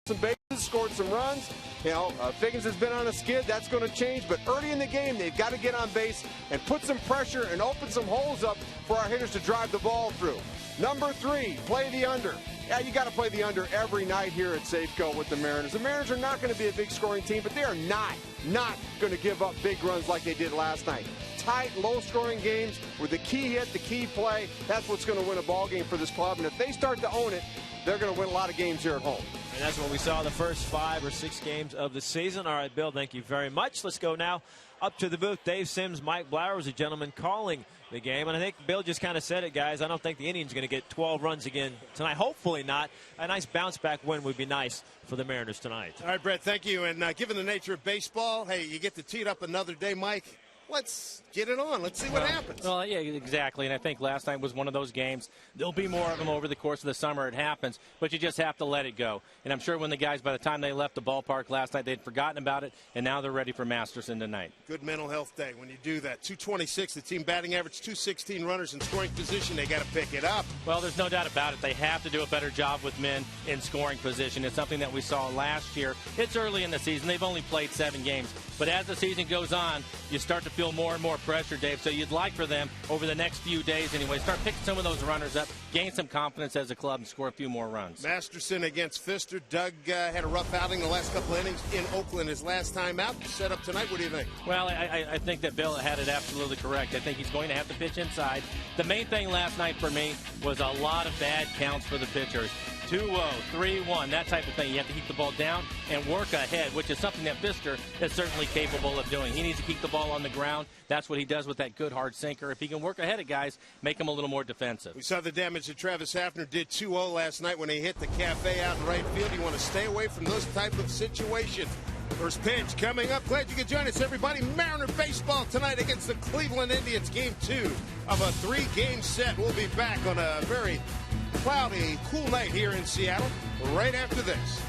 some bases, scored some runs. You know, Figgins has been on a skid. That's going to change. But early in the game, they've got to get on base and put some pressure and open some holes up for our hitters to drive the ball through. Number 3, play the under. Yeah, you got to play the under every night here at Safeco with the Mariners. The Mariners are not going to be a big scoring team, but they are not going to give up big runs like they did last night. Tight, low-scoring games with the key hit, the key play, that's what's going to win a ball game for this club. And if they start to own it, they're going to win a lot of games here at home. And that's what we saw the first 5 or 6 games of the season. All right, Bill, thank you very much. Let's go now up to the booth. Dave Sims, Mike Blauer was a gentleman calling the game. And I think Bill just kind of said it, guys. I don't think the innings going to get 12 runs again tonight. Hopefully not. A nice bounce-back win would be nice for the Mariners tonight. All right, Brett, thank you. And given the nature of baseball, hey, you get to tee it up another day, Mike. Let's get it on. Let's see what happens. Well, yeah, exactly. And I think last night was one of those games. There'll be more of them over the course of the summer. It happens, but you just have to let it go. And I'm sure when the guys, by the time they left the ballpark last night, they'd forgotten about it, and now they're ready for Masterson tonight. Good mental health day when you do that. 226, the team batting average, 216 runners in scoring position. They got to pick it up. Well, there's no doubt about it. They have to do a better job with men in scoring position. It's something that we saw last year. It's early in the season. They've only played 7 games. But as the season goes on, you start to feel more and more pressure, Dave. So you'd like for them over the next few days anyway, start picking some of those runners up, gain some confidence as a club, and score a few more runs. Masterson against Pfister. Doug had a rough outing the last couple of innings in Oakland his last time out. Set up tonight. What do you think? Well, I think that Bill had it absolutely correct. I think he's going to have to pitch inside. The main thing last night for me was a lot of bad counts for the pitchers. 2-0, 3-1, that type of thing. You have to keep the ball down and work ahead, which is something that Pfister is certainly capable of doing. He needs to keep the ball on the ground. That's what he does with that good hard sinker. If he can work ahead of guys, make him a little more defensive. We saw the damage that Travis Hafner did 2-0 last night when he hit the cafe out in right field. You want to stay away from those type of situations. First pitch coming up. Glad you could join us, everybody. Mariner baseball tonight against the Cleveland Indians. Game 2 of a 3-game set. We'll be back on a very cloudy, cool night here in Seattle right after this.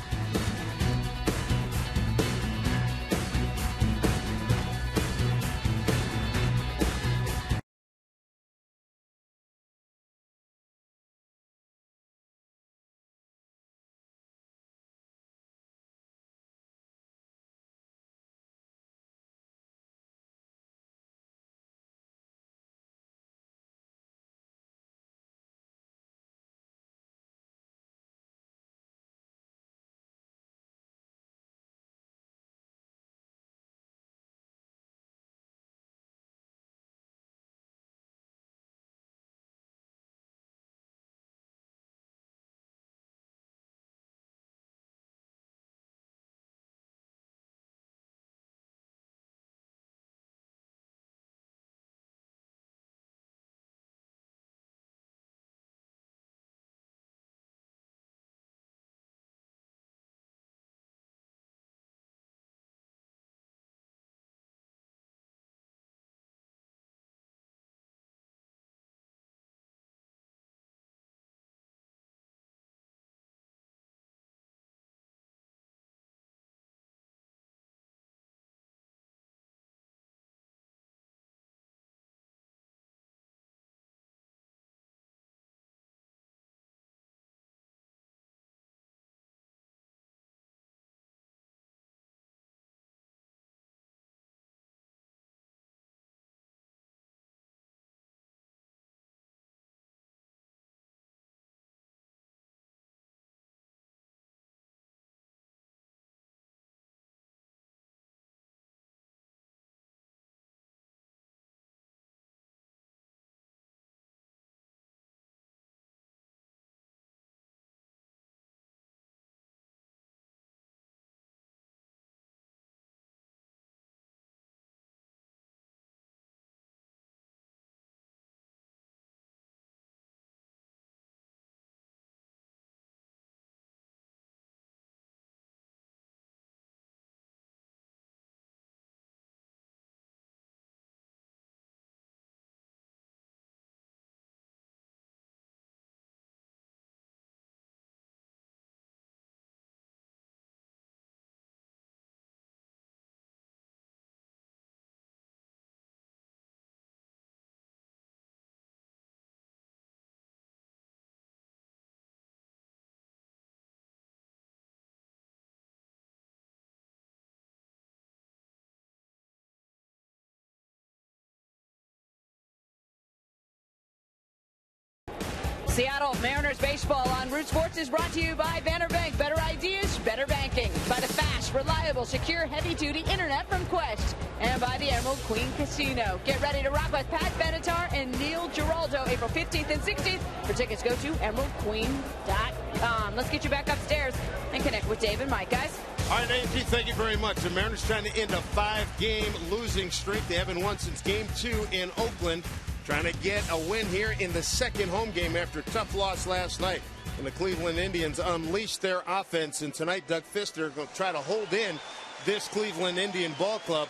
Seattle Mariners baseball on Root Sports is brought to you by Banner Bank. Better ideas, better banking. By the fast, reliable, secure, heavy-duty internet from Quest. And by the Emerald Queen Casino. Get ready to rock with Pat Benatar and Neil Giraldo April 15th and 16th. For tickets, go to emeraldqueen.com. Let's get you back upstairs and connect with Dave and Mike, guys. All right, AMG, thank you very much. The Mariners trying to end a 5-game losing streak. They haven't won since Game 2 in Oakland. Trying to get a win here in the second home game after a tough loss last night. And the Cleveland Indians unleashed their offense. And tonight, Doug Fister will try to hold in this Cleveland Indian ball club.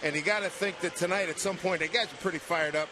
And you got to think that tonight, at some point, the guys are pretty fired up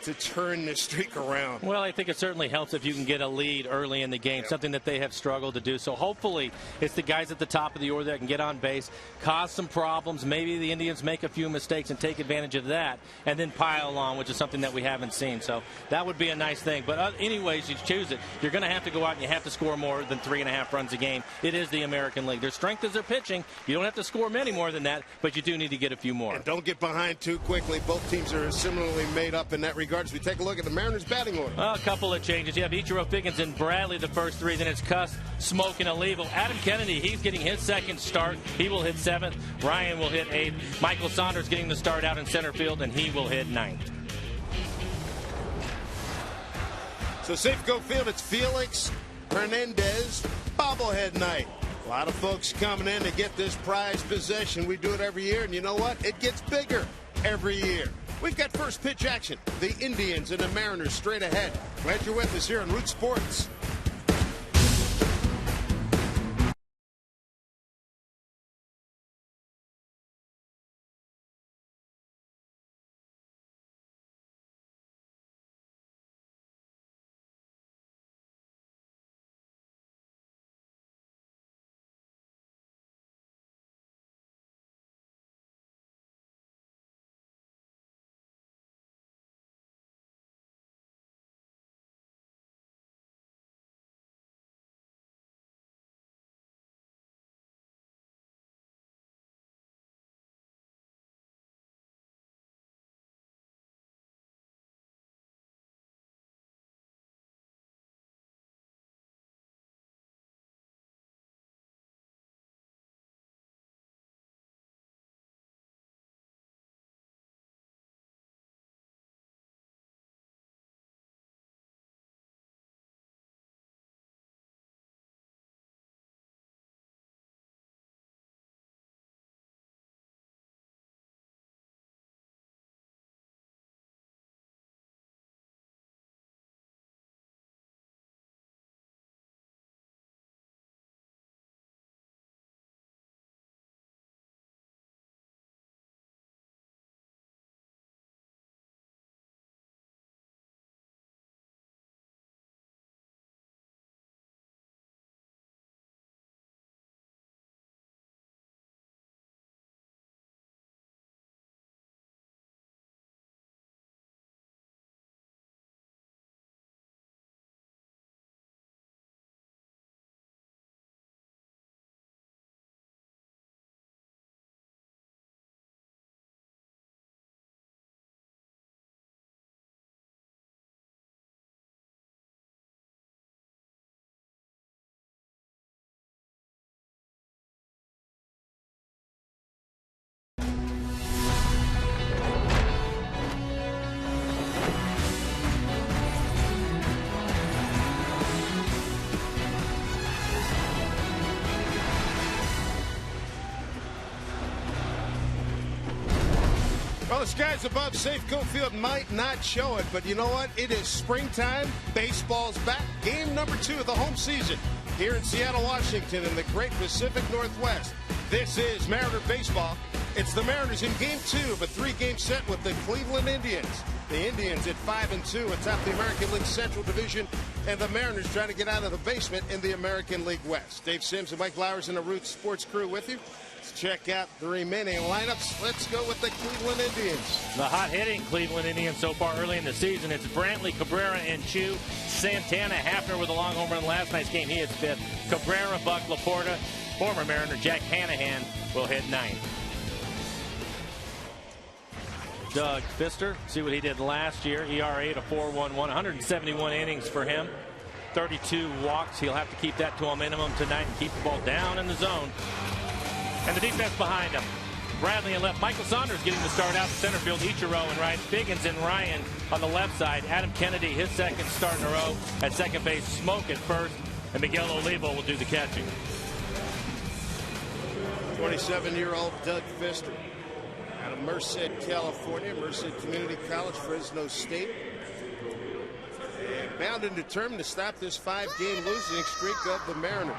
to turn this streak around. Well, I think it certainly helps if you can get a lead early in the game, something that they have struggled to do. So hopefully it's the guys at the top of the order that can get on base, cause some problems. Maybe the Indians make a few mistakes and take advantage of that and then pile on, which is something that we haven't seen. So that would be a nice thing. But anyways, you choose it. You're going to have to go out and you have to score more than 3.5 runs a game. It is the American League. Their strength is their pitching. You don't have to score many more than that, but you do need to get a few more. And don't get behind too quickly. Both teams are similarly made up in that regard. As we take a look at the Mariners batting order. A couple of changes. You have Ichiro, Figgins, and Bradley the first three. Then it's Cuss, Smoke, and Olivo. Adam Kennedy, he's getting his second start. He will hit 7th. Ryan will hit 8th. Michael Saunders getting the start out in center field, and he will hit 9th. So Safeco Field, it's Felix Hernandez bobblehead night. A lot of folks coming in to get this prized possession. We do it every year, and you know what? It gets bigger every year. We've got first pitch action. The Indians and the Mariners straight ahead. Glad you're with us here on Root Sports. Well, the skies above Safeco Field might not show it, but you know what? It is springtime. Baseball's back. Game number 2 of the home season here in Seattle, Washington, in the great Pacific Northwest. This is Mariner baseball. It's the Mariners in Game 2 of a 3-game set with the Cleveland Indians. The Indians at 5-2 atop the American League Central Division, and the Mariners trying to get out of the basement in the American League West. Dave Sims and Mike Blowers and the Root Sports crew with you. Let's check out the remaining lineups. Let's go with the Cleveland Indians. The hot-hitting Cleveland Indians so far early in the season. It's Brantley, Cabrera, and Chu. Santana, Hafner with a long home run last night's game. He hits 5th. Cabrera, Buck, Laporta. Former Mariner Jack Hanahan will hit 9th. Doug Fister, see what he did last year. ERA at a 4.11, 171 innings for him. 32 walks. He'll have to keep that to a minimum tonight and keep the ball down in the zone. And the defense behind him. Bradley in left. Michael Saunders getting the start out in center field. Ichiro in right. Figgins and Ryan on the left side. Adam Kennedy, his second start in a row at second base. Smoke at first. And Miguel Olivo will do the catching. 27-year-old Doug Pfister out of Merced, California. Merced Community College, Fresno State. And bound and determined to stop this 5-game losing streak of the Mariners.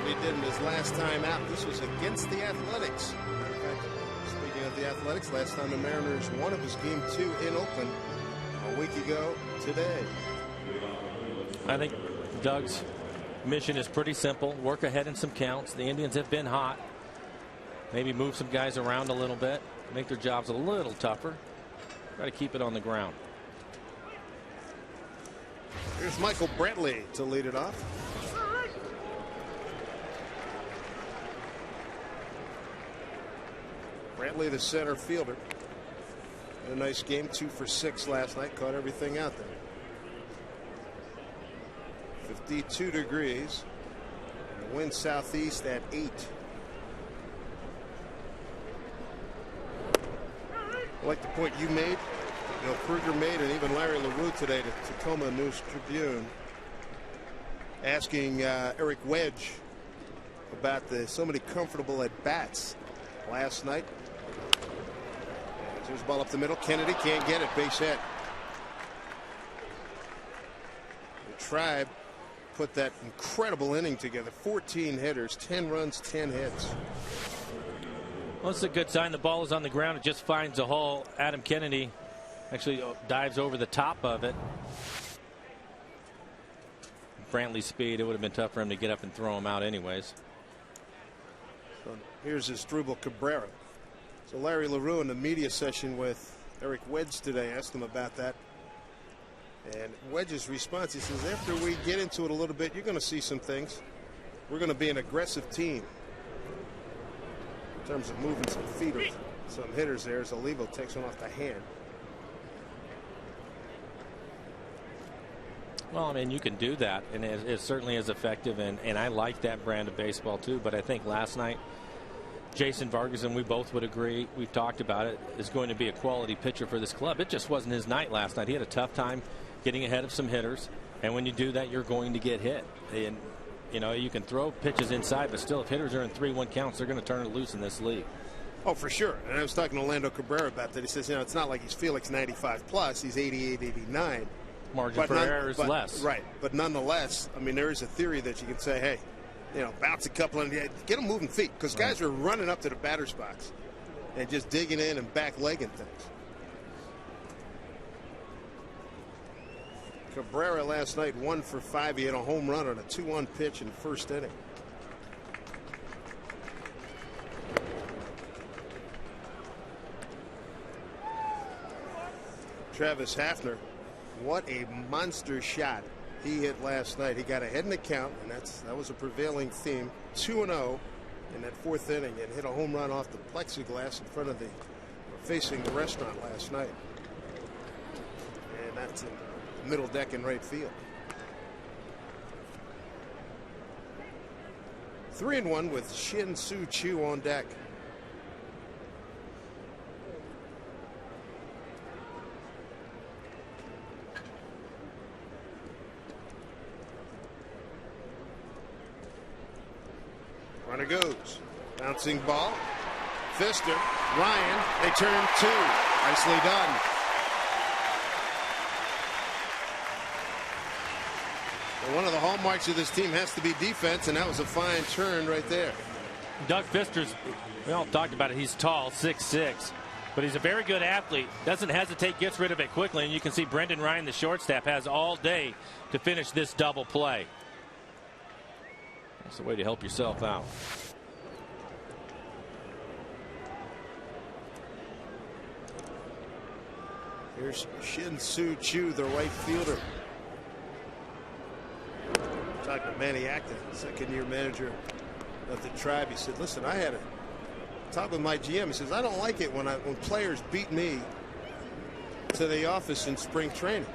He did in his last time out. This was against the Athletics. In fact, speaking of the Athletics, last time the Mariners won, it was Game 2 in Oakland a week ago today. I think Doug's mission is pretty simple. Work ahead in some counts. The Indians have been hot. Maybe move some guys around a little bit. Make their jobs a little tougher. Try to keep it on the ground. Here's Michael Brantley to lead it off. Brantley, the center fielder. Had a nice game, 2 for 6 last night. Caught everything out there. 52 degrees. And the wind southeast at 8. I like the point you made, Bill Kruger made, and even Larry LaRue today to Tacoma News Tribune, asking Eric Wedge about so many comfortable at bats last night. There's a ball up the middle. Kennedy can't get it. Base hit. The Tribe put that incredible inning together. 14 hitters, 10 runs, 10 hits. Well, it's a good sign. The ball is on the ground. It just finds a hole. Adam Kennedy actually dives over the top of it. Brantley's speed, it would have been tough for him to get up and throw him out anyways. So here's Asdrubal Cabrera. So Larry LaRue in the media session with Eric Wedge today asked him about that. And Wedge's response, he says, after we get into it a little bit, you're going to see some things. We're going to be an aggressive team. In terms of moving some feet or some hitters there as Olivo takes one off the hand. Well, I mean, you can do that, and it certainly is effective, and I like that brand of baseball too. But I think last night, Jason Vargas, and we both would agree, we've talked about it, is going to be a quality pitcher for this club. It just wasn't his night last night. He had a tough time getting ahead of some hitters, and when you do that, you're going to get hit. And you know, you can throw pitches inside, but still, if hitters are in 3-1 counts, they're going to turn it loose in this league. Oh, for sure. And I was talking to Orlando Cabrera about that. He says, you know, it's not like he's Felix 95 plus. He's 88, 89. Margin for error is less. Right. But nonetheless, I mean, there is a theory that you can say, hey, you know, bounce a couple and get them moving feet, because guys are running up to the batter's box and just digging in and back legging things. Cabrera last night 1 for 5. He had a home run on a 2-1 pitch in the first inning. Travis Hafner, what a monster shot he hit last night. He got ahead in the count, and that was a prevailing theme. 2-0 in that 4th inning, and hit a home run off the plexiglass in front of facing the restaurant last night. And that's in the middle deck in right field. 3-1 with Shin Soo Choo on deck. Runner goes. Bouncing ball. Pfister. Ryan. They turn 2. Nicely done. Well, one of the hallmarks of this team has to be defense, and that was a fine turn right there. Doug Pfister's, we all talked about it, he's tall, 6'6", but he's a very good athlete. Doesn't hesitate, gets rid of it quickly, and you can see Brendan Ryan, the shortstop, has all day to finish this double play. That's the way to help yourself out. Here's Shin Soo Choo, the right fielder. Talking to Manny Acton, second-year manager of the Tribe. He said, listen, I had a talk with my GM. He says, I don't like it when players beat me to the office in spring training.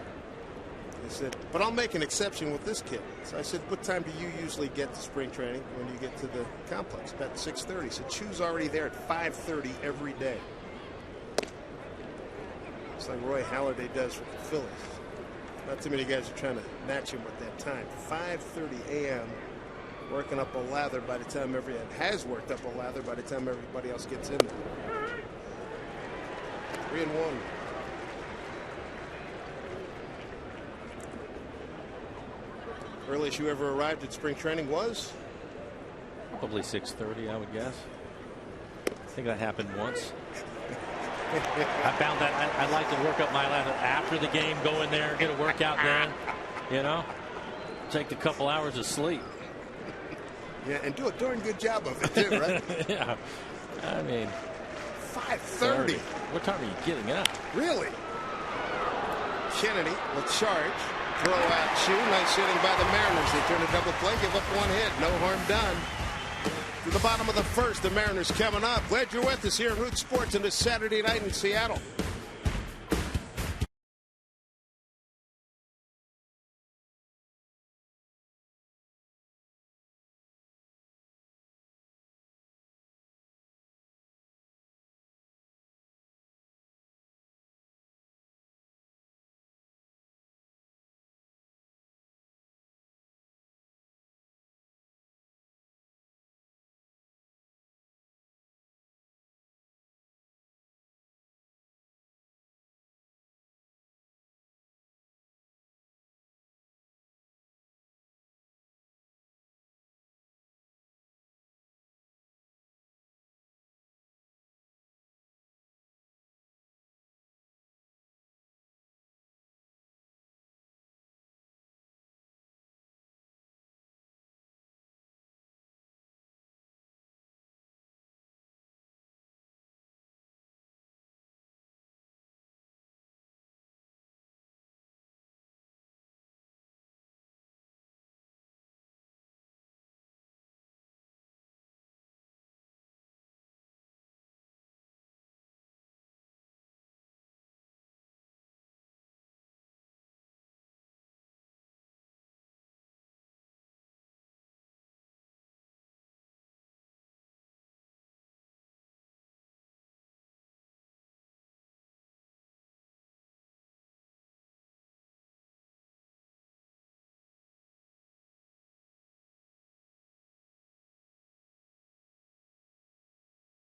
He said, but I'll make an exception with this kid. So I said, what time do you usually get to spring training when you get to the complex? About 6:30. He said, Chu's already there at 5:30 every day. It's like Roy Halladay does with the Phillies. Not too many guys are trying to match him with that time. 5:30 a.m. working up a lather by the time has worked up a lather by the time everybody else gets in there. 3-1. Earliest you ever arrived at spring training was? Probably 6:30, I would guess. I think that happened once. I found that I like to work up my lather after the game, go in there, get a workout then, you know, take a couple hours of sleep. Yeah, and do a darn good job of it too, right? Yeah, I mean, 5:30. What time are you getting up? Really? Kennedy will charge. Throw out Chu. Nice hitting by the Mariners. They turn a double play, give up one hit. No harm done. To the bottom of the first, the Mariners coming up. Glad you're with us here in Root Sports on this Saturday night in Seattle.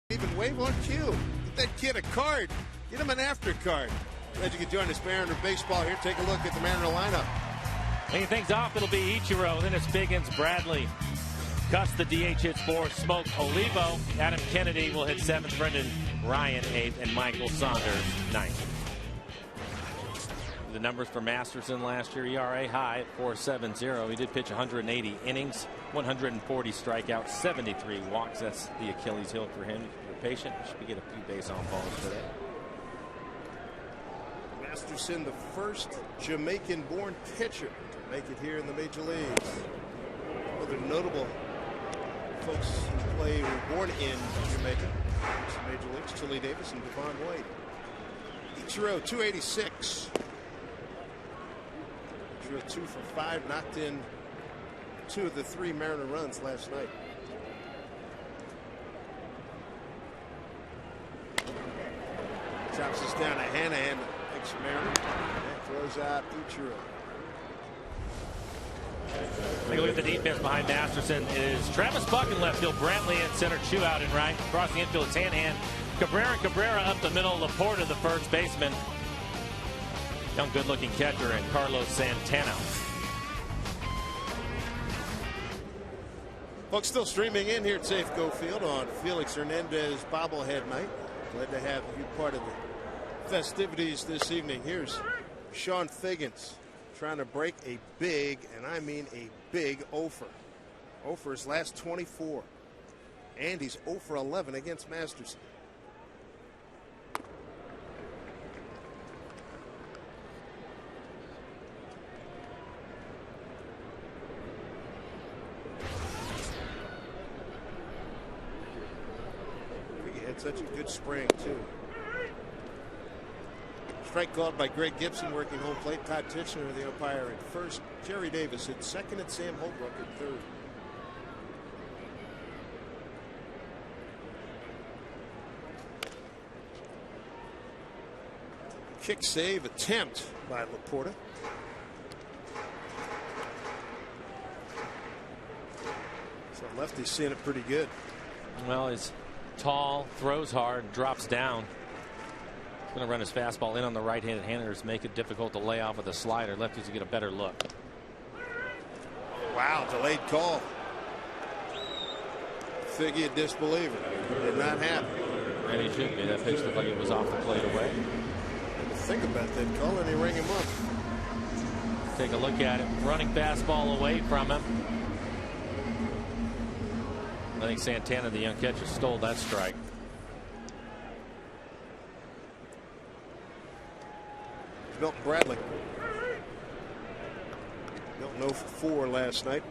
Even wave on cue. Get that kid a card. Get him an after card. Glad you could join us, Mariner Baseball here. Take a look at the Mariner lineup. Leading things off, it'll be Ichiro. Then it's Biggins, Bradley. Cuss, the DH hits 4. Smoke, Olivo. Adam Kennedy will hit 7th. Brendan Ryan 8th. And Michael Saunders 9th. The numbers for Masterson last year, ERA high at 4.70. He did pitch 180 innings, 140 strikeouts, 73 walks. That's the Achilles heel for him. If you're patient, you should get a few base on balls today. Masterson, the first Jamaican-born pitcher to make it here in the major leagues. Other notable folks who were born in Jamaica, major leagues, Tilly Davis and Devon White. Ichiro, 286. 2 for 5, knocked in 2 of the 3 Mariner runs last night. Chops us down to Hanahan, makes a Mariner, and throws out Ichiro. Take a look at the defense behind Masterson. Is Travis Buck in left field, Brantley in center, Chu out in right. Across the infield, Tanhan, Cabrera up the middle, Laporta the first baseman. Young good-looking catcher, and Carlos Santana. Folks, still streaming in here at Safeco Field on Felix Hernandez bobblehead night. Glad to have you part of the festivities this evening. Here's Sean Figgins trying to break a big, and I mean a big, 0 for his last 24. And he's 0 for 11 against Masterson. Such a good spring, too. Strike called by Greg Gibson working home plate. Todd Tichenor, the umpire, at first. Jerry Davis at second, and Sam Holbrook at third. Kick save attempt by Laporta. So lefty's seeing it pretty good. Well, he's tall, throws hard, drops down. He's going to run his fastball in on the right-handed handers, make it difficult to lay off with a slider. Lefties to get a better look. Wow, delayed call. Figgy a disbeliever. Did not happen. And he should be. That pitch looked like it was off the plate away. Think about that call, and they ring him up. Take a look at it. Running fastball away from him. I think Santana, the young catcher, stole that strike. Milton Bradley. Milton 0 for 4 last night.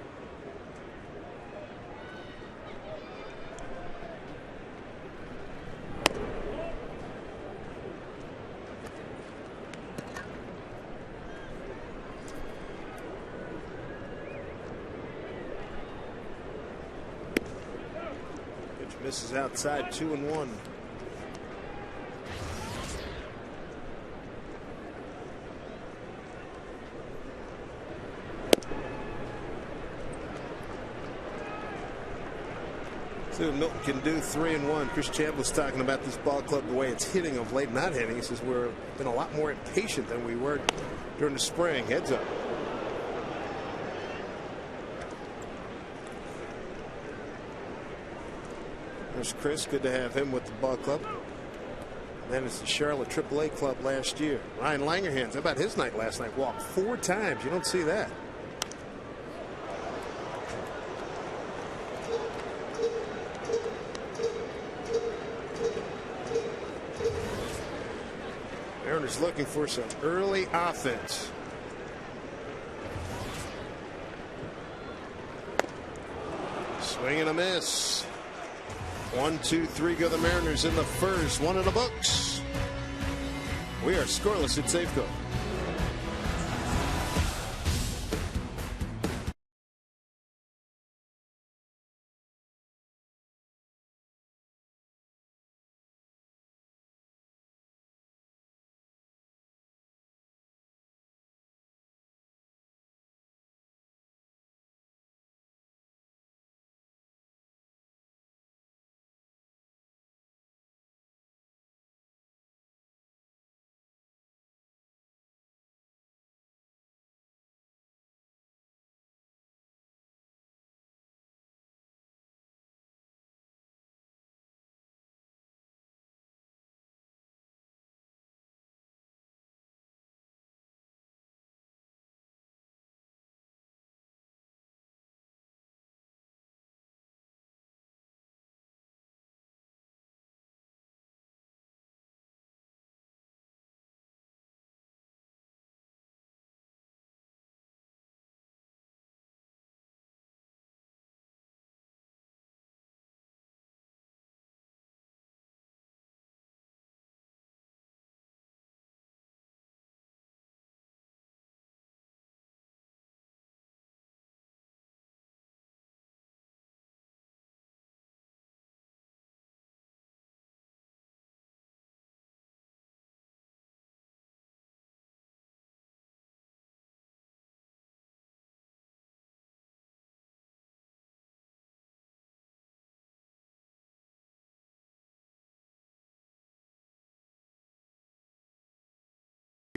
Misses outside, 2-1. See what Milton can do, 3-1. Chris Chambliss talking about this ball club, the way it's hitting of late, not hitting. He says we've been a lot more impatient than we were during the spring. Heads up. There's Chris. Good to have him with the ball club. Then it's the Charlotte AAA club last year. Ryan Langerhans, how about his night last night? Walked 4 times. You don't see that. Mariners looking for some early offense. Swing and a miss. 1, 2, 3 go the Mariners in the first. 1 in the books. We are scoreless at Safeco.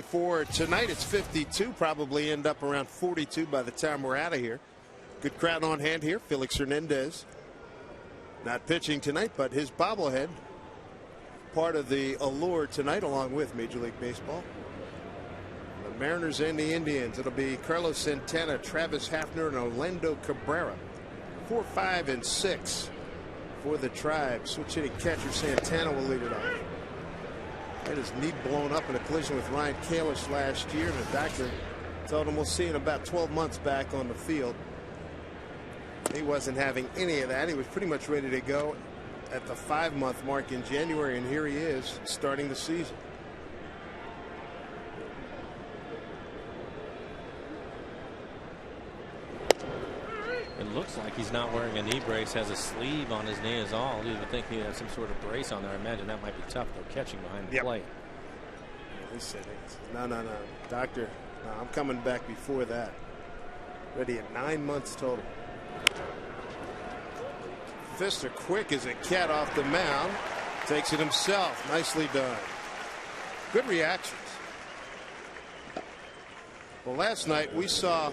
For tonight, it's 52. Probably end up around 42 by the time we're out of here. Good crowd on hand here. Felix Hernandez not pitching tonight, but his bobblehead part of the allure tonight, along with Major League Baseball. The Mariners and the Indians. It'll be Carlos Santana, Travis Hafner, and Orlando Cabrera. 4, 5, and 6 for the Tribe. Switch hitting catcher Santana will lead it off. Had his knee blown up in a collision with Ryan Kalish last year, and the doctor told him we'll see in about 12 months back on the field. He wasn't having any of that. He was pretty much ready to go at the 5-month mark in January, and here he is starting the season. looks like he's not wearing a knee brace, has a sleeve on his knee is all. You would think he has some sort of brace on there. I imagine that might be tough though, catching behind the plate. Yeah, he said, no, doctor, no, I'm coming back before that. Ready at 9 months total. Pfister quick as a cat off the mound. Takes it himself. Nicely done. Good reactions. Well, last night we saw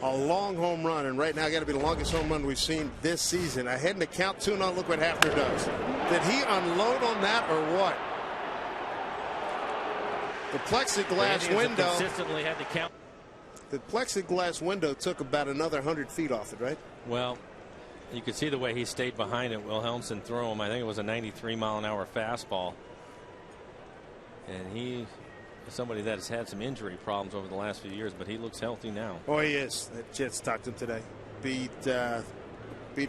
a long home run, and right now got to be the longest home run we've seen this season. I head in the count 2-0. Look what Hafner does. Did he unload on that or what? The plexiglass window consistently had to count. The plexiglass window took about another 100 feet off it, right? Well, you could see the way he stayed behind it. Wilhelmsen threw him. I think it was a 93-mile-an-hour fastball. And he is somebody that has had some injury problems over the last few years, but he looks healthy now. Oh, he is. That Jets talked to him today. Beat a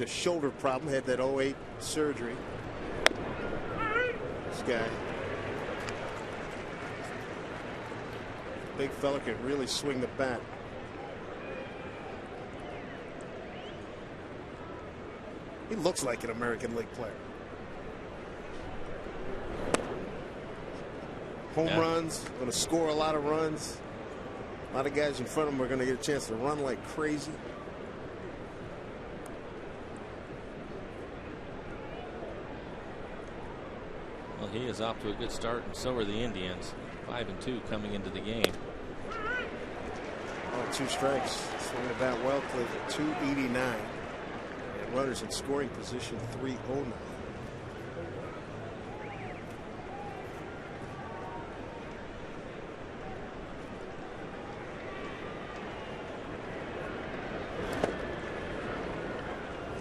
shoulder problem. Had that 08 surgery. This guy. Big fella can really swing the bat. He looks like an American League player. Home runs, going to score a lot of runs. A lot of guys in front of him are going to get a chance to run like crazy. Well, he is off to a good start, and so are the Indians. 5-2 coming into the game. Oh, 2 strikes. Swinging the bat well, Cleveland. 289. And runners in scoring position, 309.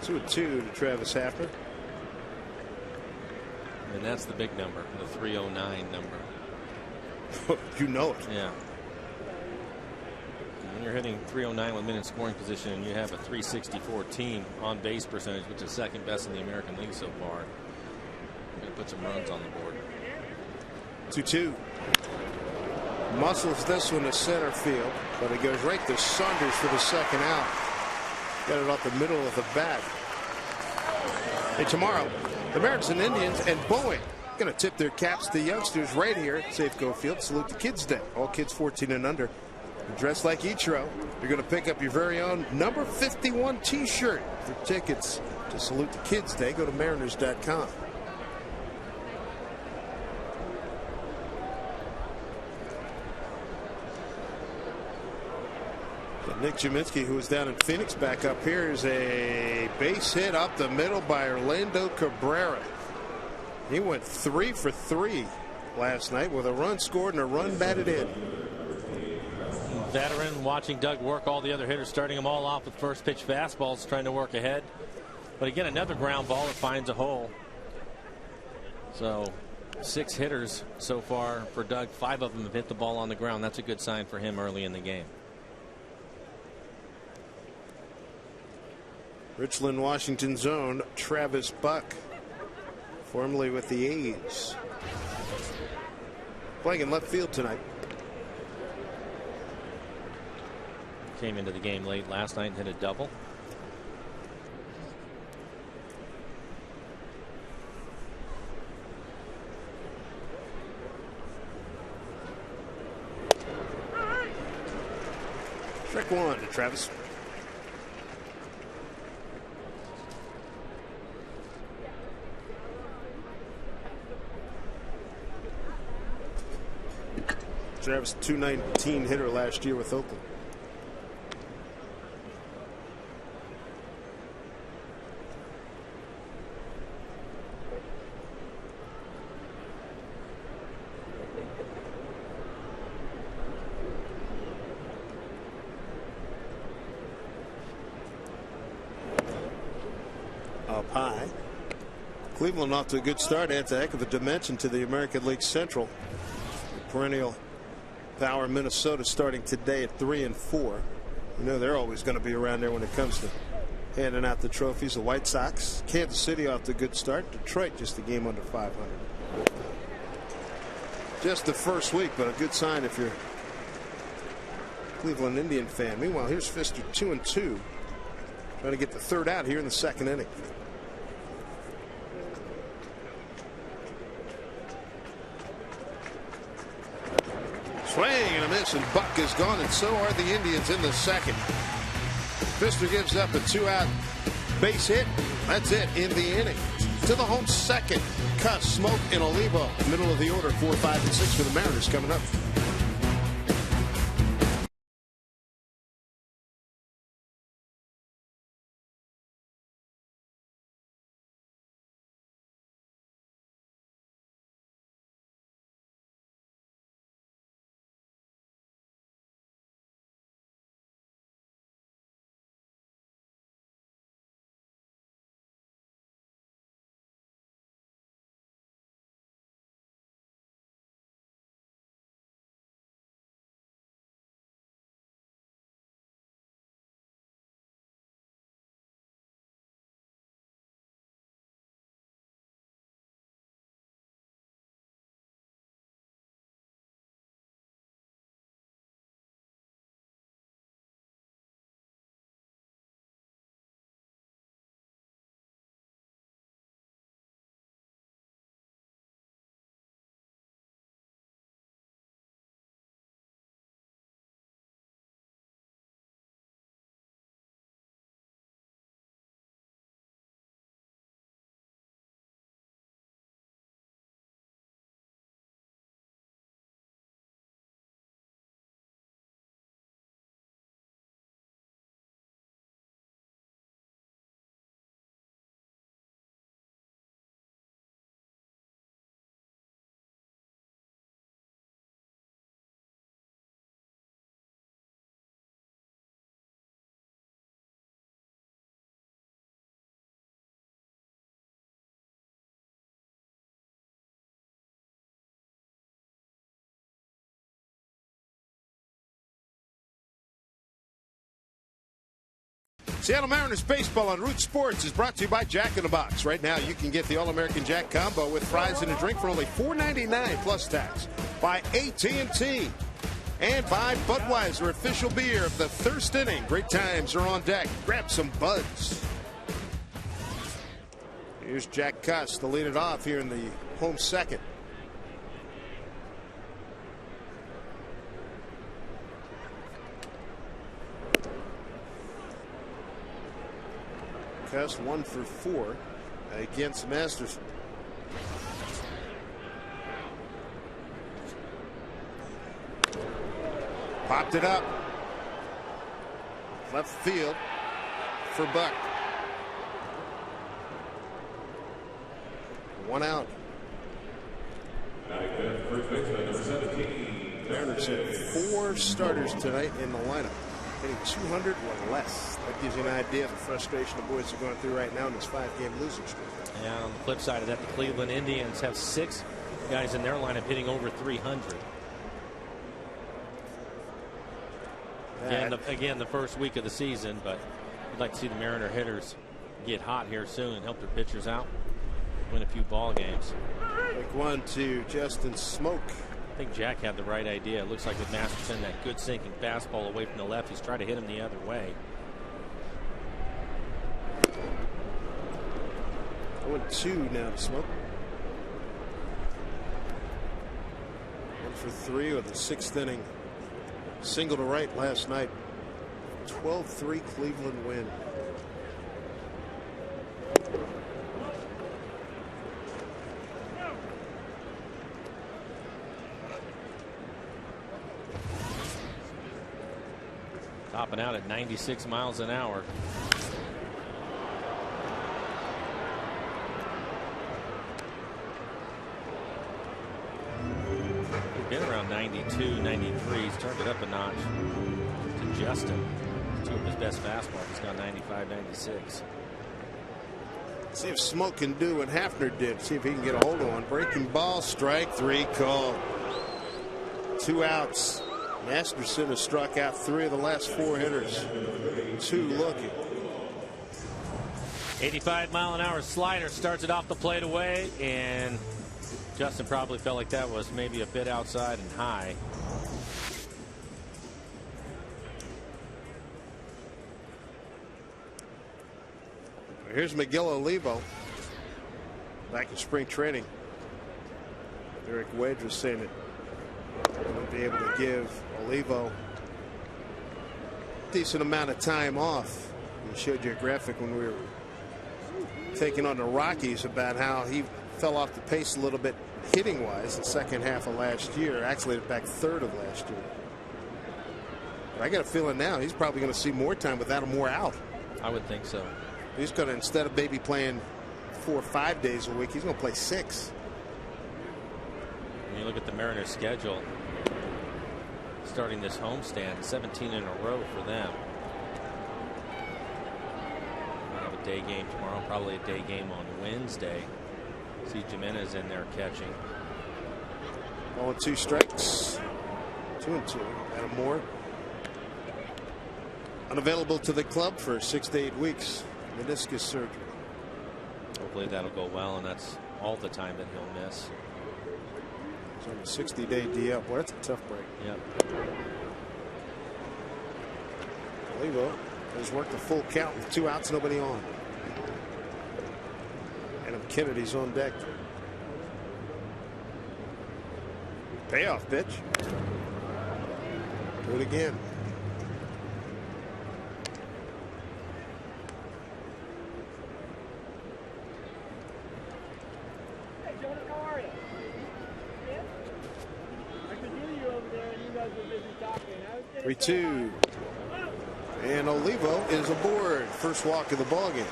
Two to Travis Hafner. And that's the big number, the 309 number. You know it. Yeah. And when you're hitting 309 with men in scoring position and you have a 364 team on base percentage, which is second best in the American League so far, you're going to put some runs on the board. 2-2. Muscles this one to center field, but it goes right to Saunders for the second out. Got it off the middle of the bat. Hey, tomorrow, the Mariners and Indians and Boeing going to tip their caps to youngsters right here at Safeco Field. Salute the Kids Day. All kids 14 and under. Dressed like Ichiro. You're going to pick up your very own number 51 t-shirt. For tickets to Salute the Kids Day, go to mariners.com. Nick Jaminski, who was down in Phoenix, back up here is a base hit up the middle by Orlando Cabrera. He went 3 for 3 last night with a run scored and a run batted in. Veteran watching Doug work all the other hitters, starting them all off with first pitch fastballs, trying to work ahead. But again, another ground ball that finds a hole. So 6 hitters so far for Doug. 5 of them have hit the ball on the ground. That's a good sign for him early in the game. Richland, Washington's own Travis Buck, formerly with the A's, playing in left field tonight. Came into the game late last night and hit a double. Strike 1 to Travis. Travis, 219 hitter last year with Oakland. Up high. Cleveland off to a good start. Adds a heck of a dimension to the American League Central. The perennial power Minnesota starting today at 3-4. You know they're always going to be around there when it comes to handing out the trophies. The White Sox, Kansas City off to a good start. Detroit just a game under 500. Just the first week, but a good sign if you're a Cleveland Indian fan. Meanwhile, here's Pfister 2-2. Trying to get the third out here in the second inning. Swing and a miss, and Buck is gone, and so are the Indians in the second. Pfister gives up a 2-out base hit. That's it in the inning. To the home second. Cuss, Smoke, and Olivo. Middle of the order, 4, 5, and 6 for the Mariners coming up. Seattle Mariners baseball on Root Sports is brought to you by Jack in the Box. Right now, you can get the All-American Jack combo with fries and a drink for only $4.99 plus tax. By AT&T and by Budweiser, official beer of the first inning. Great times are on deck. Grab some buds. Here's Jack Cuss to lead it off here in the home second. Cuss 1 for 4 against Masterson. Popped it up. Left field for Buck. 1 out. Mariners have 4 starters tonight in the lineup. Hitting 200 or less. That gives you an idea of the frustration the boys are going through right now in this 5-game losing streak. Yeah, on the flip side of that, the Cleveland Indians have 6 guys in their lineup hitting over 300. Again, the first week of the season, but I'd like to see the Mariner hitters get hot here soon and help their pitchers out, win a few ball games. Like 1 to Justin Smoke. I think Jack had the right idea. It looks like with Masterson, that good sinking fastball away from the left, he's trying to hit him the other way. 0-2 now to Smoke. 1 for 3 with the 6th inning single to right last night. 12-3 Cleveland win. Topping out at 96 miles an hour. He's been around 92, 93. He's turned it up a notch to Justin. 2 of his best fastballs. He's gone 95, 96. See if Smoke can do what Hafner did. See if he can get a hold of one. Breaking ball, strike 3 call. 2 outs. Masterson has struck out 3 of the last 4 hitters. 2 looking. 85-mile-an-hour slider starts it off the plate away, and Justin probably felt like that was maybe a bit outside and high. Here's Miguel Olivo back in spring training. Eric Wedge was saying that he'll be able to give Olivo a decent amount of time off. He showed you a graphic when we were taking on the Rockies about how he fell off the pace a little bit hitting wise the second half of last year, actually the back third of last year. But I got a feeling now he's probably going to see more time without him more out. I would think so. He's going to, instead of maybe playing 4 or 5 days a week, he's going to play 6. When you look at the Mariners schedule, starting this homestand, 17 in a row for them. We'll have a day game tomorrow, probably a day game on Wednesday. See Jimenez in there catching. 0-2 strikes. 2-2. Adam Moore unavailable to the club for 6 to 8 weeks. Meniscus surgery. Hopefully that'll go well, and that's all the time that he'll miss. He's on a 60-day DL. Boy, that's a tough break. Yep. Olivo has worked a full count with 2 outs, nobody on. Adam Kennedy's on deck. Payoff pitch. Do it again. Hey, Jonah, how are you? Yeah? I could hear you over there and you guys were busy talking. 3-2. And Olivo is aboard. First walk of the ballgame.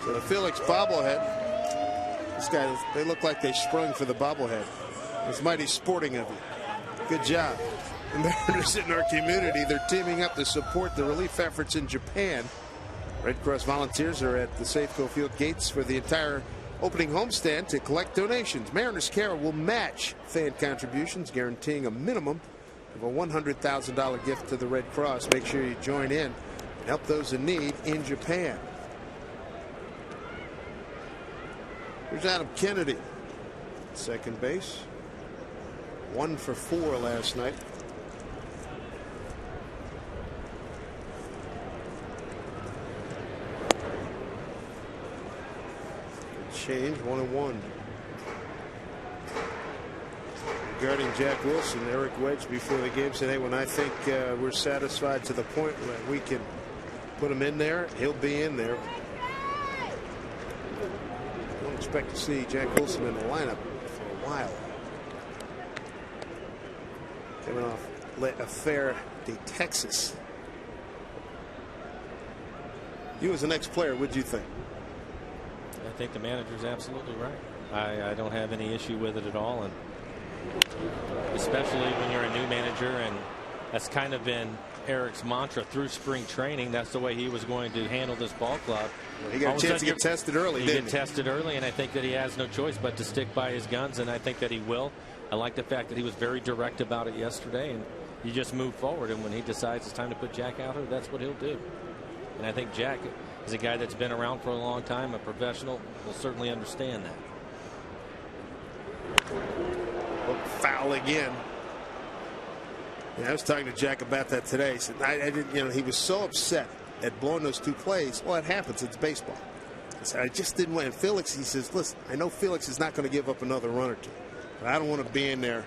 So the Felix bobblehead. These guys, they look like they sprung for the bobblehead. It's mighty sporting of you. Good job. The Mariners in our community, they're teaming up to support the relief efforts in Japan. Red Cross volunteers are at the Safeco Field gates for the entire opening homestand to collect donations. Mariners Care will match fan contributions, guaranteeing a minimum of a $100,000 gift to the Red Cross. Make sure you join in and help those in need in Japan. Here's Adam Kennedy, second base. 1 for 4 last night. Good change, 1-1. Regarding Jack Wilson, Eric Wedge before the game said, hey, when I think we're satisfied to the point where we can put him in there, he'll be in there. Don't expect to see Jack Wilson in the lineup for a while. Coming off Affair de Texas. You as an ex-player, what'd you think? I think the manager's absolutely right. I don't have any issue with it at all, and especially when you're a new manager, and that's kind of been Eric's mantra through spring training. That's the way he was going to handle this ball club. Well, he got a chance to get tested early, didn't he? Get tested early, and I think that he has no choice but to stick by his guns, and I think that he will. I like the fact that he was very direct about it yesterday, and you just move forward, and when he decides it's time to put Jack out here, that's what he'll do. And I think Jack is a guy that's been around for a long time, a professional, will certainly understand that. Foul again. Yeah, I was talking to Jack about that today. He said, I didn't, you know, he was so upset at blowing those 2 plays. Well, it happens. It's baseball. I said, I just didn't win. And Felix, he says, listen, I know Felix is not going to give up another run or 2, but I don't want to be in there.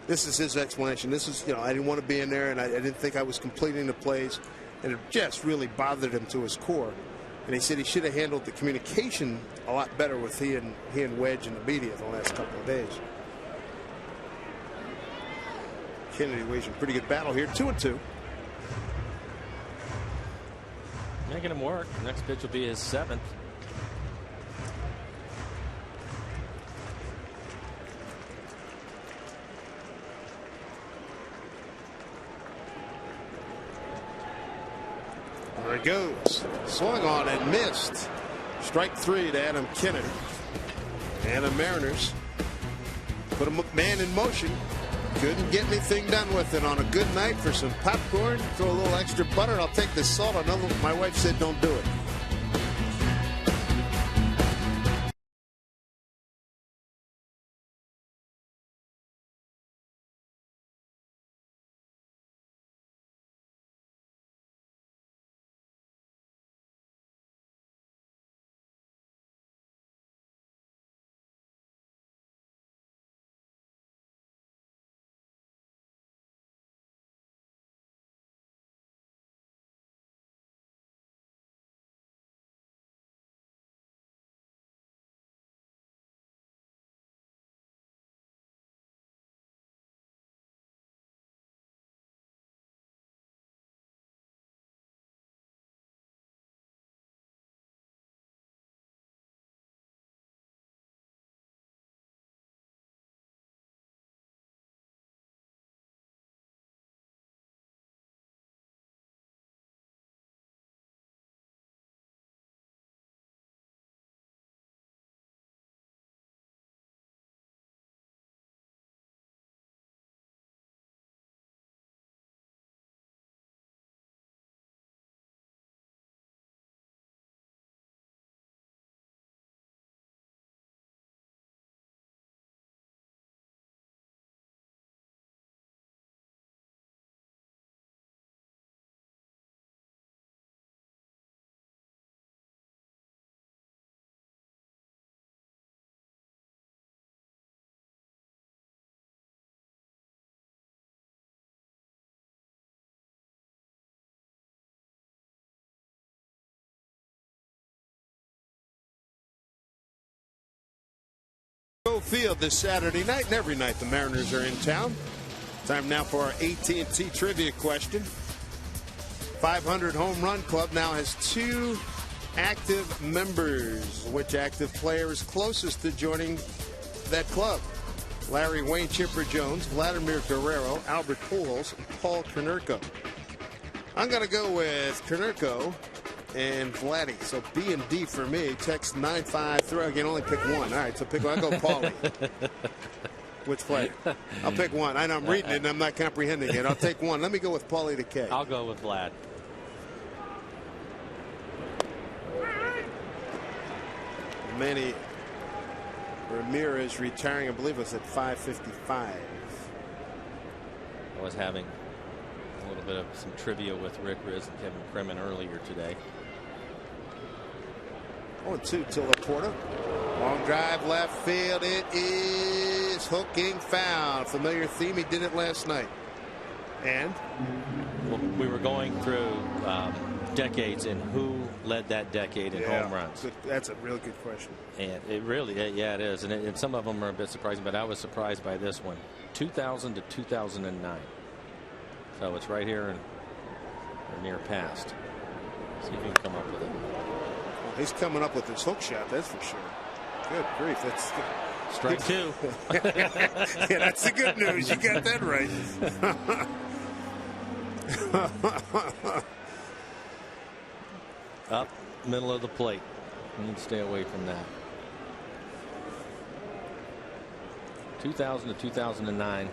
This is his explanation. This is, you know, I didn't want to be in there, and I didn't think I was completing the plays, and it just really bothered him to his core. And he said he should have handled the communication a lot better with he and Wedge and the media the last couple of days. Kennedy waging a pretty good battle here. 2-2. Making him work. Next pitch will be his 7th. There it goes. Swung on and missed. Strike 3 to Adam Kennedy. And the Mariners put a man in motion. Couldn't get anything done with it on a good night for some popcorn. Throw a little extra butter. I'll take the salt. I know my wife said don't do it. Field this Saturday night, and every night the Mariners are in town. Time now for our AT&T trivia question. 500 Home Run Club now has 2 active members. Which active player is closest to joining that club? Larry Wayne Chipper Jones, Vladimir Guerrero, Albert Pujols, and Paul Konerko. I'm going to go with Konerko and Vladdy. So B and D for me. Text 953. I can only pick one. All right, so pick one. I'll go Paulie. Which player? I'll pick one. I know I'm reading it and I'm not comprehending it. I'll take one. Let me go with Paulie to K. I'll go with Vlad. Manny Ramirez retiring, I believe it was at 5:55. I was having a little bit of some trivia with Rick Riz and Kevin Kremen earlier today. 0-2 to Laporta. Long drive left field. It is hooking foul. Familiar theme. He did it last night. And well, we were going through decades and who led that decade in home runs. That's a real good question. And it really, yeah, it is. And some of them are a bit surprising, but I was surprised by this one. 2000 to 2009. So it's right here and near past. See if you can come up with it. Well, he's coming up with his hook shot, that's for sure. Good grief. That's strike 2. Yeah, that's the good news. You got that right. Up middle of the plate. You need to stay away from that. 2000 to 2009.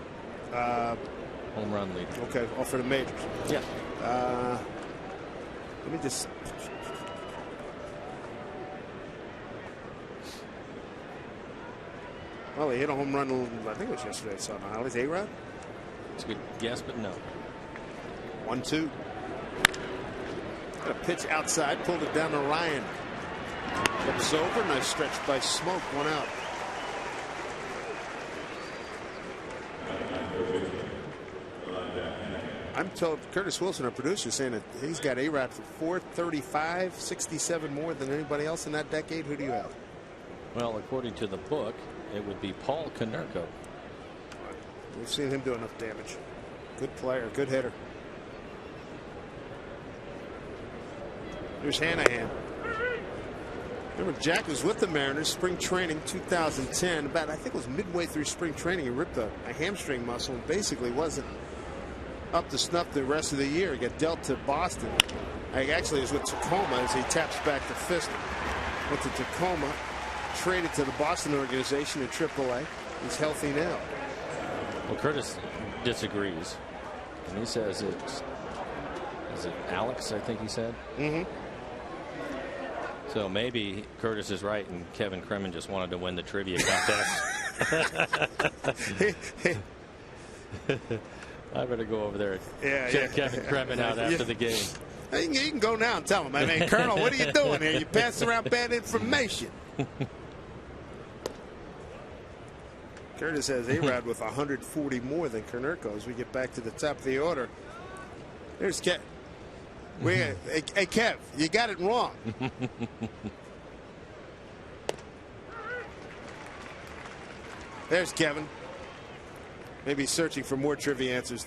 Home run leader. Okay, all for the majors. Yeah. Let me just. Well, he hit a home run. I think it was yesterday. I saw him. Is A-Rod? It's a good guess, but no. 1-2. Got a pitch outside, pulled it down to Ryan. Flips over, nice stretch by Smoke, 1 out. I'm told Curtis Wilson, our producer, saying that he's got A-Rod for 435, 67 more than anybody else in that decade. Who do you have? Well, according to the book, it would be Paul Konerko. We've seen him do enough damage. Good player, good hitter. Here's Hanahan. Remember, Jack was with the Mariners spring training 2010. About, I think it was midway through spring training, he ripped a hamstring muscle and basically wasn't up to snuff the rest of the year. He got dealt to Boston. Actually, it was with Tacoma as he taps back to Fister. Went to Tacoma, traded to the Boston organization in AAA. He's healthy now. Well, Curtis disagrees. And he says it's, is it Alex, I think he said? Mm-hmm. So maybe Curtis is right and Kevin Kremen just wanted to win the trivia contest. I better go over there and check Kevin Kremen out after the game. You can go now and tell him. I mean, Colonel, what are you doing here? You passing around bad information. Curtis has A-Rod with 140 more than Konerko as we get back to the top of the order. There's Kev. Hey, Kev, you got it wrong. There's Kevin. Maybe he's searching for more trivia answers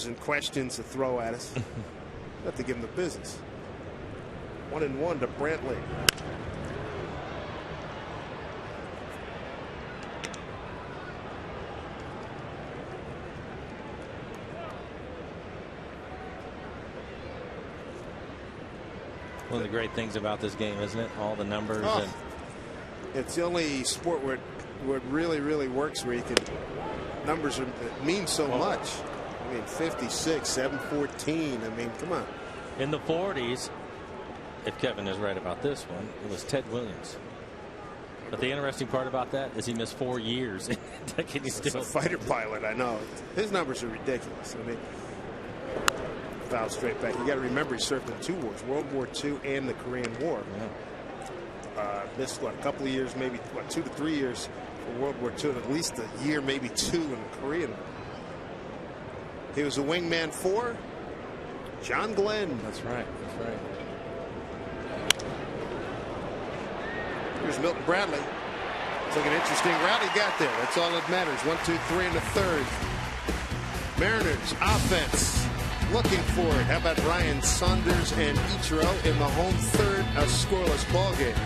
and questions to throw at us. Have to give him the business. 1-1 to Brantley. One of the great things about this game, isn't it? All the numbers. Oh, and it's the only sport where it really, really works, where you can, numbers mean so much. I mean, 56, 714. I mean, come on. In the 40s, if Kevin is right about this one, it was Ted Williams. But the interesting part about that is he missed 4 years. He's still a fighter pilot, I know. His numbers are ridiculous. I mean, foul straight back. You got to remember he served in 2 wars, World War II and the Korean War. Yeah. Missed a couple of years, maybe 2 to 3 years for World War II, and at least a year, maybe 2 in the Korean War. He was a wingman for John Glenn. That's right. That's right. Here's Milton Bradley. It's like an interesting route he got there. That's all that matters. 1, 2, 3 in the third. Mariners offense looking for it. How about Ryan Saunders and Ichiro in the home third, a scoreless ball game.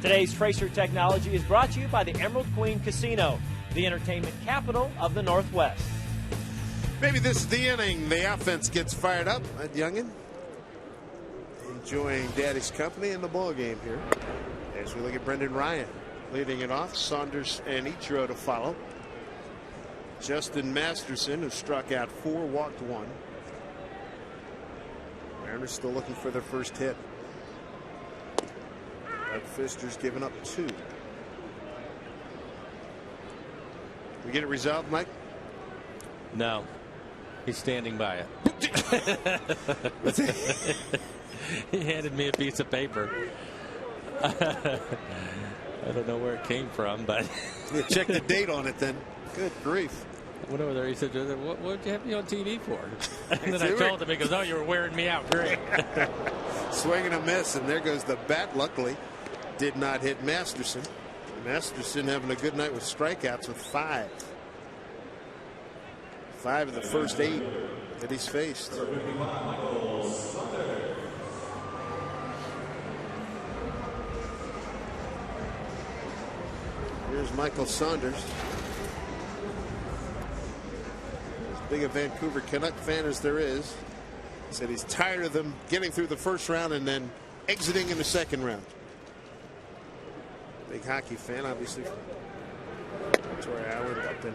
Today's Tracer Technology is brought to you by the Emerald Queen Casino, the entertainment capital of the Northwest. Maybe this is the inning. The offense gets fired up. That youngin enjoying Daddy's company in the ball game here. As we look at Brendan Ryan leading it off. Saunders and Ichiro to follow. Justin Masterson, who struck out 4, walked 1. Mariners still looking for their first hit. Doug Fister's given up 2. We get it resolved, Mike? No. He's standing by it. He handed me a piece of paper. I don't know where it came from, but you check the date on it then. Good grief. I went over there. He said, what did you have me on TV for? And then I told him, he goes, oh, you were wearing me out. Great. Swing and a miss, and there goes the bat. Luckily, did not hit Masterson. Masterson having a good night with strikeouts with 5. 5 of the first 8 that he's faced. Here's Michael Saunders. As big a Vancouver Canuck fan as there is, said he's tired of them getting through the first round and then exiting in the second round. Big hockey fan, obviously, from Victoria Island up in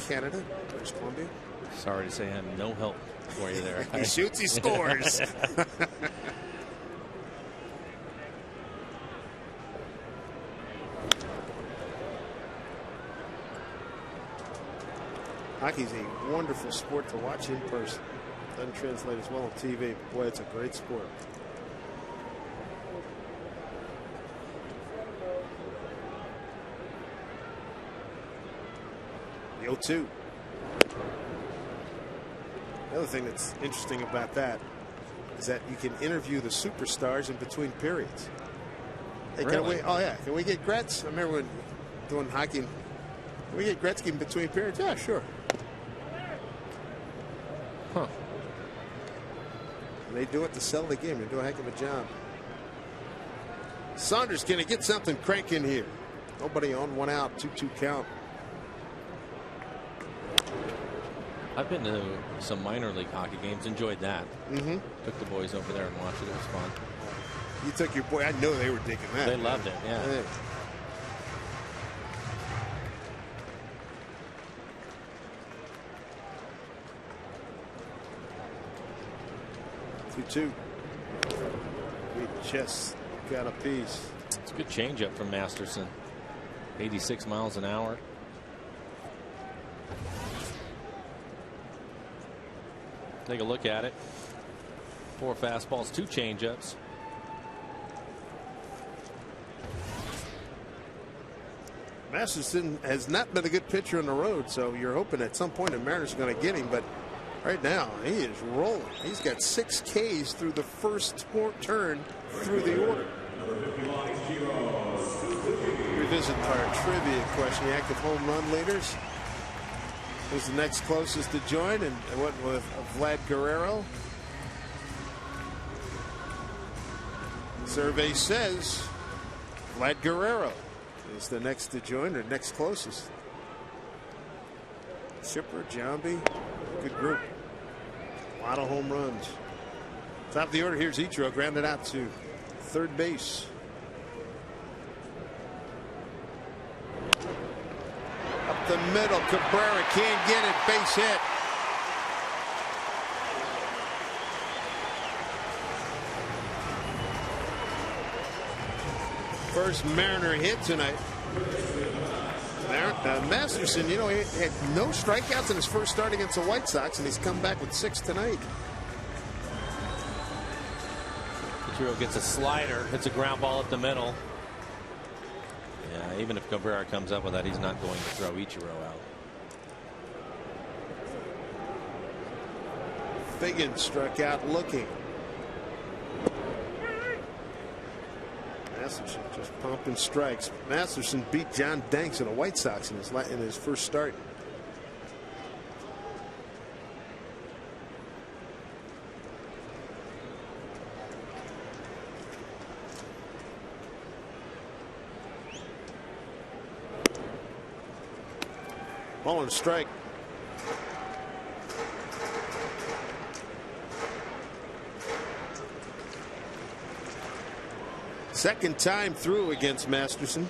Canada, British Columbia. Sorry to say I have no help for you there. He shoots, he scores. Hockey's a wonderful sport to watch in person. Doesn't translate as well on TV. Boy, it's a great sport. The 0-2. The other thing that's interesting about that is that you can interview the superstars in between periods. Hey, really? Can we get Gretz? I remember when doing hockey. Can we get Gretzky in between periods? Yeah, sure. Huh. And they do it to sell the game. They do a heck of a job. Saunders going to get something cranking here. Nobody on, 1 out, 2-2 count. I've been to some minor league hockey games. Enjoyed that. Mm-hmm. Took the boys over there and watched it. It was fun. You took your boy. I know they were digging that. They loved it. Yeah. Hey. 2-2. We just got a piece. It's a good changeup from Masterson. 86 miles an hour. Take a look at it. 4 fastballs, 2 changeups. Masterson has not been a good pitcher on the road, so you're hoping at some point the Mariners are going to get him, but right now he is rolling. He's got 6 Ks through the first turn through the order. Revisit our trivia question. The active home run leaders. Who's the next closest to join, and what with Vlad Guerrero? Survey says Vlad Guerrero is the next to join, or next closest. Chipper, Jambi, good group. A lot of home runs. Top of the order, here's Ichiro, grounded out to third base. Up the middle, Cabrera can't get it, base hit. First Mariner hit tonight. Masterson, you know, he had no strikeouts in his first start against the White Sox, and he's come back with 6 tonight. Ichiro gets a slider, hits a ground ball up the middle. Yeah, even if Cabrera comes up with that, he's not going to throw Ichiro out. Figgins struck out looking. Masterson just pumping strikes. Masterson beat John Danks in the White Sox in his first start. Ball and strike. Second time through against Masterson.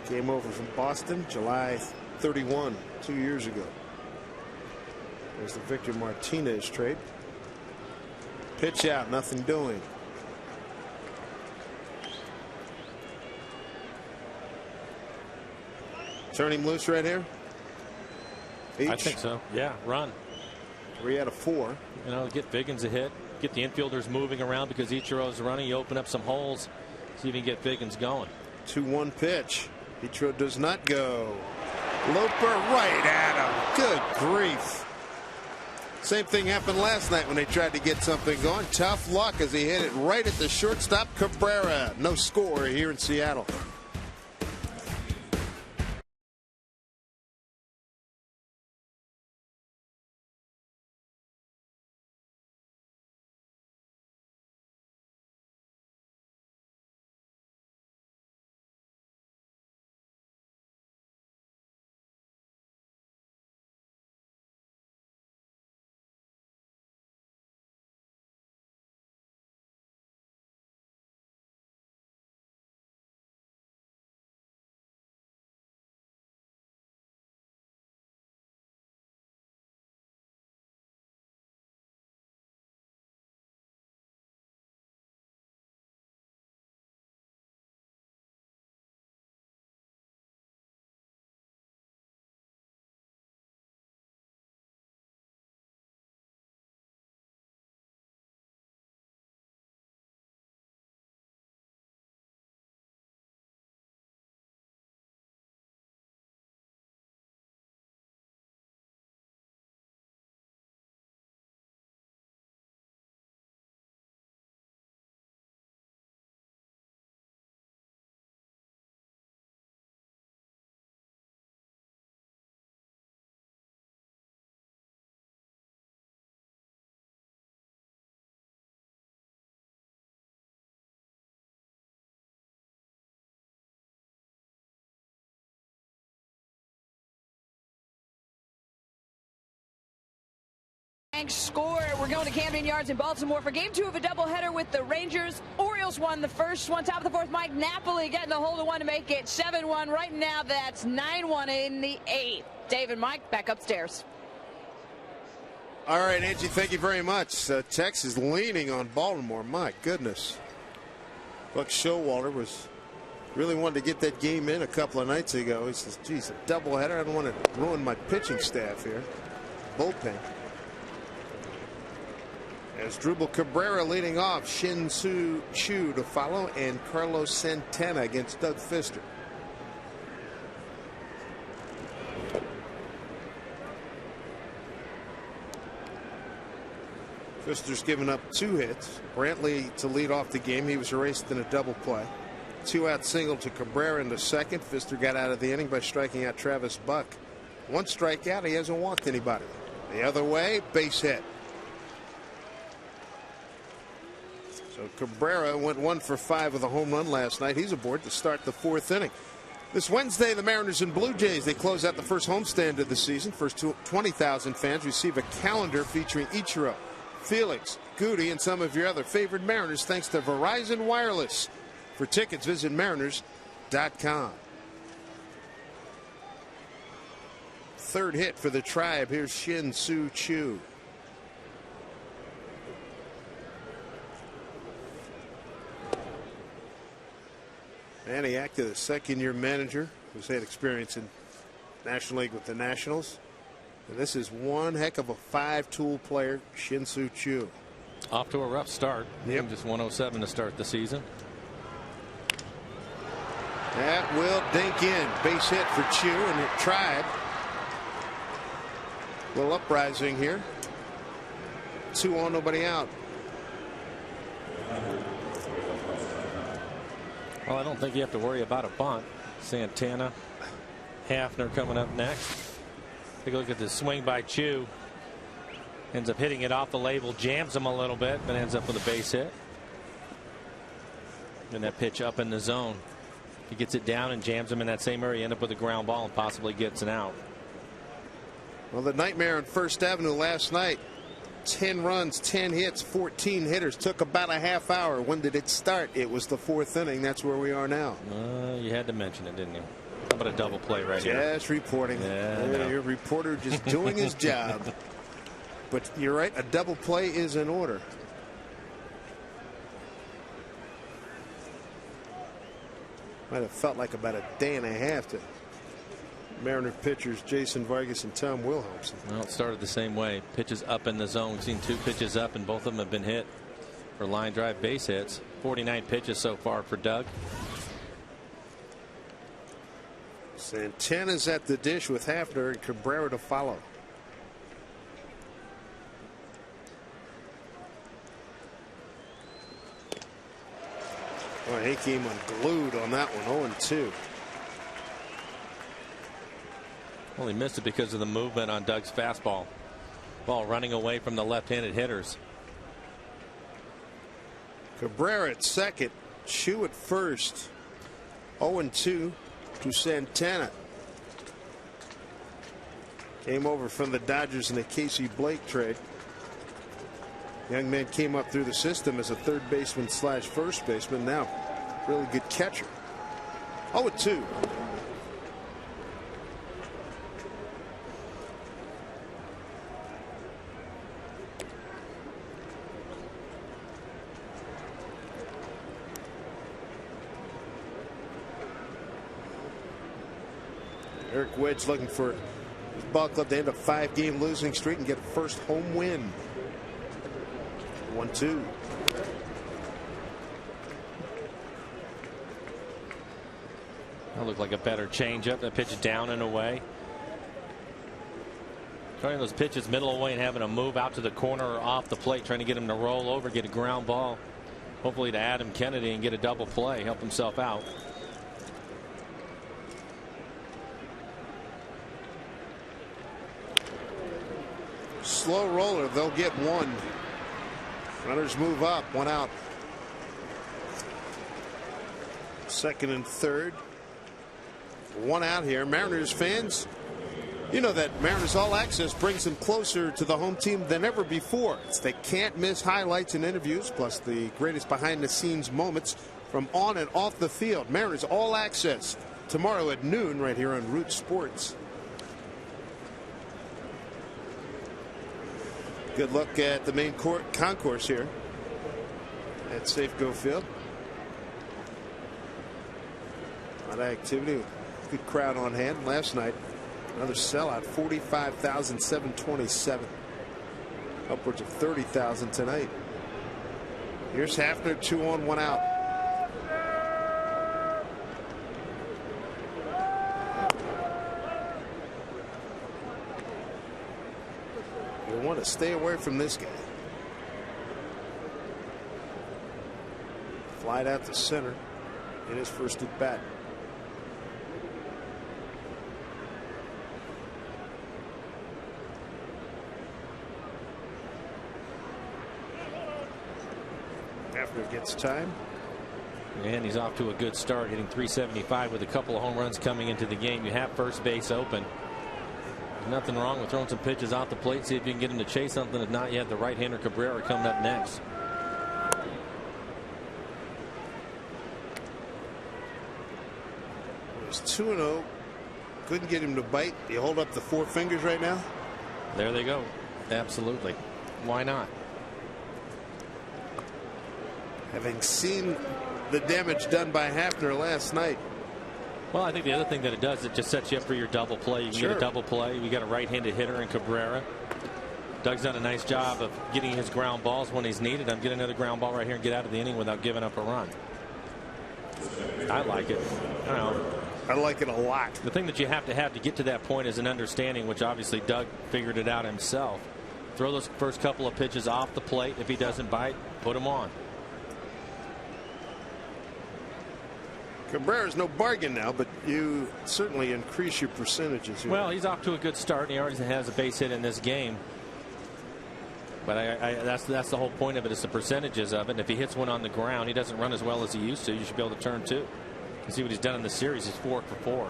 Came over from Boston July 31, 2 years ago. There's the Victor Martinez trade. Pitch out, nothing doing. Turn him loose right here. I think so. Yeah, run. 3 out of 4. You know, get Figgins a hit. Get the infielders moving around because Ichiro's running. You open up some holes. See if you can get Figgins going. 2-1 pitch. Ichiro does not go. Loper right at him. Good grief. Same thing happened last night when they tried to get something going. Tough luck as he hit it right at the shortstop Cabrera. No score here in Seattle. Score. We're going to Camden Yards in Baltimore for game 2 of a doubleheader with the Rangers. Orioles won the first one. Top of the 4th, Mike Napoli getting the hold of one to make it 7-1. Right now, that's 9-1 in the 8th. Dave and Mike back upstairs. All right, Angie, thank you very much. Texas leaning on Baltimore. My goodness. Buck Showalter really wanted to get that game in a couple of nights ago. He says, geez, a doubleheader. I don't want to ruin my pitching staff here. Bullpen. As Drupal Cabrera leading off, Shin-Soo Choo to follow, and Carlos Santana against Doug Fister. Fister's given up 2 hits. Brantley to lead off the game. He was erased in a double play. 2-out single to Cabrera in the second. Fister got out of the inning by striking out Travis Buck. 1 strikeout. He hasn't walked anybody. The other way, base hit. So Cabrera went 1 for 5 with a home run last night. He's aboard to start the 4th inning. This Wednesday, the Mariners and Blue Jays, they close out the first homestand of the season. First 20,000 fans receive a calendar featuring Ichiro, Felix, Goody, and some of your other favorite Mariners thanks to Verizon Wireless. For tickets, visit mariners.com. 3rd hit for the Tribe. Here's Shin-Soo Choo. Manny Acta, the 2nd-year manager, who's had experience in National League with the Nationals. And this is one heck of a 5-tool player, Shin-Soo Choo. Off to a rough start. Yep. Just 107 to start the season. That will dink in. Base hit for Choo, and it tried. A little uprising here. 2 on, nobody out. Well, I don't think you have to worry about a bunt. Santana, Hafner coming up next. Take a look at the swing by Choo. Ends up hitting it off the label, jams him a little bit, but ends up with a base hit. And that pitch up in the zone. He gets it down and jams him in that same area, end up with a ground ball and possibly gets an out. Well, the nightmare on First Avenue last night. 10 runs, 10 hits, 14 hitters. Took about a half hour. When did it start? It was the 4th inning. That's where we are now. You had to mention it, didn't you? How about a double play right here? Just reporting. Yeah, your reporter just doing his job. But you're right. A double play is in order. Might have felt like about a day and a half to Mariner pitchers Jason Vargas and Tom Wilhelmsen. Well, it started the same way. Pitches up in the zone. We've seen 2 pitches up, and both of them have been hit for line drive base hits. 49 pitches so far for Doug. Santana's at the dish with Hafner and Cabrera to follow. Boy, he came unglued on that one. 0-2. Well, he missed it because of the movement on Doug's fastball. Ball running away from the left-handed hitters. Cabrera at second. Choo at first. 0-2 to Santana. Came over from the Dodgers in the Casey Blake trade. Young man came up through the system as a 3rd baseman / 1st baseman. Now, really good catcher. 0-2. Eric Wedge looking for his ball club to end a 5-game losing streak and get a first home win. 1-2. That looked like a better changeup. That pitch down and away. Trying those pitches middle away and having a move out to the corner or off the plate, trying to get him to roll over, get a ground ball. Hopefully to Adam Kennedy and get a double play, help himself out. Slow roller. They'll get 1. Runners move up. 1 out. 2nd and 3rd. 1 out here. Mariners fans, you know that Mariners All Access brings them closer to the home team than ever before. They can't miss highlights and interviews, plus the greatest behind-the-scenes moments from on and off the field. Mariners All Access tomorrow at noon right here on Root Sports. Good look at the main concourse here at Safeco Field. A lot of activity. Good crowd on hand last night. Another sellout, 45,727. Upwards of 30,000 tonight. Here's Hafner, 2 on, 1 out. You want to stay away from this guy. Flied out to center in his first at bat. After gets time. And he's off to a good start, hitting .375 with a couple of home runs coming into the game. You have first base open. There's nothing wrong with throwing some pitches off the plate. See if you can get him to chase something. If not, you have the right-hander Cabrera coming up next. It was 2-0. Couldn't get him to bite. You hold up the 4 fingers right now. There they go. Absolutely. Why not? Having seen the damage done by Hafner last night. Well, I think the other thing that it does, it just sets you up for your double play. You can get a double play. We got a right-handed hitter in Cabrera. Doug's done a nice job of getting his ground balls when he's needed. I'm getting another ground ball right here and get out of the inning without giving up a run. I like it. I don't know. I like it a lot. The thing that you have to get to that point is an understanding, which obviously Doug figured it out himself. Throw those first couple of pitches off the plate. If he doesn't bite, put him on. Cabrera's no bargain now, but you certainly increase your percentages here. Well, he's off to a good start, and he already has a base hit in this game. But that's the whole point of it, is the percentages of it. And if he hits one on the ground, he doesn't run as well as he used to. You should be able to turn 2. You see what he's done in the series. He's 4 for 4.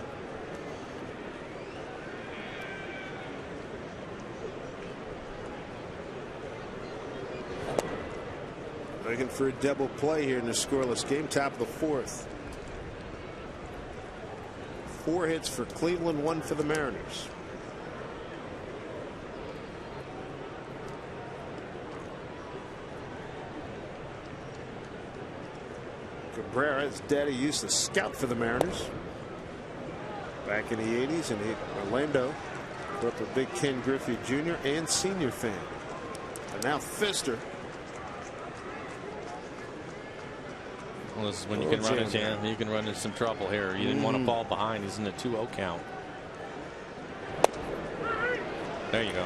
Looking for a double play here in the scoreless game. Top of the 4th. 4 hits for Cleveland, 1 for the Mariners. Cabrera, his daddy, used to scout for the Mariners back in the 80s, and Orlando grew up a big Ken Griffey Jr. and Sr. fan. And now Fister. Well, this is when you can run into some trouble here. You didn't want to fall behind. He's in the 2-0 count. There you go.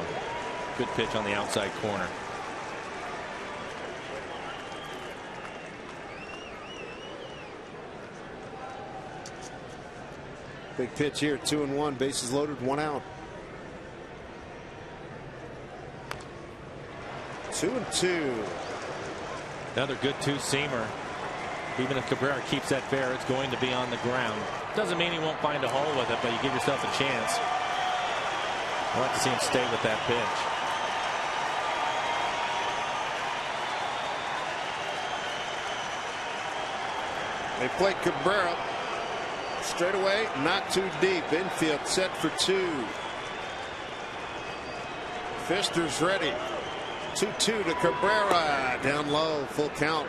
Good pitch on the outside corner. Big pitch here, 2-1, bases loaded, 1 out. 2-2. Another good 2-seamer. Even if Cabrera keeps that fair, it's going to be on the ground. Doesn't mean he won't find a hole with it, but you give yourself a chance. I'd like to see him stay with that pitch. They play Cabrera straight away, not too deep. Infield set for 2. Fister's ready. 2-2 to Cabrera. Down low, full count.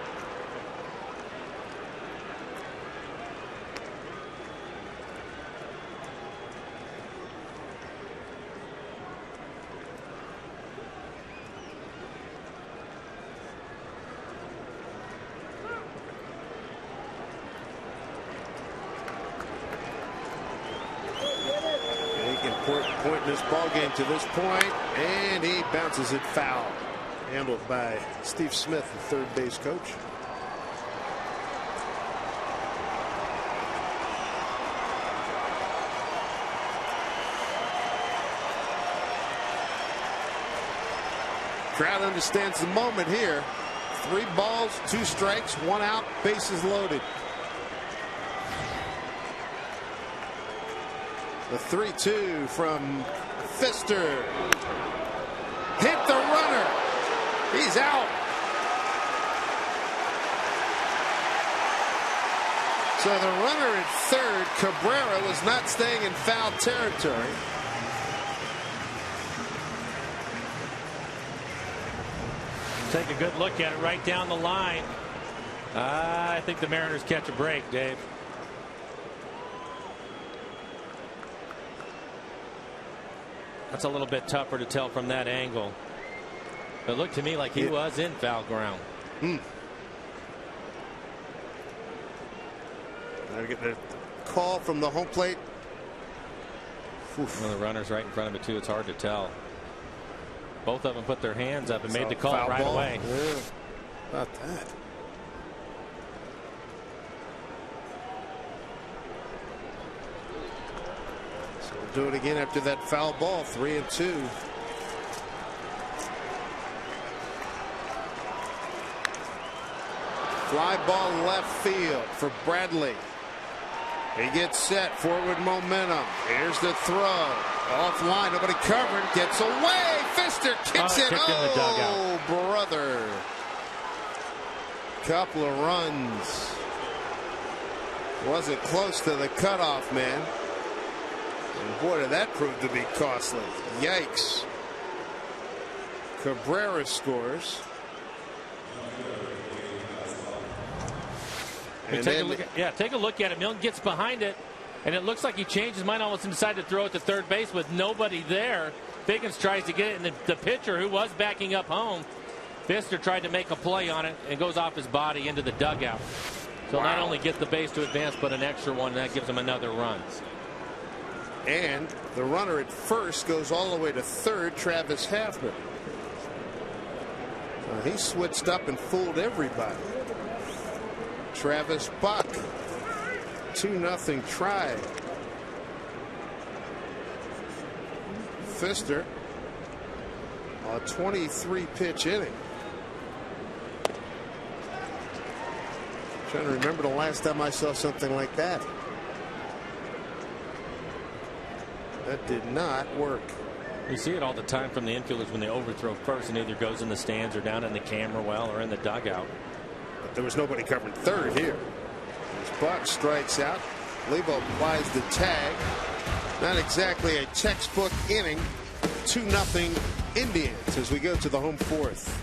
Point in this ball game to this point, and he bounces it foul. Handled by Steve Smith, the third base coach. Crowd understands the moment here. 3 balls, 2 strikes, 1 out, bases loaded. The 3-2 from Fister. Hit the runner. He's out. So the runner at third, Cabrera, was not staying in foul territory. take a good look at it right down the line. I think the Mariners catch a break, Dave. That's a little bit tougher to tell from that angle. But it looked to me like he was in foul ground. Now get the call from the home plate. Well, the runner's right in front of it, too. It's hard to tell. Both of them put their hands up and made the call right away. Yeah. About that. So we'll do it again after that foul ball. 3-2. Fly ball left field for Bradley. He gets set, forward momentum. Here's the throw. Offline, nobody covered. Gets away. Fister kicks it. Oh, brother. Couple of runs. Wasn't close to the cutoff man. And boy, did that prove to be costly. Yikes. Cabrera scores. Take a look at it. Milton gets behind it, and it looks like he changed his mind almost and decided to throw it to third base with nobody there. Figgins tries to get it, and the pitcher, who was backing up home, Fister, tried to make a play on it and goes off his body into the dugout. So not only get the base to advance, but an extra one, and that gives him another run. And the runner at first goes all the way to third, Travis Hafner. He switched up and fooled everybody. Travis Buck, 2-0 try. Fister, a 23-pitch inning. Trying to remember the last time I saw something like that. That did not work. You see it all the time from the infielders when they overthrow first, and either goes in the stands or down in the camera well or in the dugout. There was nobody covering third here. As Buck strikes out, Lebo applies the tag. Not exactly a textbook inning. 2-0 Indians as we go to the home fourth.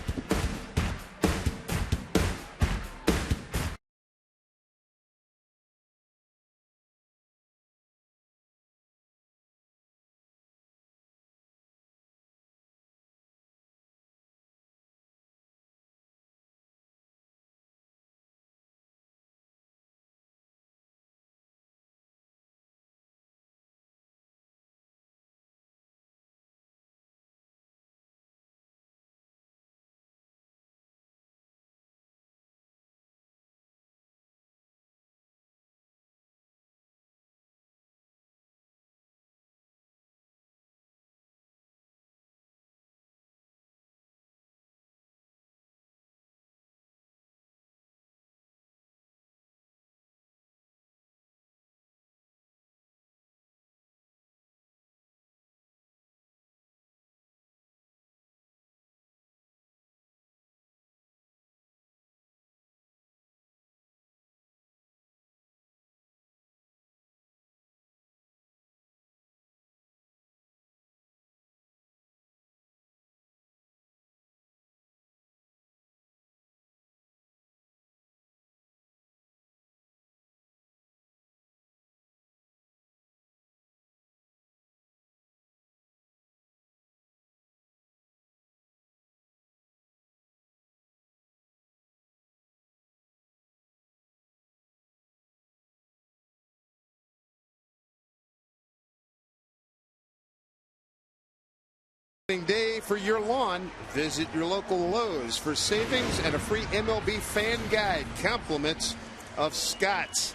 Day for your lawn. Visit your local Lowe's for savings and a free MLB fan guide. Compliments of Scott's.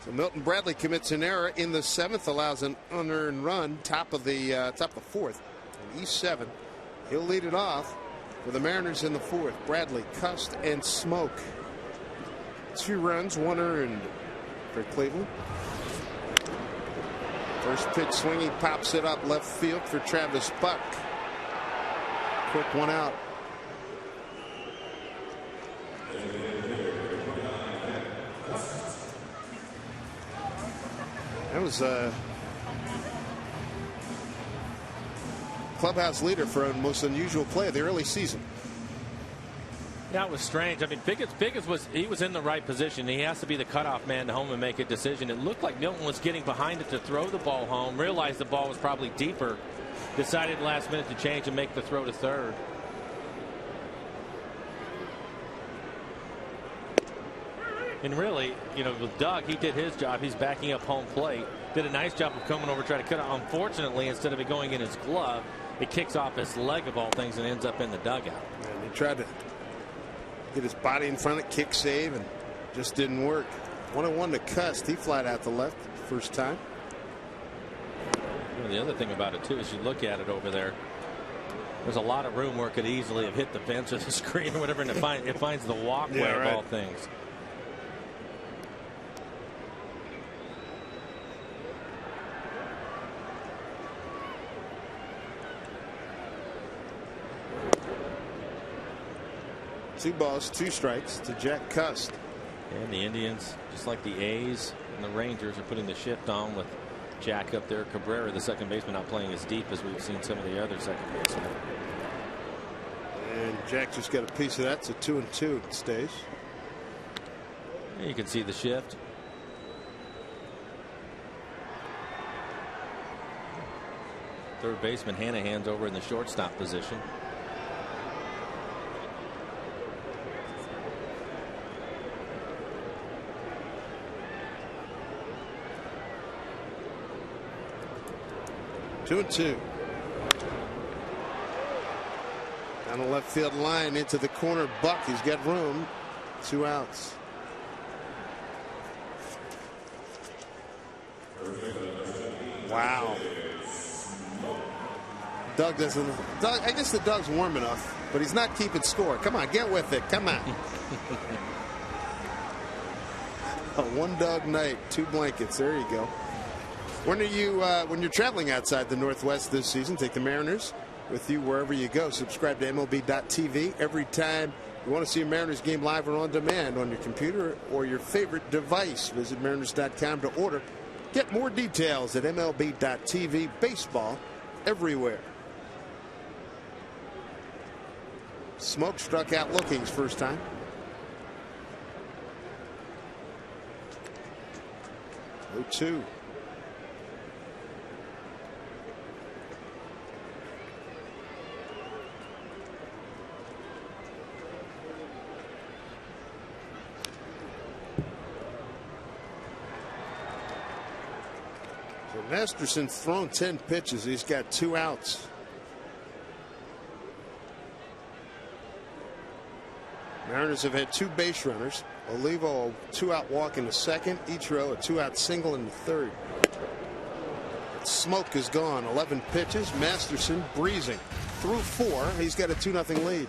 So Milton Bradley commits an error in the 7th, allows an unearned run, top of the 4th. And E7, he'll lead it off for the Mariners in the 4th. Bradley, Cust, and Smoke. 2 runs, 1 earned for Cleveland. First pitch swing, he pops it up left field for Travis Buck. Quick one out. That was a clubhouse leader for a most unusual play of the early season. Yeah, it was strange. I mean, Figgins was in the right position. He has to be the cutoff man to home and make a decision. It looked like Milton was getting behind it to throw the ball home, realized the ball was probably deeper, decided last minute to change and make the throw to third. And really, you know, with Doug, he did his job. He's backing up home plate. Did a nice job of coming over trying to cut it. Unfortunately, instead of it going in his glove, it kicks off his leg of all things and ends up in the dugout. And he tried to get his body in front of it, kick save, and just didn't work. 1-1 to Cust. He flat out the left first time. Well, the other thing about it too is you look at it over there. There's a lot of room where it could easily have hit the fence or the screen or whatever, and it finds the walkway Yeah, right. of all things. Two balls, two strikes to Jack Cust. And the Indians, just like the A's and the Rangers, are putting the shift on with Jack up there. Cabrera, the second baseman, not playing as deep as we've seen some of the other second basemen. And Jack just got a piece of that. So 2-2 it stays. And you can see the shift. Third baseman Hanahan's over in the shortstop position. 2-2. Down the left field line into the corner. Buck, he's got room. 2 outs. Wow. Doug doesn't. I guess the Doug's warm enough, but he's not keeping score. Come on, get with it. Come on. A one Doug night, 2 blankets. There you go. When you're traveling outside the Northwest this season, take the Mariners with you wherever you go. Subscribe to MLB.tv every time you want to see a Mariners game live or on demand on your computer or your favorite device. Visit Mariners.com to order. Get more details at MLB.tv. Baseball everywhere. Smoke struck out Lookings first time. 0-2. So Masterson's thrown 10 pitches. He's got 2 outs. Mariners have had 2 base runners. Olivo, a 2-out walk in the second. Ichiro, a 2-out single in the third. Smoke is gone. 11 pitches. Masterson breezing through 4. He's got a 2-0 lead.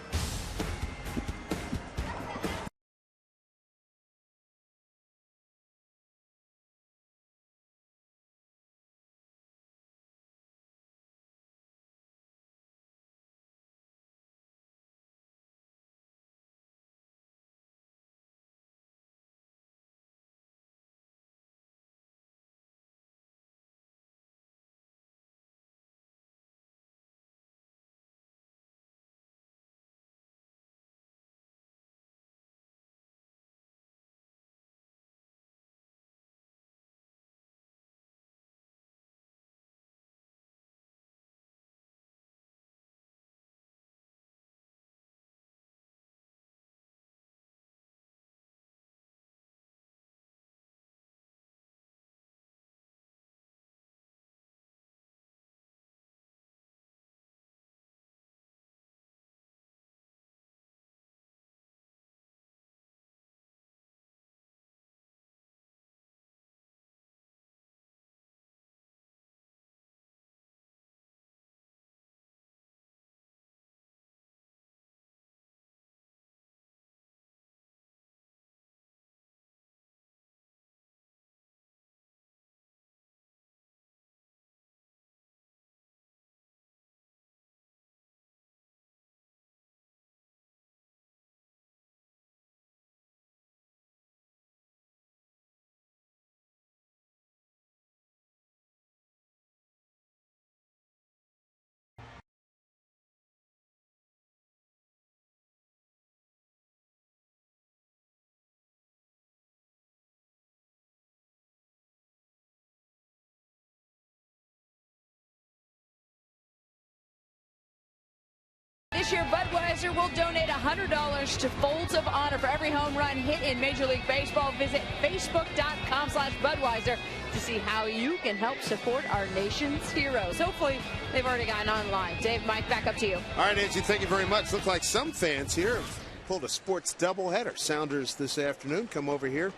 This year, Budweiser will donate $100 to Folds of Honor for every home run hit in Major League Baseball. Visit facebook.com/Budweiser to see how you can help support our nation's heroes. Hopefully, they've already gotten online. Dave, Mike, back up to you. All right, Angie, thank you very much. Look like some fans here have pulled a sports doubleheader. Sounders this afternoon come over here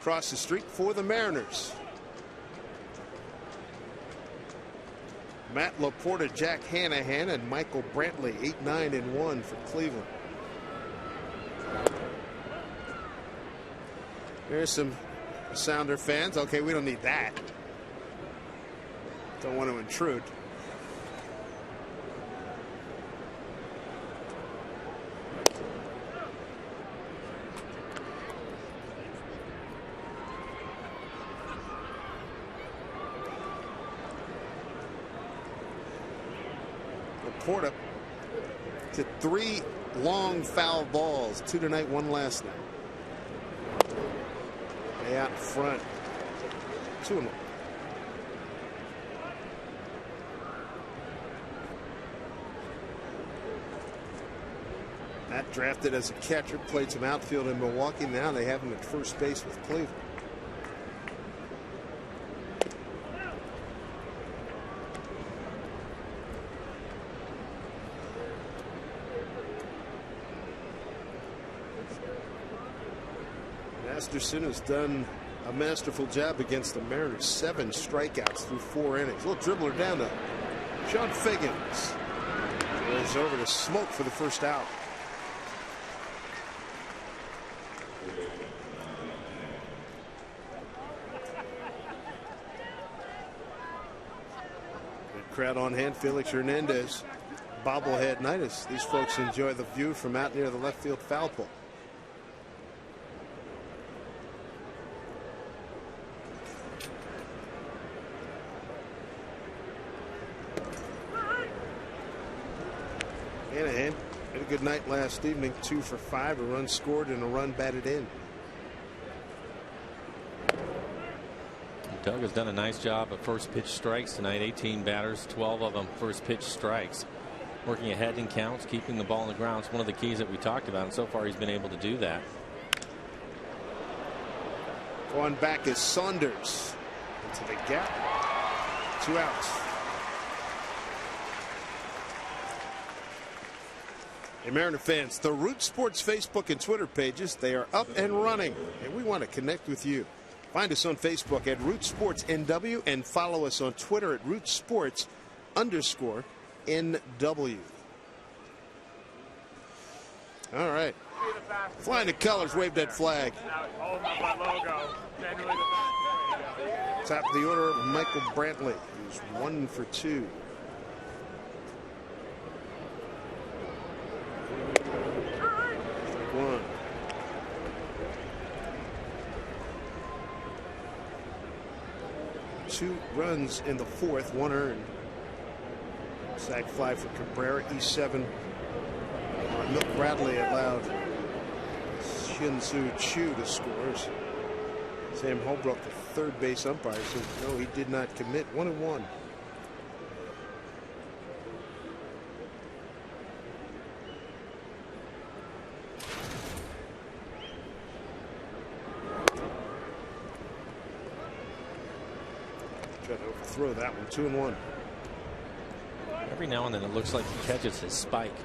across the street for the Mariners. Matt Laporta, Jack Hanahan, and Michael Brantley, 8-9-1 for Cleveland. There's some Sounder fans. Okay, we don't need that. Don't want to intrude. Laporta to 3 long foul balls, 2 tonight, 1 last night. Way out in front, 2-1. Matt drafted as a catcher, played some outfield in Milwaukee. Now they have him at first base with Cleveland. Masterson has done a masterful job against the Mariners. 7 strikeouts through 4 innings. A little dribbler down to Sean Figgins. Goes over to Smoke for the first out. Good crowd on hand. Felix Hernandez bobblehead night as these folks enjoy the view from out near the left field foul pole. Hanahan had a good night last evening. 2 for 5, a run scored and a run batted in. Doug has done a nice job of first pitch strikes tonight. 18 batters, 12 of them first pitch strikes. Working ahead in counts, keeping the ball on the ground. It's one of the keys that we talked about, and so far he's been able to do that. Going back is Saunders into the gap. 2 outs. Hey, Mariner fans, the Root Sports Facebook and Twitter pages, they are up and running, and we want to connect with you. Find us on Facebook at Root Sports NW and follow us on Twitter at Root Sports_NW. All right. Flying the colors, wave that flag. Top of the order, Michael Brantley, who's 1 for 2. One. Two runs in the 4th, 1 earned. Sac fly for Cabrera. E7. Milt Bradley allowed Shin-Soo Choo to score. Sam Holbrook, the third base umpire, said no, he did not commit. 1-1. Try to overthrow that one. 2-1. Every now and then it looks like he catches his spike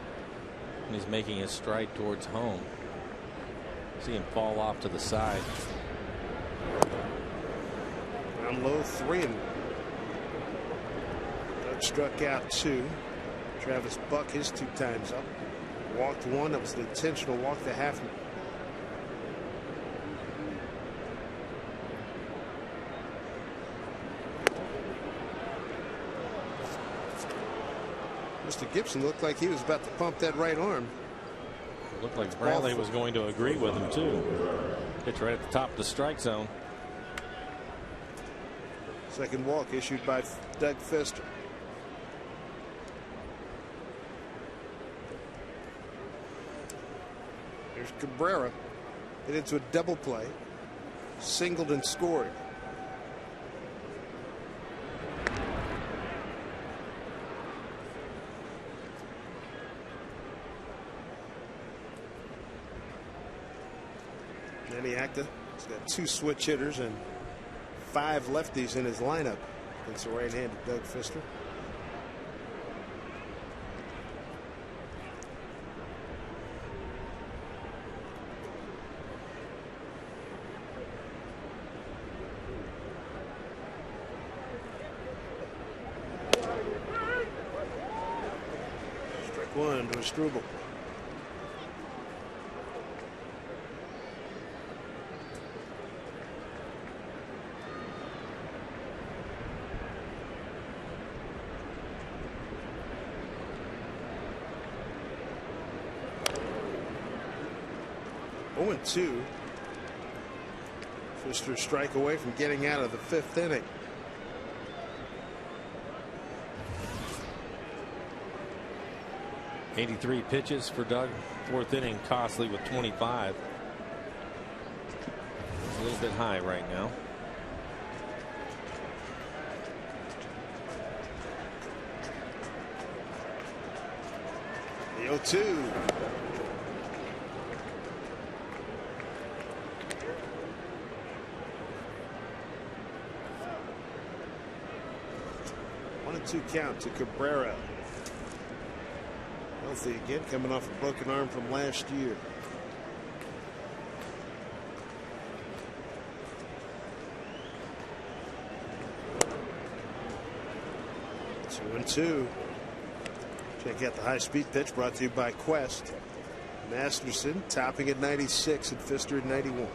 and he's making his stride towards home. See him fall off to the side. Down low, 3. Doug struck out 2. Travis Buck, his 2 times up. Walked 1. That was the intentional walk to Haffner. Mr. Gibson looked like he was about to pump that right arm. It looked like Brantley was going to agree with him too. Pitch right at the top of the strike zone. Second walk issued by Doug Fister. Here's Cabrera. Hit into a double play. Singled and scored. Danny Acta has got 2 switch hitters and 5 lefties in his lineup against the right-handed Doug Fister. Strike 1 to Struble. Oh, 2. Fister strike away from getting out of the 5th inning. '83 pitches for Doug. 4th inning, costly with 25. It's a little bit high right now. The 0-2. Two count to Cabrera. Healthy again, coming off a broken arm from last year. Two and 2. Check out the high-speed pitch brought to you by Quest. Masterson topping at 96 and Fister at 91.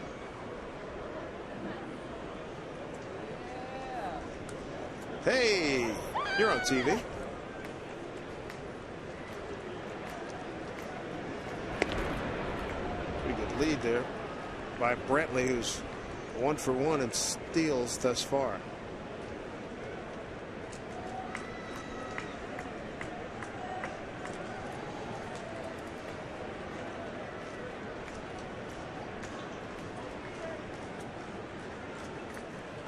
Hey, you're on TV. Pretty good lead there by Brantley, who's 1 for 1 in steals thus far.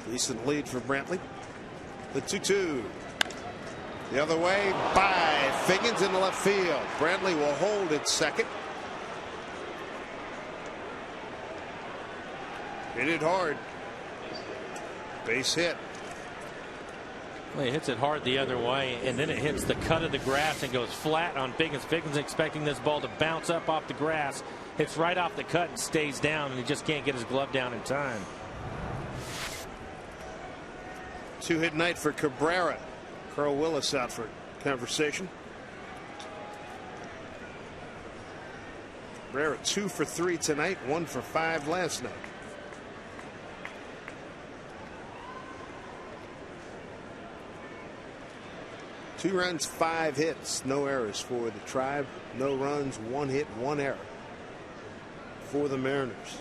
Decent lead for Brantley. The 2-2. The other way by Figgins in the left field. Brantley will hold at second. Hit it hard. Base hit. Well, he hits it hard the other way, and then it hits the cut of the grass and goes flat on Figgins. Figgins expecting this ball to bounce up off the grass. Hits right off the cut and stays down, and he just can't get his glove down in time. 2-hit night for Cabrera. Carl Willis out for conversation. Cabrera 2 for 3 tonight, 1 for 5 last night. Two runs, 5 hits, no errors for the Tribe. No runs, 1 hit, 1 error for the Mariners.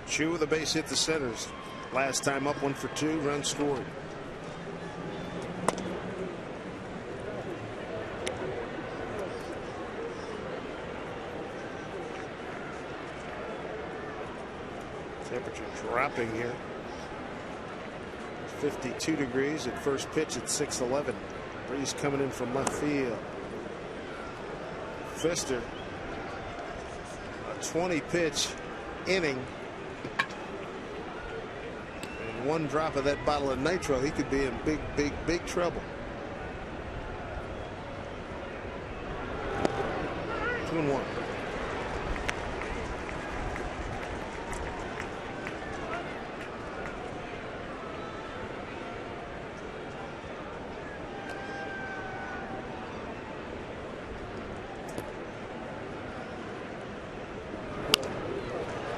Chu with a base hit to centers. Last time up, 1 for 2, runs scored. Temperature dropping here. 52 degrees at first pitch at 6:11. Breeze coming in from left field. Fister, a 20-pitch inning. And 1 drop of that bottle of nitro, he could be in big trouble. 2-1.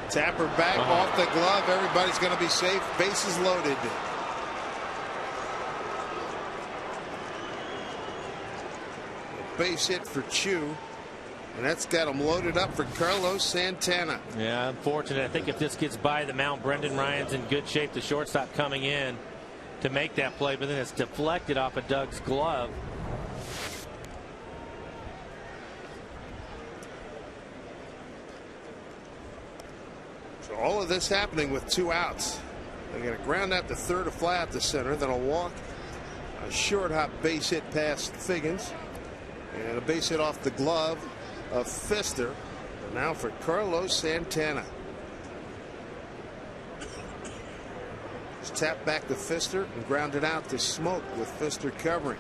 Tapper back off the glove. Everybody's going to be safe. Bases loaded. Base hit for Chu. And that's got him loaded up for Carlos Santana. Yeah, unfortunate. I think if this gets by the mound, Brendan Ryan's in good shape. The shortstop coming in to make that play, but then it's deflected off of Doug's glove. All of this happening with 2 outs. They get a ground out to third, a fly out to center, then a walk A short hop base hit past Figgins. And a base hit off the glove of Pfister. And now for Carlos Santana. Just tapped back to Pfister and grounded out to Smoke with Pfister covering.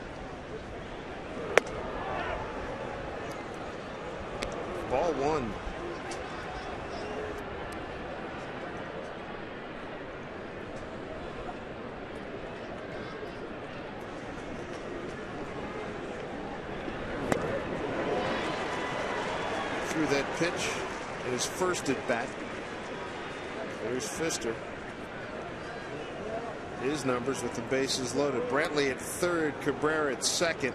Ball one. Threw that pitch in his first at bat. There's Pfister. His numbers with the bases loaded. Brantley at third, Cabrera at second,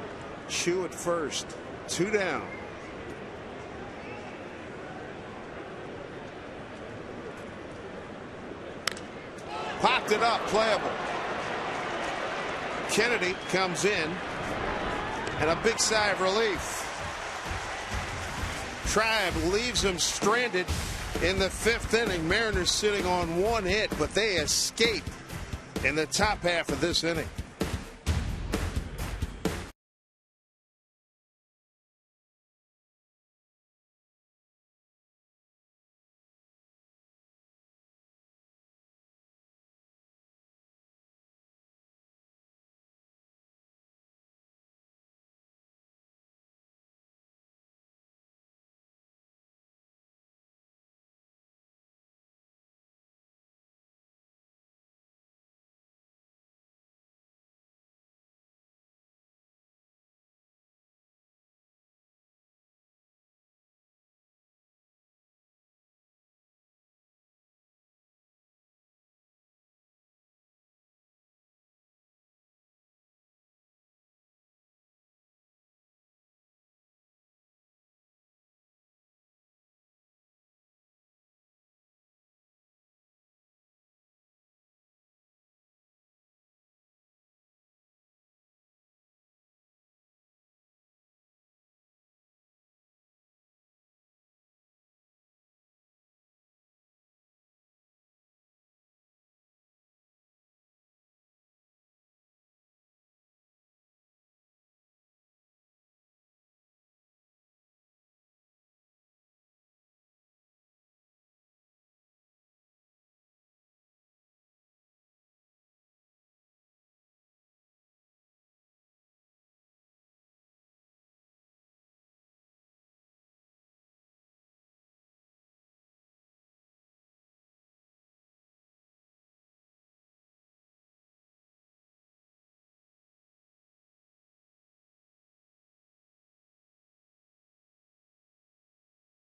Chu at first. 2 down. Popped it up, playable. Kennedy comes in, and a big sigh of relief. Tribe leaves him stranded in the 5th inning. Mariners sitting on 1 hit, but they escape in the top half of this inning.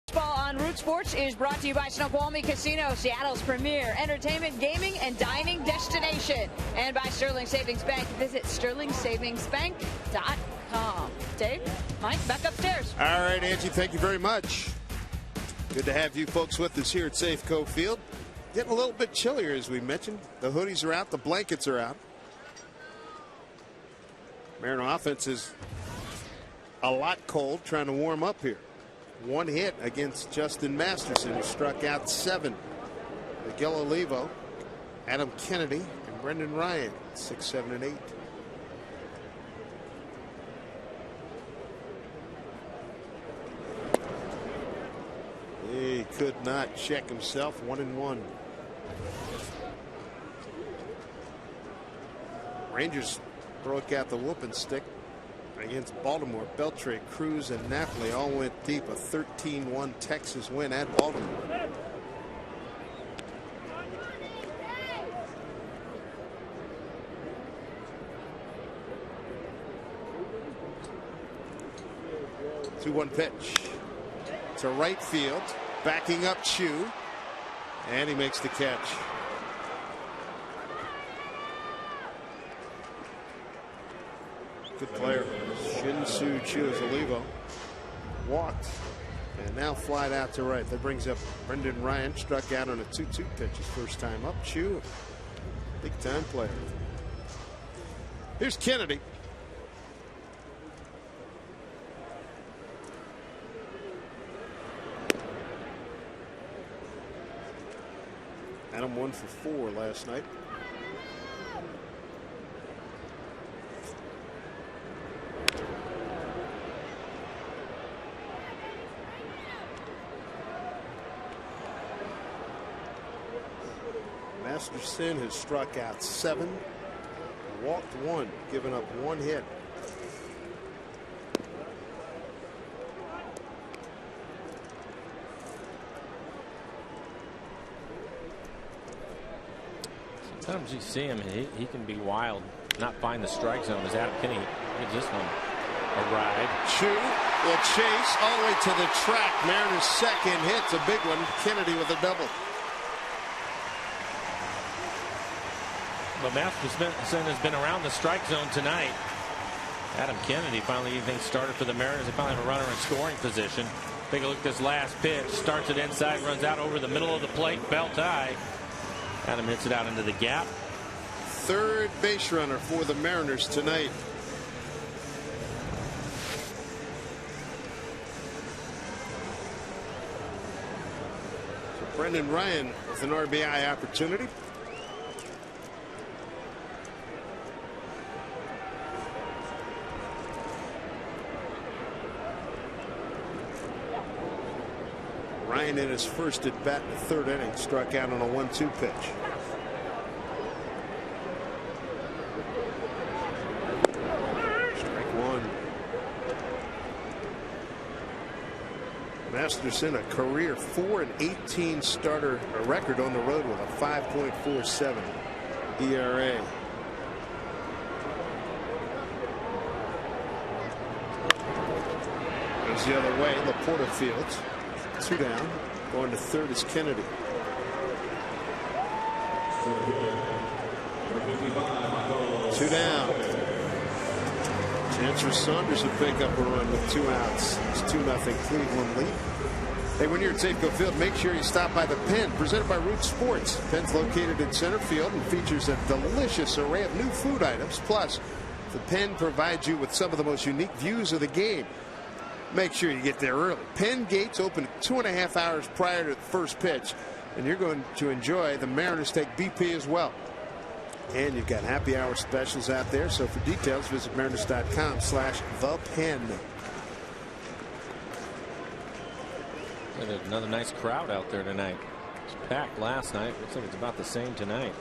Baseball on Root Sports is brought to you by Snoqualmie Casino, Seattle's premier entertainment, gaming, and dining destination. And by Sterling Savings Bank. Visit sterlingsavingsbank.com. Dave, Mike, back upstairs. All right, Angie, thank you very much. Good to have you folks with us here at Safeco Field. Getting a little bit chillier, as we mentioned. The hoodies are out. The blankets are out. Mariner offense is a lot cold, trying to warm up here. 1 hit against Justin Masterson, who struck out 7. Miguel Olivo, Adam Kennedy, and Brendan Ryan, 6, 7, and 8. He could not check himself. 1-1. Rangers broke out the whooping stick against Baltimore. Beltre, Cruz, and Napoli all went deep. A 13-1 Texas win at Baltimore. Two-one pitch to right field, backing up Chu, and he makes the catch. Good player. Shin-Soo Choo as Olivo walked and now flied out to right. That brings up Brendan Ryan, struck out on a 2-2 pitch his first time up. Chu, big time player. Here's Kennedy. Adam 1 for 4 last night. Masterson has struck out 7, walked 1, given up 1 hit. Sometimes you see him, he can be wild, not find the strike zone. As Adam Kennedy gives this one a ride. Chu will chase all the way to the track. Mariners' second hit's a big one. Kennedy with a double. But Matheson has been around the strike zone tonight. Adam Kennedy finally getting things started for the Mariners. They finally have a runner in scoring position. Take a look at this last pitch. Starts it inside, runs out over the middle of the plate. Belt tie. Adam hits it out into the gap. Third base runner for the Mariners tonight. So Brendan Ryan with an RBI opportunity. Ryan in his first at bat in the 3rd inning struck out on a 1-2 pitch. Strike 1. Masterson, a career 4-18 starter, a record on the road with a 5.47 ERA. Goes the other way. Laporta fields. 2 down. Going to 3rd is Kennedy. Two down. Chance for Saunders to pick up a run with 2 outs. It's 2-0 Cleveland lead. Hey, when you're at Safeco Field, make sure you stop by the Pen, presented by Root Sports. Pen's located in center field and features a delicious array of new food items. Plus, the Pen provides you with some of the most unique views of the game. Make sure you get there early. Penn gates open 2.5 hours prior to the first pitch, and you're going to enjoy the Mariners take BP as well. And you've got happy hour specials out there. So for details, visit mariners.com/thepen. There's another nice crowd out there tonight. It was packed last night. Looks like it's about the same tonight.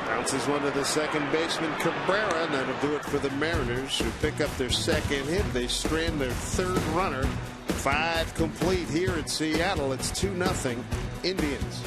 Bounces one to the second baseman Cabrera, and that'll do it for the Mariners, who pick up their second hit. They strand their 3rd runner. 5 complete here at Seattle. It's 2-0 Indians.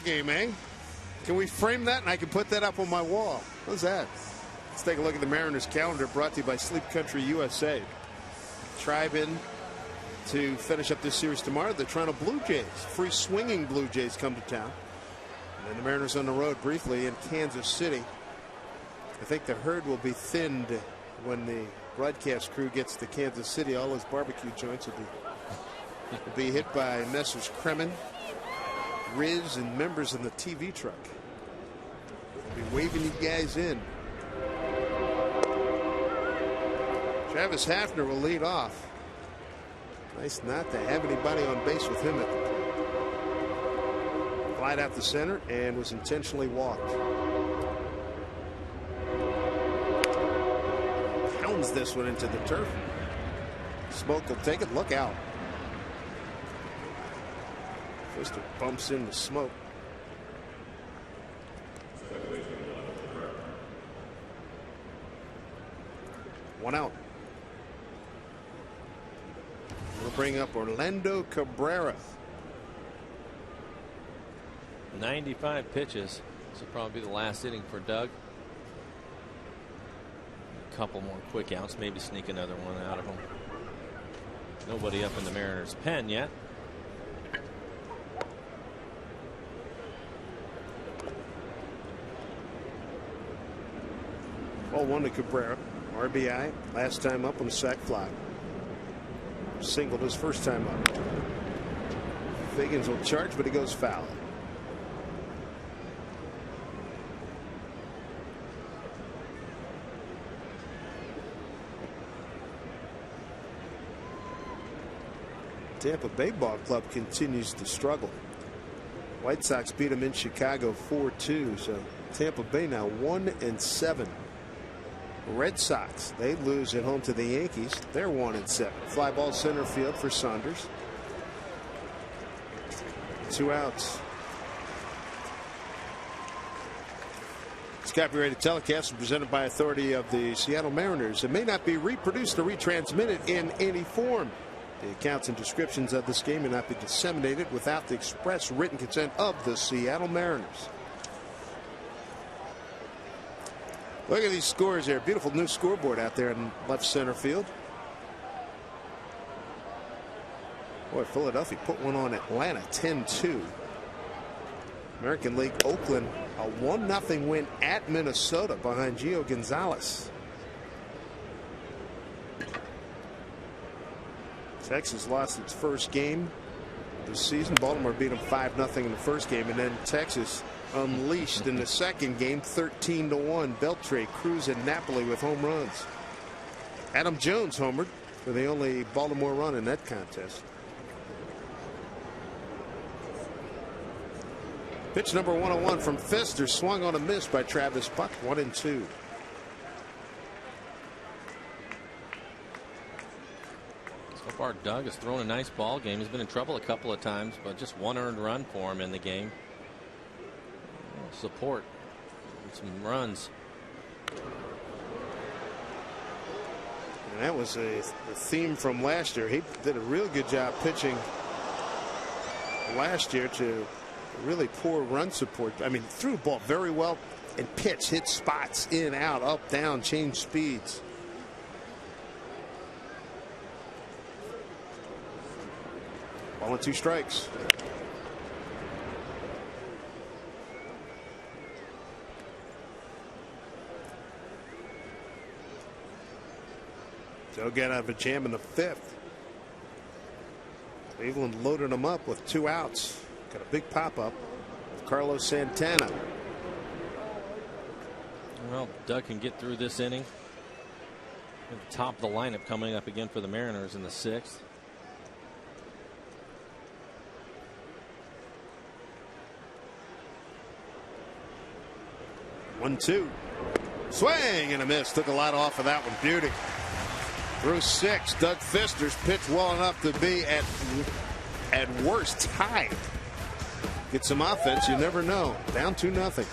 Game, eh? Can we frame that and I can put that up on my wall? What's that? Let's take a look at the Mariners calendar, brought to you by Sleep Country USA. Tribe in to finish up this series tomorrow. The Toronto Blue Jays, free swinging Blue Jays, come to town. And then the Mariners on the road briefly in Kansas City. I think the herd will be thinned when the broadcast crew gets to Kansas City. All those barbecue joints will be hit by Messrs. Kremen, Riz, and members in the TV truck. Be waving you guys in. Travis Hafner will lead off. Nice not to have anybody on base with him at the plate. Flied out the center and was intentionally walked. Pounds this one into the turf. Smoke will take it. Look out. Fister bumps into Smoke. One out. We'll bring up Orlando Cabrera. 95 pitches. This will probably be the last inning for Doug. A couple more quick outs, maybe sneak another one out of him. Nobody up in the Mariners' pen yet. Ball one to Cabrera. RBI. Last time up on a sac fly. Singled his first time up. Figgins will charge, but he goes foul. Tampa Bay Ball Club continues to struggle. White Sox beat them in Chicago 4-2. So Tampa Bay now 1-7. Red Sox, they lose at home to the Yankees. They're 1-7. Fly ball center field for Saunders. 2 outs. This copyrighted telecast is presented by authority of the Seattle Mariners. It may not be reproduced or retransmitted in any form. The accounts and descriptions of this game may not be disseminated without the express written consent of the Seattle Mariners. Look at these scores there. Beautiful new scoreboard out there in left center field. Boy, Philadelphia put one on Atlanta 10-2. American League Oakland a 1-0 win at Minnesota behind Gio Gonzalez. Texas lost its first game this season. Baltimore beat them 5-0 in the first game, and then Texas unleashed in the second game 13-1. Beltre, Cruz, and Napoli with home runs. Adam Jones homered for the only Baltimore run in that contest. Pitch number 101 from Fister, swung on a miss by Travis Buck. 1-2. So far, Doug has thrown a nice ball game. He's been in trouble a couple of times, but just one earned run for him in the game. Support, some runs. And that was a theme from last year. He did a real good job pitching last year to really poor run support. I mean, threw the ball very well and pitch, hit spots in, out, up, down, change speeds. Ball and 2 strikes. Joe got out of a jam in the 5th. Cleveland loaded him up with 2 outs. Got a big pop up. Carlos Santana. Well, Doug can get through this inning. At the top of the lineup coming up again for the Mariners in the 6th. One, 2. Swing and a miss. Took a lot off of that one. Beauty. Through 6. Doug Fister's pitched well enough to be at worst tied. Get some offense. You never know. Down 2-0.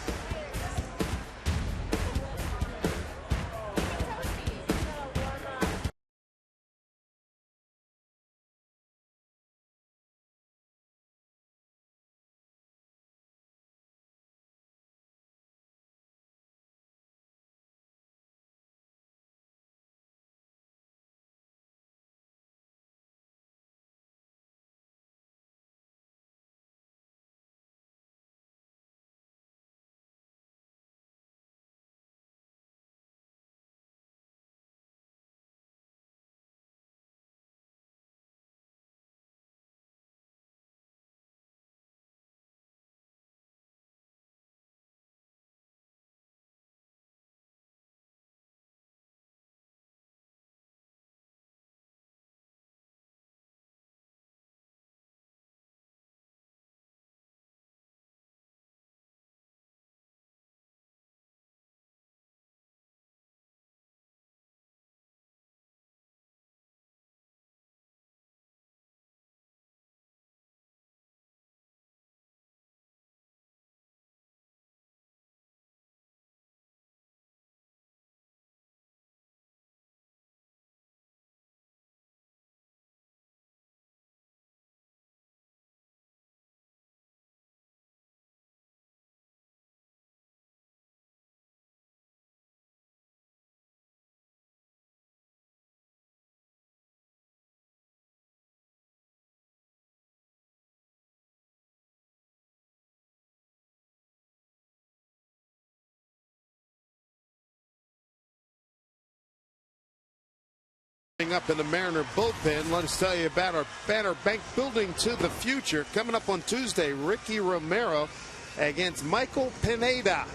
coming up in the Mariner bullpen. Let us tell you about our Banner Bank building to the future. Coming up on Tuesday, Ricky Romero against Michael Pineda.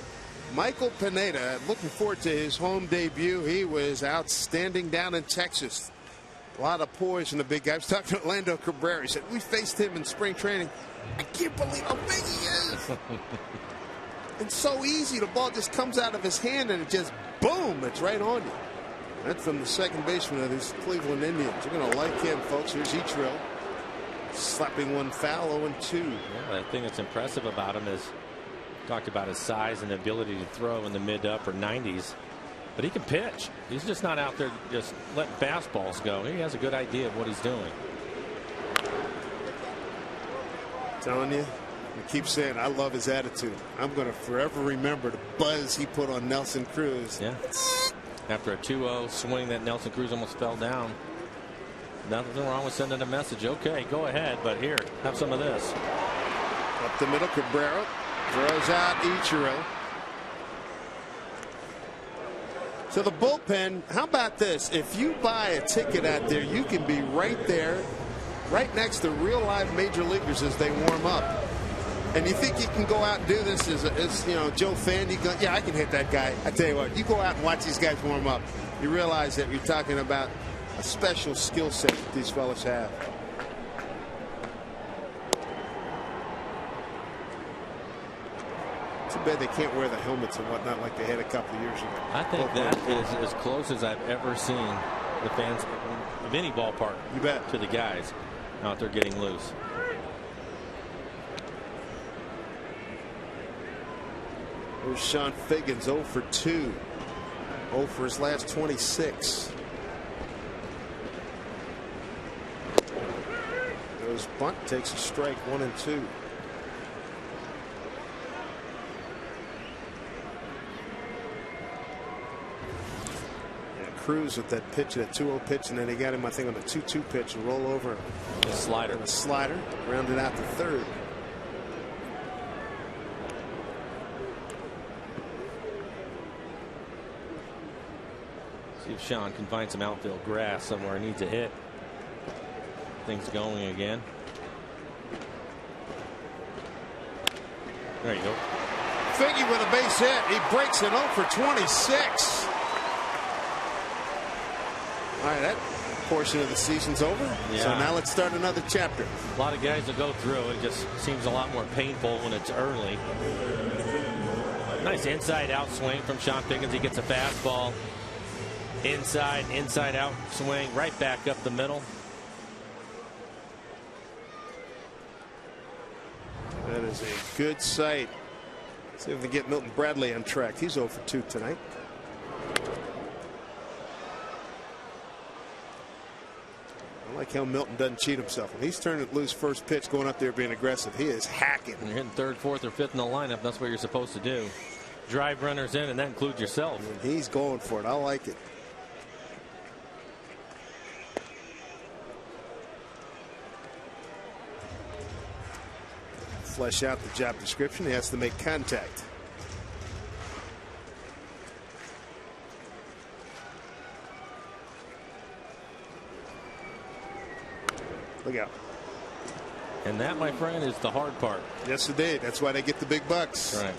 Michael Pineda, looking forward to his home debut. He was outstanding down in Texas. A lot of poise from the big guy. I was talking to Orlando Cabrera. He said, we faced him in spring training. I can't believe how big he is. It's so easy. The ball just comes out of his hand and it just, boom, it's right on you. That's from the second baseman of these Cleveland Indians. You're going to like him, folks. Here's Ichiro slapping one foul, 0-2. Yeah, the thing that's impressive about him is talked about his size and ability to throw in the mid to upper 90s. But he can pitch. He's just not out there just letting fastballs go. He has a good idea of what he's doing. Telling you, I keep saying I love his attitude. I'm going to forever remember the buzz he put on Nelson Cruz. Yeah. After a 2-0 swing that Nelson Cruz almost fell down. Nothing wrong with sending a message. Okay, go ahead, but here, have some of this. Up the middle, Cabrera throws out Ichiro. So the bullpen, how about this? If you buy a ticket out there, you can be right there, right next to real live major leaguers as they warm up. And you think you can go out and do this as you know, Joe fan? You go, yeah, I can hit that guy. I tell you what, you go out and watch these guys warm up. You realize that you're talking about a special skill set that these fellas have. Too bad they can't wear the helmets and whatnot like they had a couple of years ago. I think that is as close as I've ever seen the fans of any ballpark. You bet. To the guys out there getting loose. Here's Sean Figgins, 0 for 2. 0 for his last 26. Goes bunt, takes a strike, 1-2. Yeah, Cruz with that pitch, that 2-0 pitch, and then he got him, I think, on a 2-2 pitch, and roll over. A slider. And a slider, rounded out to third. See if Sean can find some outfield grass somewhere. He needs a hit. Things going again. There you go. Figgy with a base hit. He breaks it 0 for 26. All right, that portion of the season's over. Yeah. So now let's start another chapter. A lot of guys will go through. It just seems a lot more painful when it's early. Nice inside out swing from Sean Figgins. He gets a fastball. Inside out swing right back up the middle. That is a good sight. See if we can get Milton Bradley on track. He's 0 for 2 tonight. I like how Milton doesn't cheat himself. When he's turning loose first pitch, going up there being aggressive, he is hacking. When you're hitting third, fourth, or fifth in the lineup, that's what you're supposed to do. Drive runners in, and that includes yourself. And he's going for it. I like it. Flesh out the job description. He has to make contact. Look out. And that, my friend, is the hard part. Yes, indeed. That's why they get the big bucks. Right.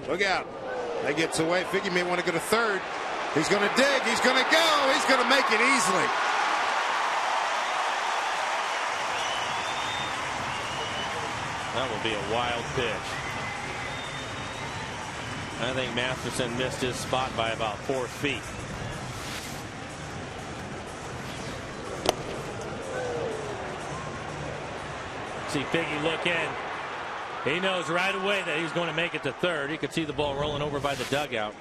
Look out. That gets away. Figgy may want to go to third. He's going to dig. He's going to go. He's going to make it easily. That will be a wild pitch. I think Masterson missed his spot by about 4 feet. See Figgy look in. He knows right away that he's going to make it to third. He could see the ball rolling over by the dugout.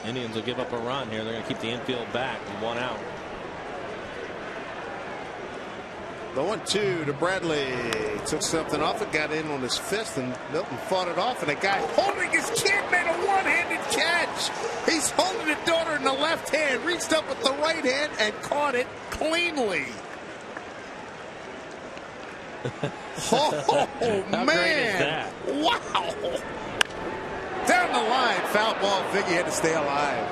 Indians will give up a run here. They're going to keep the infield back with 1 out. The 1-2 to Bradley. Took something off it, got in on his fist, and Milton fought it off, and a guy holding his kid made a one-handed catch. He's holding his daughter in the left hand, reached up with the right hand, and caught it cleanly. Oh, How man. great is that? Wow. Down the line, foul ball. Figgy had to stay alive.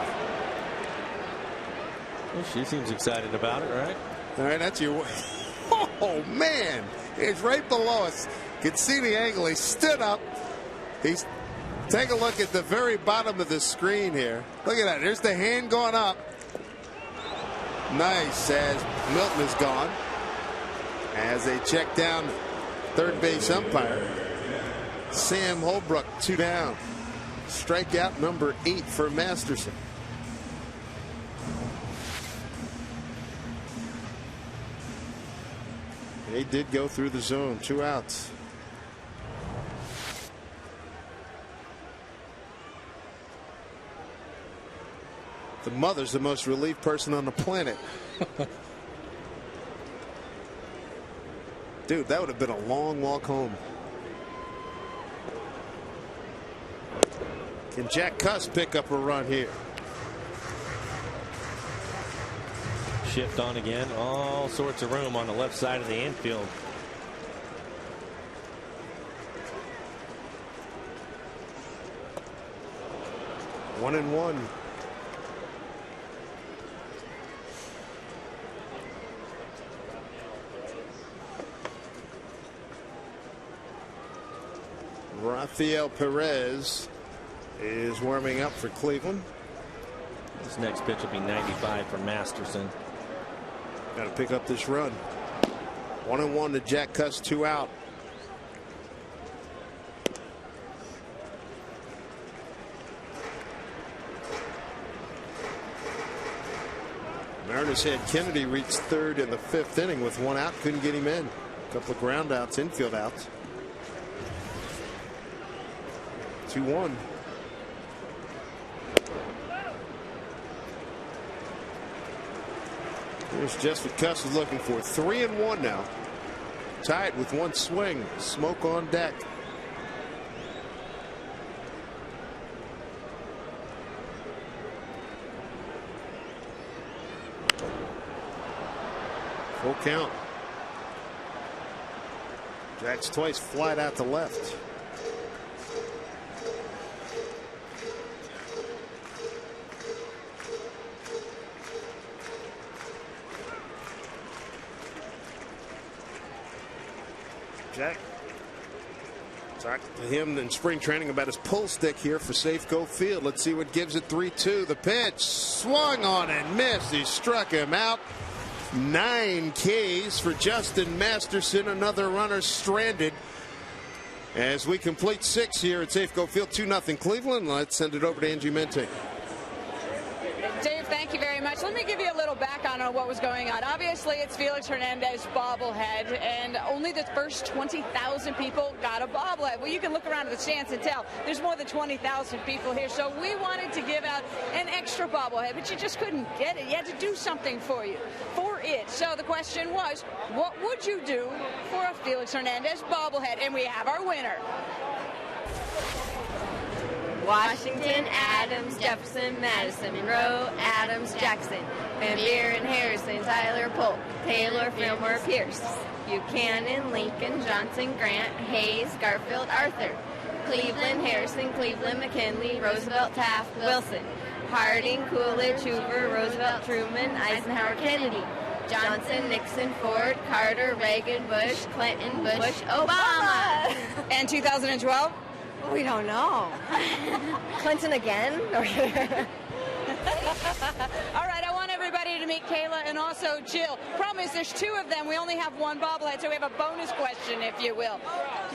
Well, she seems excited about it, right? All right, that's your. Oh, man. It's right below us. You can see the angle. He stood up. He's. Take a look at the very bottom of the screen here. Look at that. There's the hand going up. Nice, as Milton is gone. As they check down third base umpire. Sam Holbrook, 2 down. Strikeout number 8 for Masterson. They did go through the zone. 2 outs. The mother's the most relieved person on the planet. Dude, that would have been a long walk home. Can Jack Cuss pick up a run here? Shift on again. All sorts of room on the left side of the infield. One and one. Rafael Perez is warming up for Cleveland. This next pitch will be 95 for Masterson. Got to pick up this run. 1-1 to Jack Cuss, 2 out. Mariners had Kennedy reach third in the 5th inning with 1 out. Couldn't get him in. A couple of ground outs, infield outs. 2-1. Here's just what Cuss is looking for. 3-1 now. Tied with 1 swing. Smoke on deck. Full count. Jack's twice flat out to left. Jack talked to him in spring training about his pull stick here for Safeco Field. Let's see what gives it. 3-2. The pitch swung on and missed. He struck him out. 9 Ks for Justin Masterson. Another runner stranded as we complete 6 here at Safeco Field. 2-0 Cleveland. Let's send it over to Angie Mente. Dave, thank you very much. Let me give you a little background on what was going on. Obviously, it's Felix Hernandez bobblehead, and only the first 20,000 people got a bobblehead. Well, you can look around at the stands and tell there's more than 20,000 people here. So we wanted to give out an extra bobblehead, but you just couldn't get it. You had to do something for it. So the question was, what would you do for a Felix Hernandez bobblehead? And we have our winner. Washington, Adams, Jefferson, Madison, Monroe, Adams, Jackson, Van Buren, Harrison, Tyler, Polk, Taylor, Fillmore, Pierce, Buchanan, Lincoln, Johnson, Grant, Hayes, Garfield, Arthur, Cleveland, Harrison, Cleveland, McKinley, Roosevelt, Taft, Wilson, Harding, Coolidge, Hoover, Roosevelt, Truman, Eisenhower, Kennedy, Johnson, Nixon, Ford, Carter, Reagan, Bush, Clinton, Bush, Obama. And 2012? We don't know. Clinton again? All right, I want everybody to meet Kayla and also Jill. Problem is there's 2 of them. We only have 1 bobblehead, so we have a bonus question, if you will.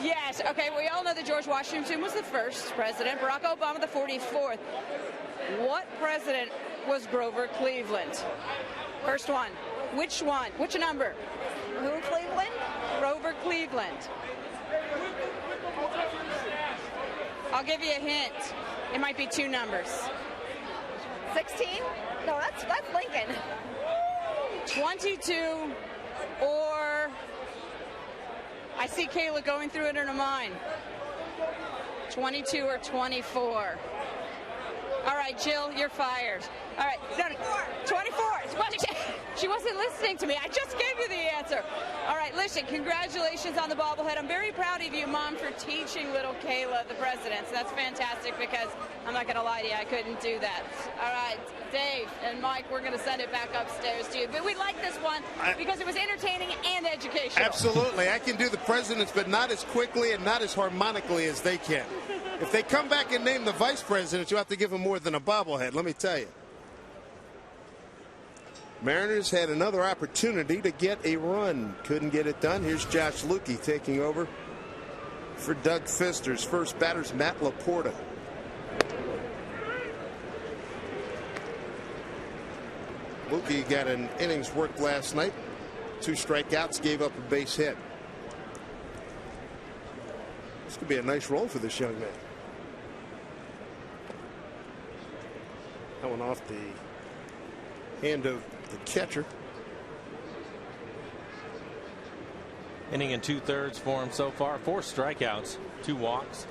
Yes, okay, we all know that George Washington was the first president, Barack Obama the 44th. What president was Grover Cleveland? First one. Which one? Which number? Who, Cleveland? Grover Cleveland. I'll give you a hint. It might be 2 numbers. 16? No, that's Lincoln. 22 or I see Kayla going through it in her mind. 22 or 24. All right, Jill, you're fired. All right, no, 24. She wasn't listening to me. I just gave you the answer. All right, listen, congratulations on the bobblehead. I'm very proud of you, Mom, for teaching little Kayla the presidents. That's fantastic because I'm not going to lie to you, I couldn't do that. All right, Dave and Mike, we're going to send it back upstairs to you. But we like this one because it was entertaining and educational. Absolutely. I can do the presidents, but not as quickly and not as harmonically as they can. If they come back and name the vice president, you have to give them more than a bobblehead, let me tell you. Mariners had another opportunity to get a run. Couldn't get it done. Here's Josh Lukey taking over for Doug Fister's first batter's Matt Laporta. Lukey got an innings work last night. 2 strikeouts, gave up a base hit. This could be a nice role for this young man. That one off the hand of the catcher. Inning and 2/3 for him so far. 4 strikeouts, 2 walks.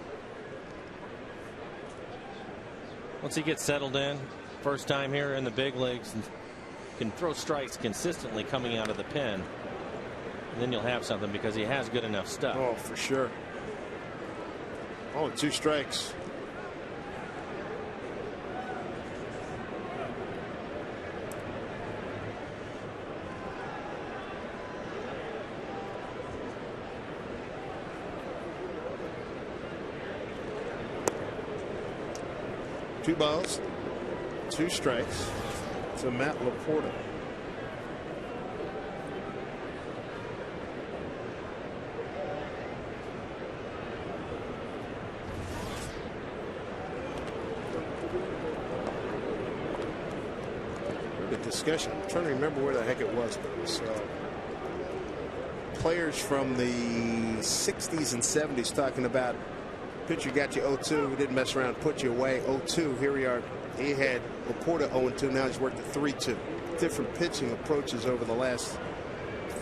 Once he gets settled in, first time here in the big leagues, and can throw strikes consistently coming out of the pen, and then you'll have something because he has good enough stuff. Oh, for sure. Oh, 2 strikes. Two balls, 2 strikes to Matt Laporta. Good discussion. I'm trying to remember where the heck it was, but it was players from the 60s and 70s talking about pitcher got you 0-2. We didn't mess around, put you away. 0-2. Here we are. He had Laporta 0-2. Now he's worked at 3-2. Different pitching approaches over the last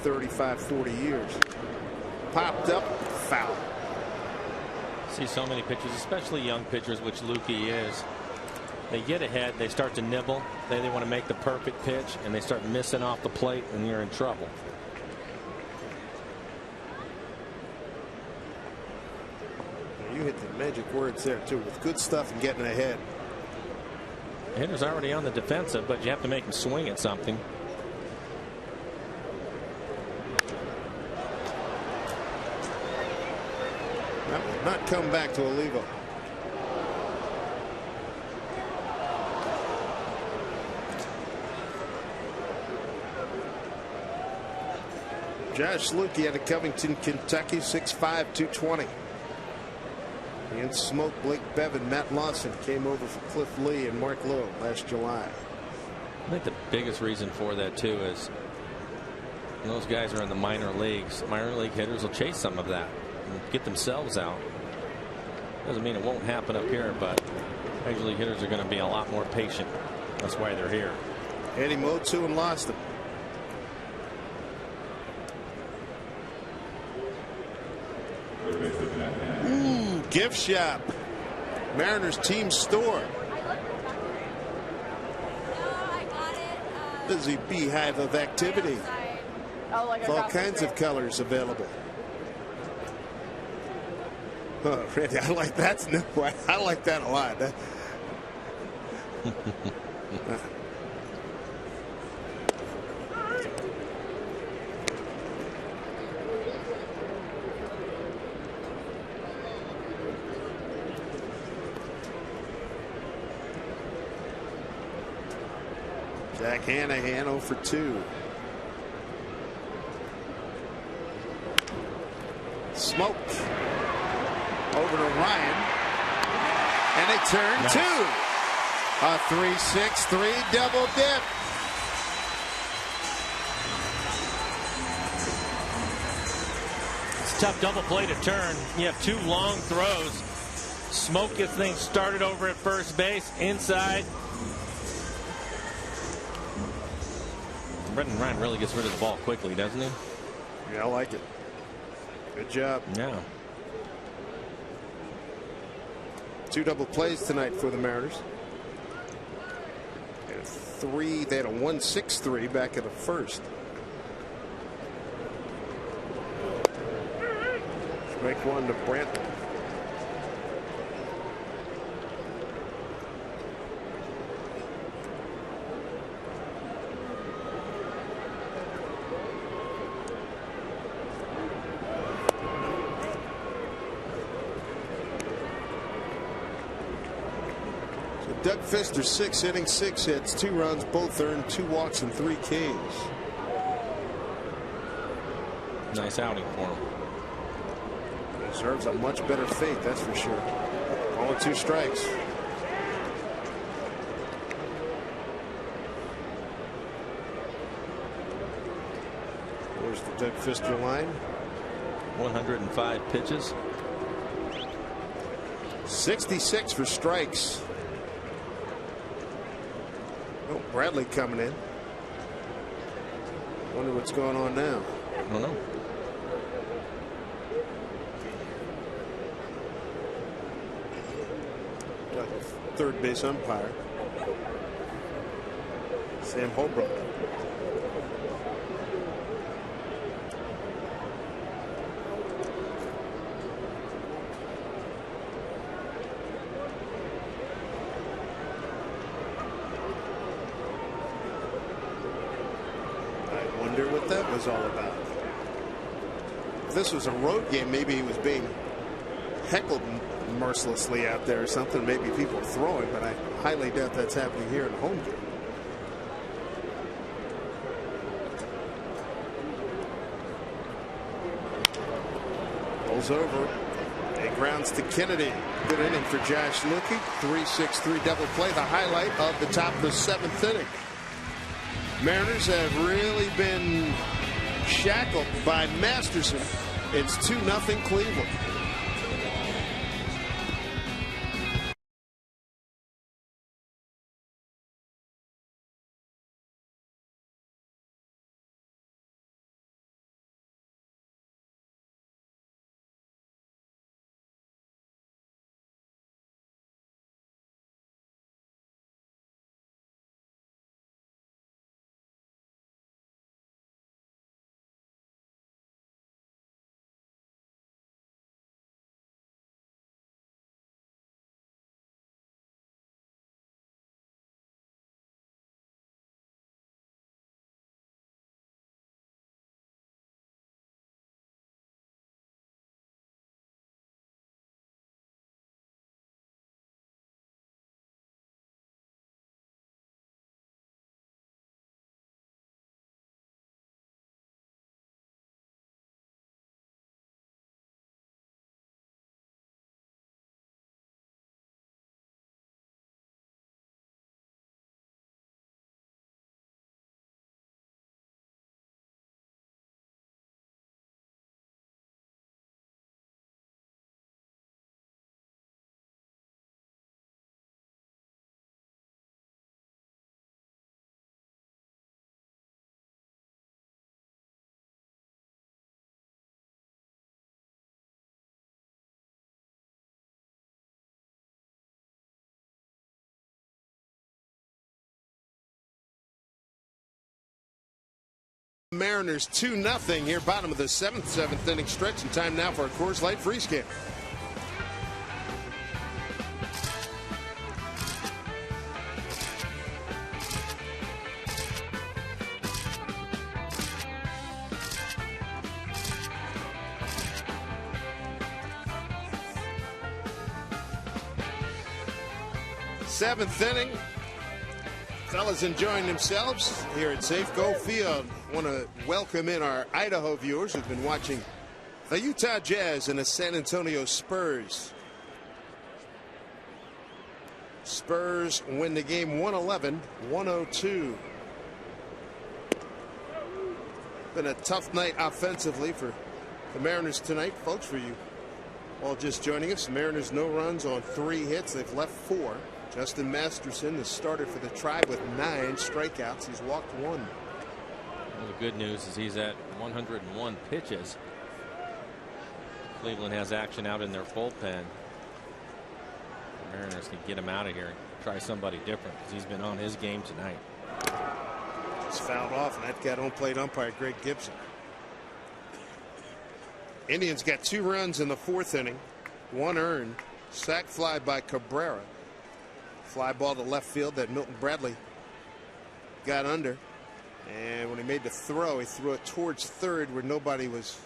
35, 40 years. Popped up, foul. See so many pitchers, especially young pitchers, which Lukey is. They get ahead, they start to nibble. They want to make the perfect pitch, and they start missing off the plate, and you're in trouble. You hit the magic words there, too, with good stuff and getting ahead. The hitter's already on the defensive, but you have to make him swing at something. That will not come back to Olivo. Josh Lukey out of Covington, Kentucky, 6'5", 220. And Smoke, Blake Bevan, Matt Lawson came over for Cliff Lee and Mark Lowe last July. I think the biggest reason for that too is when those guys are in the minor leagues. Minor league hitters will chase some of that and get themselves out. Doesn't mean it won't happen up here, but major league hitters are going to be a lot more patient. That's why they're here. Eddie mowed 2 and lost them. Ooh, gift shop. Mariners team store. Busy beehive of activity. With all kinds of colors available. Oh, Randy, I like that. I like that a lot. Jack Hanahan 0 for 2. Smoke over to Ryan, and they turn nice. 2. A 3-6-3 double dip. It's a tough double play to turn. You have 2 long throws. Smoke gets things started over at first base, inside. Brendan Ryan really gets rid of the ball quickly, doesn't he? Yeah, I like it. Good job. Yeah. 2 double plays tonight for the Mariners. They had a 1-6-3 back in the first. Strike one to Brantley. Doug Fister, 6 innings, 6 hits, 2 runs, both earned, 2 walks, and 3 Ks. Nice outing for him. Deserves a much better fate, that's for sure. All 2 strikes. There's the Doug Fister line. 105 pitches. 66 for strikes. Oh, Bradley coming in. Wonder what's going on now. I don't know. Got a third base umpire. Sam Holbrook. Was all about. If this was a road game, maybe he was being heckled mercilessly out there or something. Maybe people are throwing, but I highly doubt that's happening here in a home game. Rolls over. And grounds to Kennedy. Good inning for Josh Luecke. 3-6-3 double play. The highlight of the top of the 7th inning. Mariners have really been shackled by Masterson. It's 2-0 Cleveland. Mariners 2-0 here, bottom of the 7th inning stretch, and time now for a Coors Light freeze can. Seventh inning. Fellas enjoying themselves here at Safeco Field. Want to welcome in our Idaho viewers who've been watching the Utah Jazz and the San Antonio Spurs. Spurs win the game 111-102. Been a tough night offensively for the Mariners tonight, folks. For you all just joining us, the Mariners no runs on 3 hits. They've left 4. Justin Masterson, the starter for the Tribe, with 9 strikeouts. He's walked 1. Well, the good news is he's at 101 pitches. Cleveland has action out in their bullpen. The Mariners can get him out of here and try somebody different because he's been on his game tonight. It's fouled off, and that got home plate umpire Greg Gibson. Indians got 2 runs in the 4th inning, 1 earned. Sac fly by Cabrera. Fly ball to left field that Milton Bradley got under. And when he made the throw, he threw it towards third where nobody was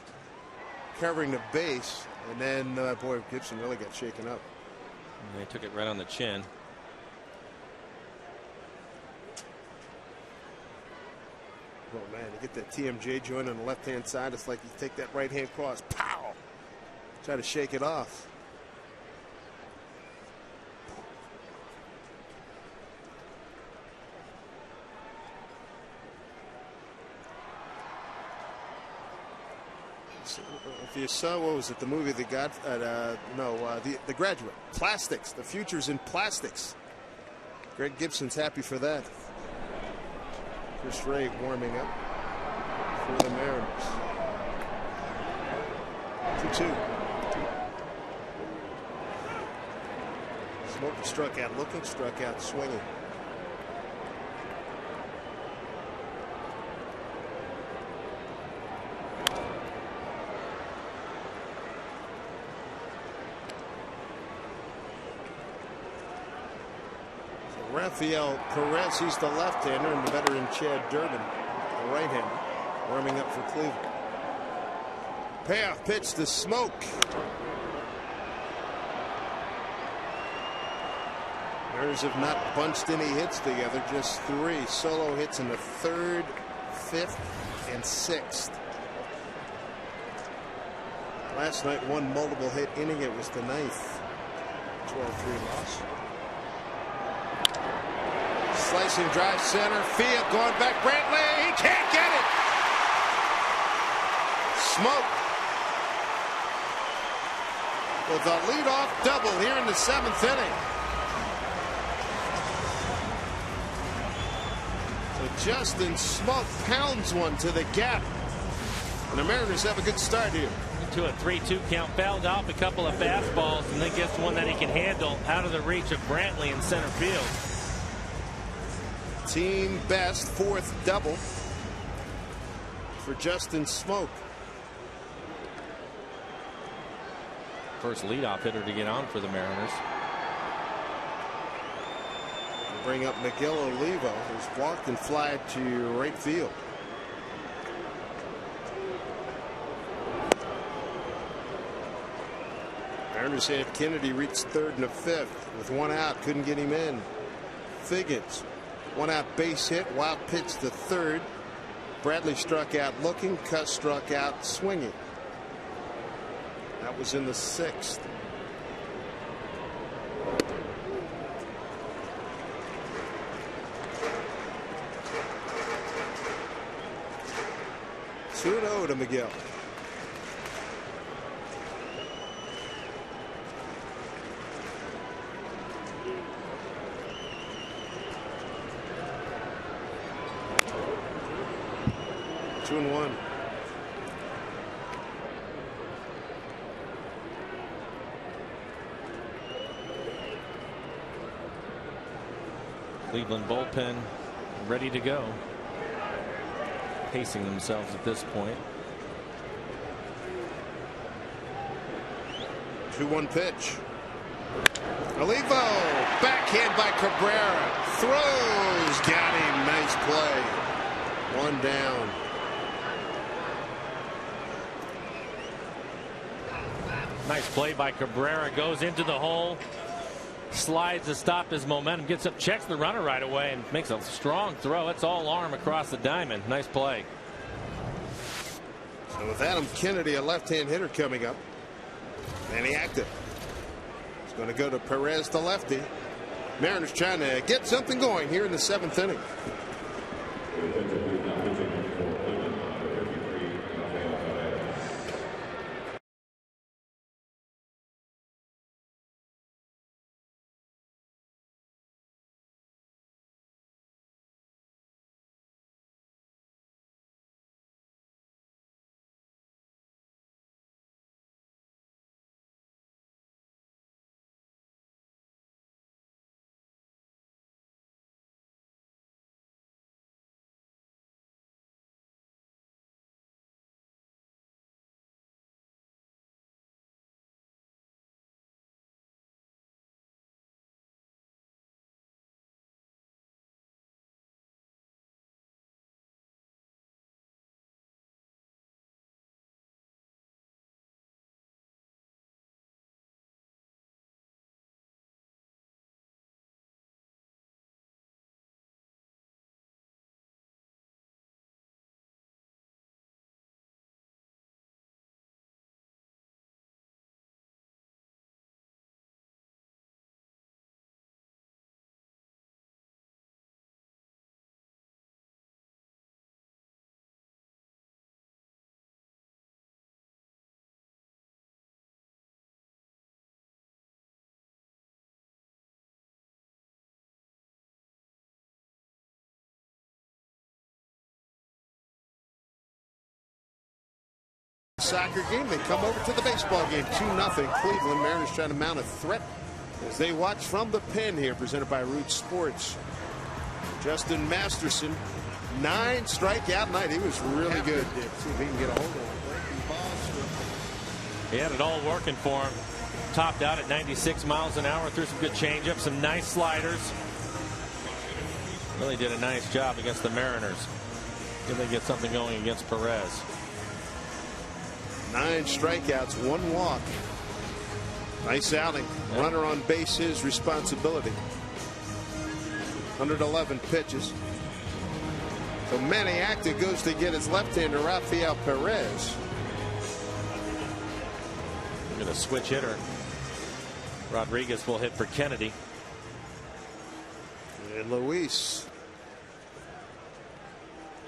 covering the base. And then, boy, Gibson really got shaken up. And they took it right on the chin. Oh, man, you get that TMJ joint on the left-hand side. It's like you take that right-hand cross. Pow! Try to shake it off. If you saw, what was it, the movie The Graduate, plastics, the future's in plastics. Greg Gibson's happy for that. Chris Ray warming up for the Mariners. 2-2. Smoker struck out looking, struck out swinging. Rafael Perez, he's the left-hander, and the veteran Chad Durbin, the right-hander, warming up for Cleveland. Payoff pitch to Smoke. Mariners have not bunched any hits together, just 3 solo hits in the 3rd, 5th, and 6th. Last night, 1 multiple hit inning. It was the 9th. 12-3 loss. Slicing drive center field, going back. Brantley, he can't get it. Smoke with a leadoff double here in the 7th inning. So Justin Smoke pounds one to the gap, and the Mariners have a good start here. To a 3-2 count, fouled off a couple of fastballs, and then gets one that he can handle out of the reach of Brantley in center field. Team best 4th double for Justin Smoke. First leadoff hitter to get on for the Mariners. Bring up Miguel Olivo, who's walked and flied to right field. Mariners had Kennedy reach 3rd and a 5th with 1 out, couldn't get him in. Figgins, 1 out base hit, wild pitch to 3rd. Bradley struck out looking, Cuss struck out swinging. That was in the 6th. Two 2-0 to Miguel. Two and 1. Cleveland bullpen ready to go. Pacing themselves at this point. 2-1 pitch. Olivo, backhand by Cabrera. Throws, got him. Nice play. 1 down. Nice play by Cabrera. Goes into the hole. Slides to stop his momentum. Gets up, checks the runner right away, and makes a strong throw. It's all arm across the diamond. Nice play. So with Adam Kennedy, a left-hand hitter coming up. And he active. He's going to go to Perez, the lefty. Mariners trying to get something going here in the 7th inning. soccer game. They come over to the baseball game. 2-0 Cleveland. Mariners trying to mount a threat as they watch from the pen here, presented by Root Sports. Justin Masterson, 9 strikeout night. He was really good. See if he can get a hold of it. He had it all working for him. Topped out at 96 miles an hour. Threw some good changeups, some nice sliders. Really did a nice job against the Mariners. Did they get something going against Perez? 9 strikeouts, 1 walk. Nice outing. Yep. Runner on base, his responsibility. 111 pitches. So Manny Acta goes to get his left-hander Rafael Perez. Going to switch hitter. Rodriguez will hit for Kennedy. And Luis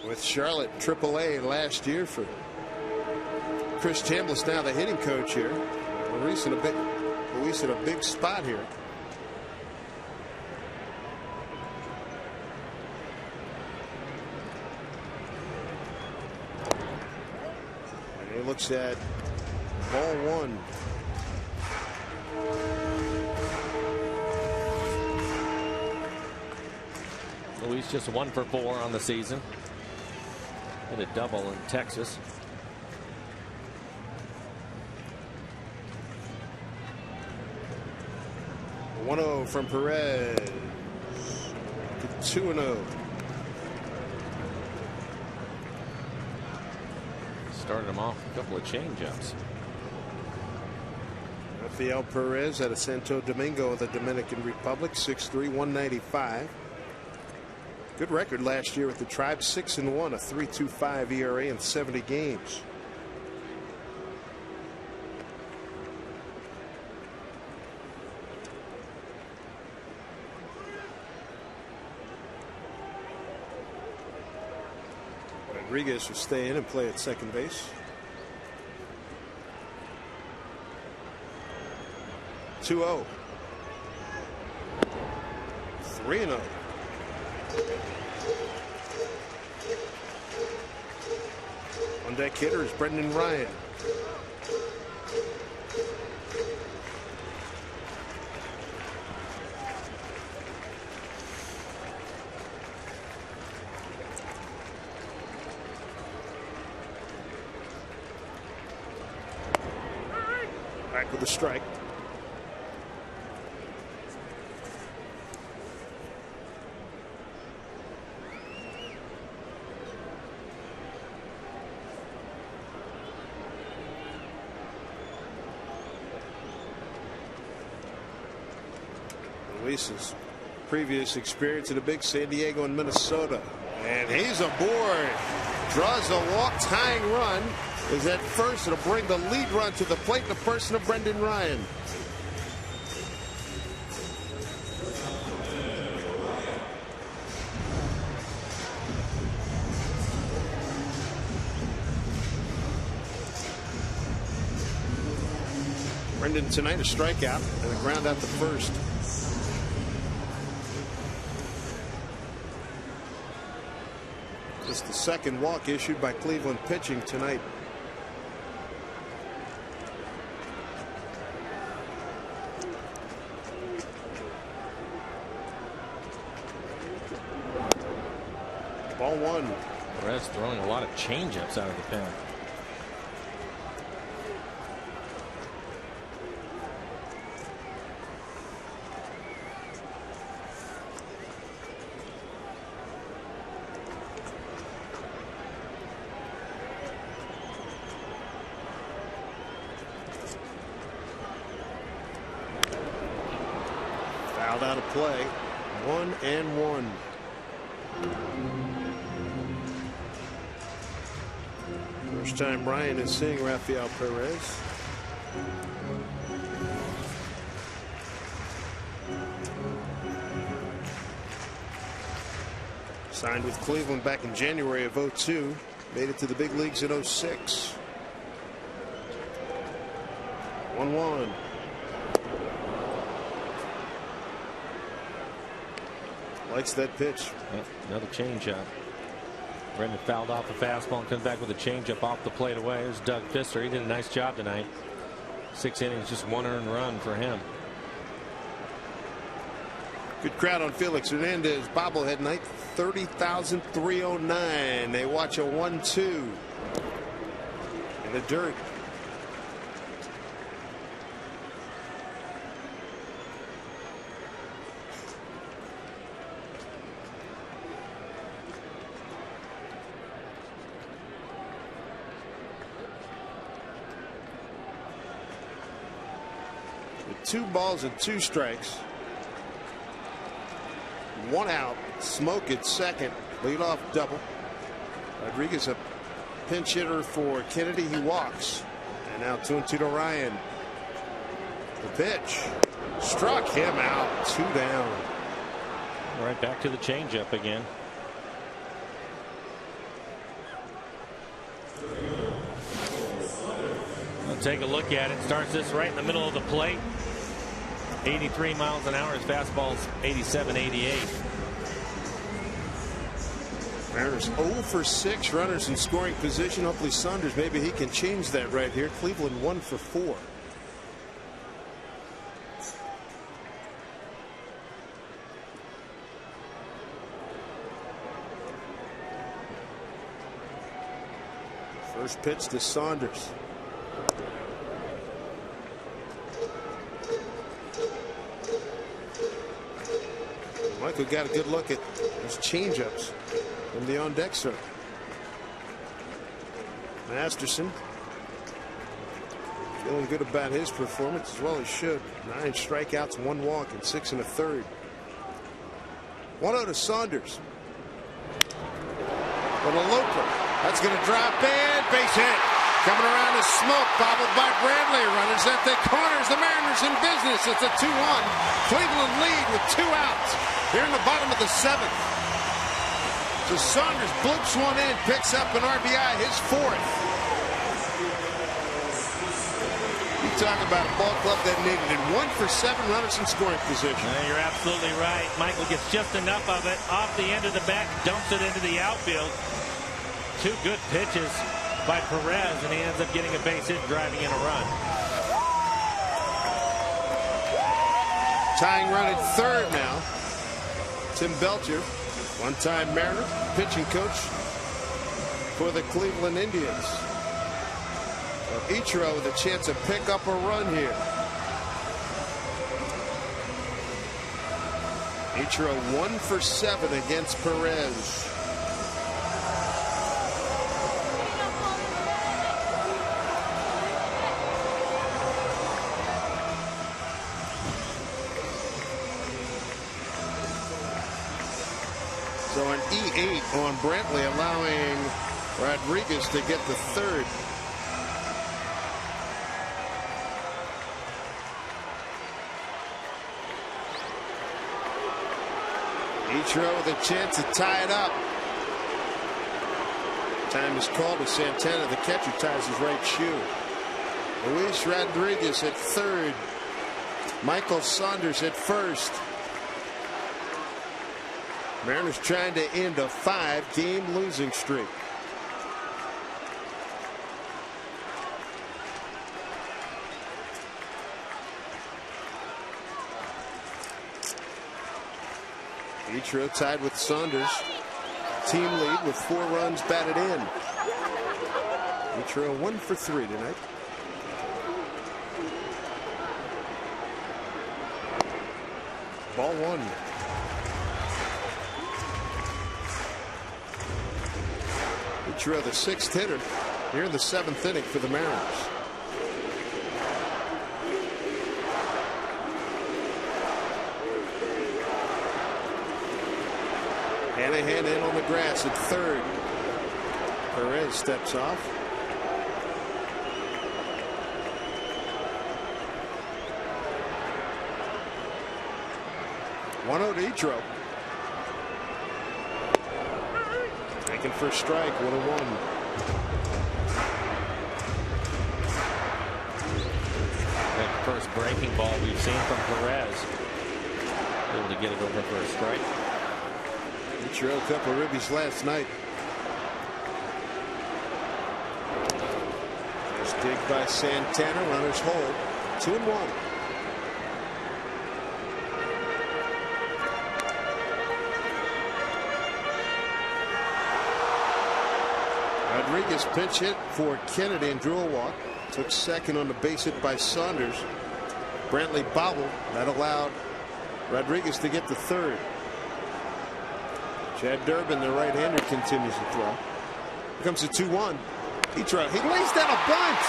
with Charlotte AAA last year for Chris Chambliss, now the hitting coach here. Luis in a big spot here. And he looks at ball 1. Luis just 1 for 4 on the season. Hit a double in Texas. A 1-0 from Perez. 2-0. Started him off a couple of changeups. Rafael Perez out of Santo Domingo of the Dominican Republic, 6'3", 195. Good record last year with the Tribe, 6-1, a 3.25 ERA in 70 games. Rodriguez will stay in and play at second base. 2-0. 3-0. On deck hitter is Brendan Ryan. Back with a strike. Luis's previous experience in a big San Diego and Minnesota. And he's aboard. Draws a walk, tying run. Is at first. It'll bring the lead run to the plate in the person of Brendan Ryan. Brendan tonight a strikeout and a ground out to first. Just the second walk issued by Cleveland pitching tonight. Ball 1. Perez throwing a lot of changeups out of the pen. Fouled out of play. 1-1. First time Ryan is seeing Rafael Perez. Signed with Cleveland back in January of '02. Made it to the big leagues in '06. 1-1. Likes that pitch. Another changeup. Brendan fouled off the fastball and comes back with a changeup off the plate away. There's Doug Fister. He did a nice job tonight. 6 innings, just 1 earned run for him. Good crowd on Felix Hernandez bobblehead night. 30,309. They watch a 1-2 in the dirt. With 2 balls and 2 strikes. 1 out. Smoke at second. Leadoff double. Rodriguez a pinch hitter for Kennedy. He walks. And now 2-2 to Ryan. The pitch. Struck him out. 2 down. Right back to the changeup again. We'll take a look at it. Starts this right in the middle of the plate. 83 miles an hour. His fastball's 87, 88. Mariners 0 for 6 runners in scoring position. Hopefully Saunders, maybe he can change that right here. Cleveland 1 for 4. First pitch to Saunders. Michael got a good look at his changeups from the on deck circle. Masterson feeling good about his performance, as well as should. 9 strikeouts, 1 walk, and 6 1/3. 1-0 to Saunders. But a local. That's going to drop in. Base hit. Coming around is Smoke. Bobbled by Bradley. Runners at the corners. The Mariners in business. It's a 2-1. Cleveland lead with 2 outs. Here in the bottom of the 7th. So Saunders bloops one in, picks up an RBI, his 4th. You talk about a ball club that needed it. 1 for 7 runners in scoring position. You're absolutely right. Michael gets just enough of it off the end of the bat, dumps it into the outfield. 2 good pitches by Perez, and he ends up getting a base hit, driving in a run. Tying run at third now. Tim Belcher, one-time Mariner, pitching coach for the Cleveland Indians. Ichiro with a chance to pick up a run here. Ichiro 1 for 7 against Perez. So an E8 on Brantley, allowing Rodriguez to get the 3rd. Ichiro with a chance to tie it up. Time is called to Santana. The catcher ties his right shoe. Luis Rodriguez at 3rd. Michael Saunders at 1st. Mariners trying to end a 5-game losing streak. Ichiro tied with Saunders. Team lead with 4 runs batted in. Ichiro 1 for 3 tonight. Ball 1. Ichiro, the 6th hitter here in the 7th inning for the Mariners. Hanahan in on the grass at 3rd. Perez steps off. One-0 to Ichiro. Taken for a strike, 1-1. That first breaking ball we've seen from Perez. Able to get it over for a strike. Ichiro, a couple of ribbies last night. Dig by Santana. Runners hold. 2-1. Rodriguez pinch hit for Kennedy and drew a walk. Took second on the base hit by Saunders. Brantley bobbled. That allowed Rodriguez to get the third. Chad Durbin, the right-hander, continues to throw. Here comes the 2-1. He lays down a bunt.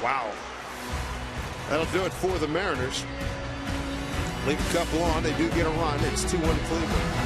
Wow. That'll do it for the Mariners. Leave a couple on. They do get a run. It's 2-1 Cleveland.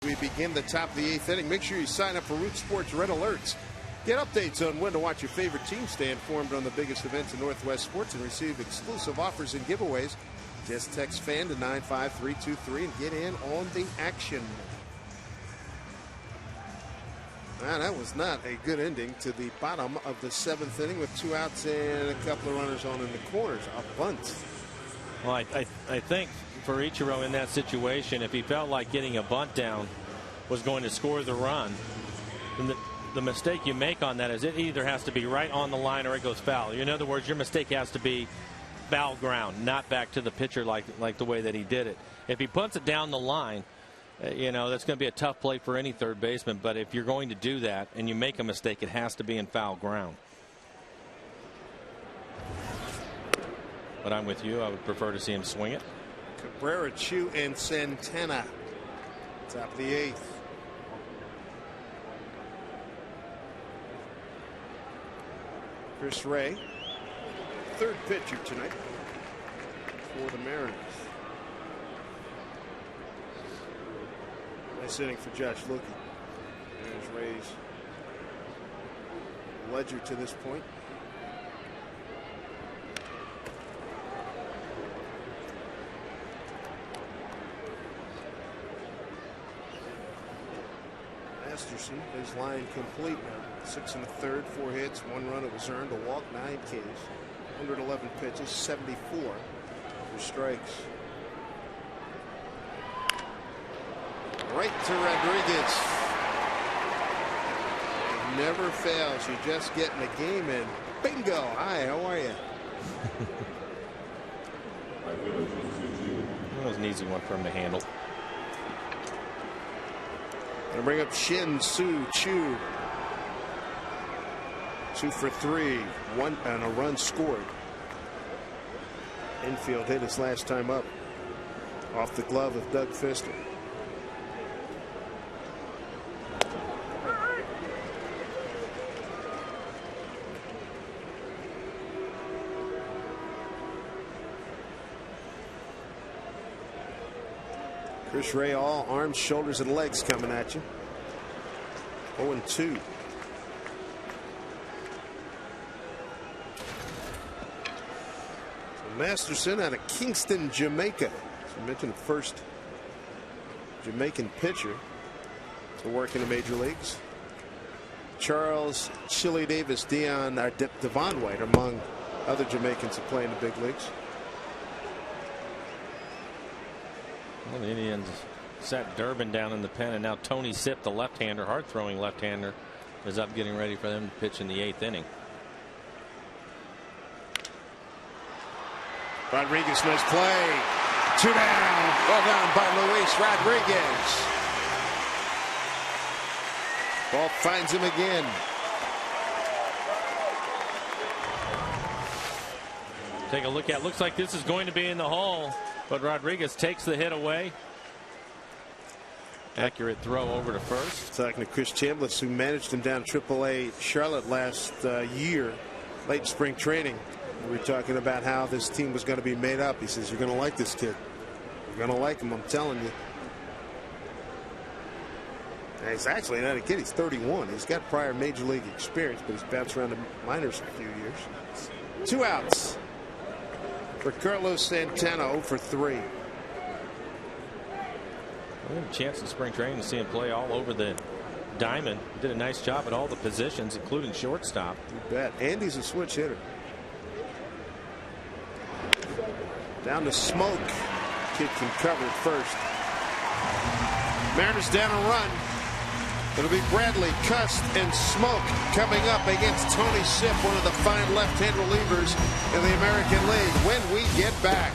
We begin the top of the 8th inning. Make sure you sign up for Root Sports Red Alerts. Get updates on when to watch your favorite team. Stay informed on the biggest events in Northwest sports and receive exclusive offers and giveaways. Just text FAN to 95323 and get in on the action. That was not a good ending to the bottom of the 7th inning with 2 outs and a couple of runners on in the corners. A bunt. Well, I think for Ichiro in that situation, if he felt like getting a bunt down was going to score the run, then the mistake you make on that is it either has to be right on the line or it goes foul. In other words, your mistake has to be foul ground, not back to the pitcher like the way that he did it. If he punts it down the line, that's going to be a tough play for any third baseman. But if you're going to do that and you make a mistake, it has to be in foul ground. But I'm with you. I would prefer to see him swing it. Cabrera, Chu, and Santana. Top of the 8th. Chris Ray, third pitcher tonight for the Mariners. Nice inning for Josh Luque. There's Ray's ledger to this point. Masterson, his line complete now. 6 1/3, 4 hits, 1 run. It was earned, a walk, 9 Ks, 111 pitches, 74 for strikes. Right to Rodriguez. Never fails. You just get in the game and bingo. Hi, how are you? That was an easy one for him to handle. Gonna bring up Shin Soo Choo. 2 for 3, 1 and a run scored. Infield hit his last time up off the glove of Doug Fister. Chris Ray, all arms, shoulders, and legs coming at you. 0-2. Masterson out of Kingston, Jamaica. As we mentioned, the first Jamaican pitcher to work in the major leagues. Charles Chili Davis, Devon White, among other Jamaicans who play in the big leagues. Well, the Indians sat Durbin down in the pen, and now Tony Sipp, the left-hander, hard-throwing left-hander, is up getting ready for them to pitch in the 8th inning. Rodriguez, nice play. 2 down. Well done by Luis Rodriguez. Ball finds him again. Take a look at. Looks like this is going to be in the hole, but Rodriguez takes the hit away. Accurate throw over to first. Talking to Chris Chambliss, who managed him down AAA Charlotte last year, late spring training. We were talking about how this team was going to be made up. He says, you're going to like this kid. You're going to like him, I'm telling you. And he's actually not a kid. He's 31. He's got prior major league experience, but he's bounced around the minors a few years. 2 outs for Carlos Santana, 0 for 3. We had a chance in spring training to see him play all over the diamond. He did a nice job at all the positions, including shortstop. You bet. Andy's a switch hitter. Down to Smoke. Kid can cover it first. Mariners down a run. It'll be Bradley, Cust, and Smoke coming up against Tony Sipp, one of the fine left-hand relievers in the American League, when we get back.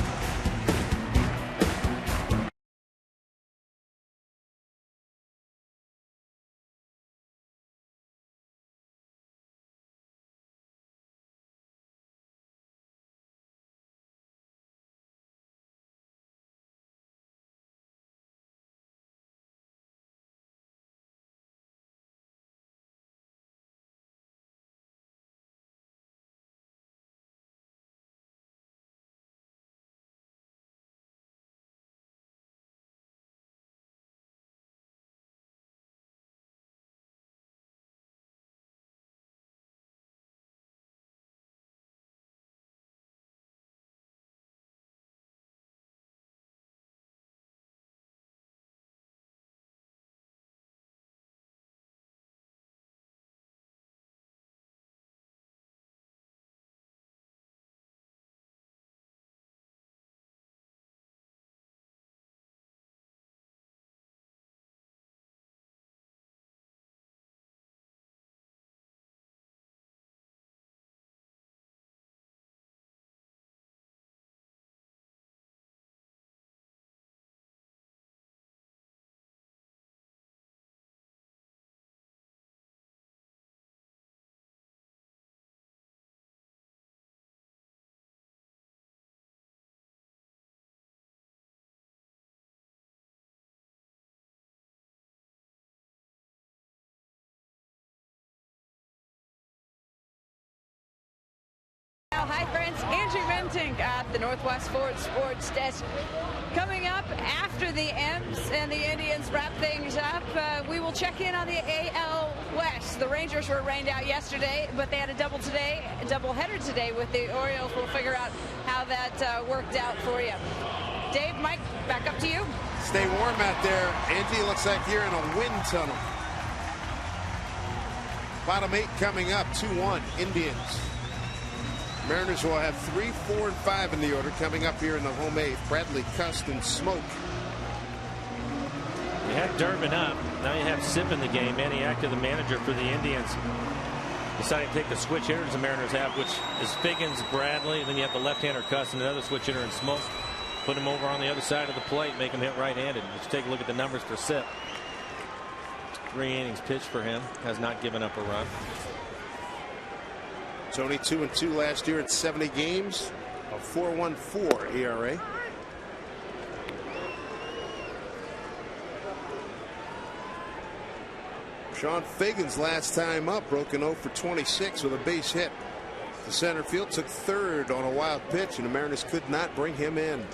Hi friends, Angie Mentink at the Northwest Ford Sports Desk. Coming up after the M's and the Indians wrap things up, we will check in on the AL West. The Rangers were rained out yesterday, but they had a doubleheader today with the Orioles. We'll figure out how that worked out for you. Dave, Mike, back up to you. Stay warm out there. Angie, looks like you're in a wind tunnel. Bottom 8 coming up, 2-1 Indians. Mariners will have 3, 4, and 5 in the order coming up here in the home 8th. Bradley, Cust, and Smoke. You had Durbin up. Now you have Sipp in the game. Manny Acta, the manager for the Indians, decided to take the switch hitters the Mariners have, which is Figgins, Bradley. Then you have the left-hander Cust and another switch hitter in Smoke. Put him over on the other side of the plate, make him hit right-handed. Let's take a look at the numbers for Sipp. 3 innings pitched for him. Has not given up a run. Tony 2-2 last year in 70 games, a 4.14 ERA. Sean Figgins last time up broke an 0 for 26 with a base hit. The center field took third on a wild pitch, and the Mariners could not bring him in.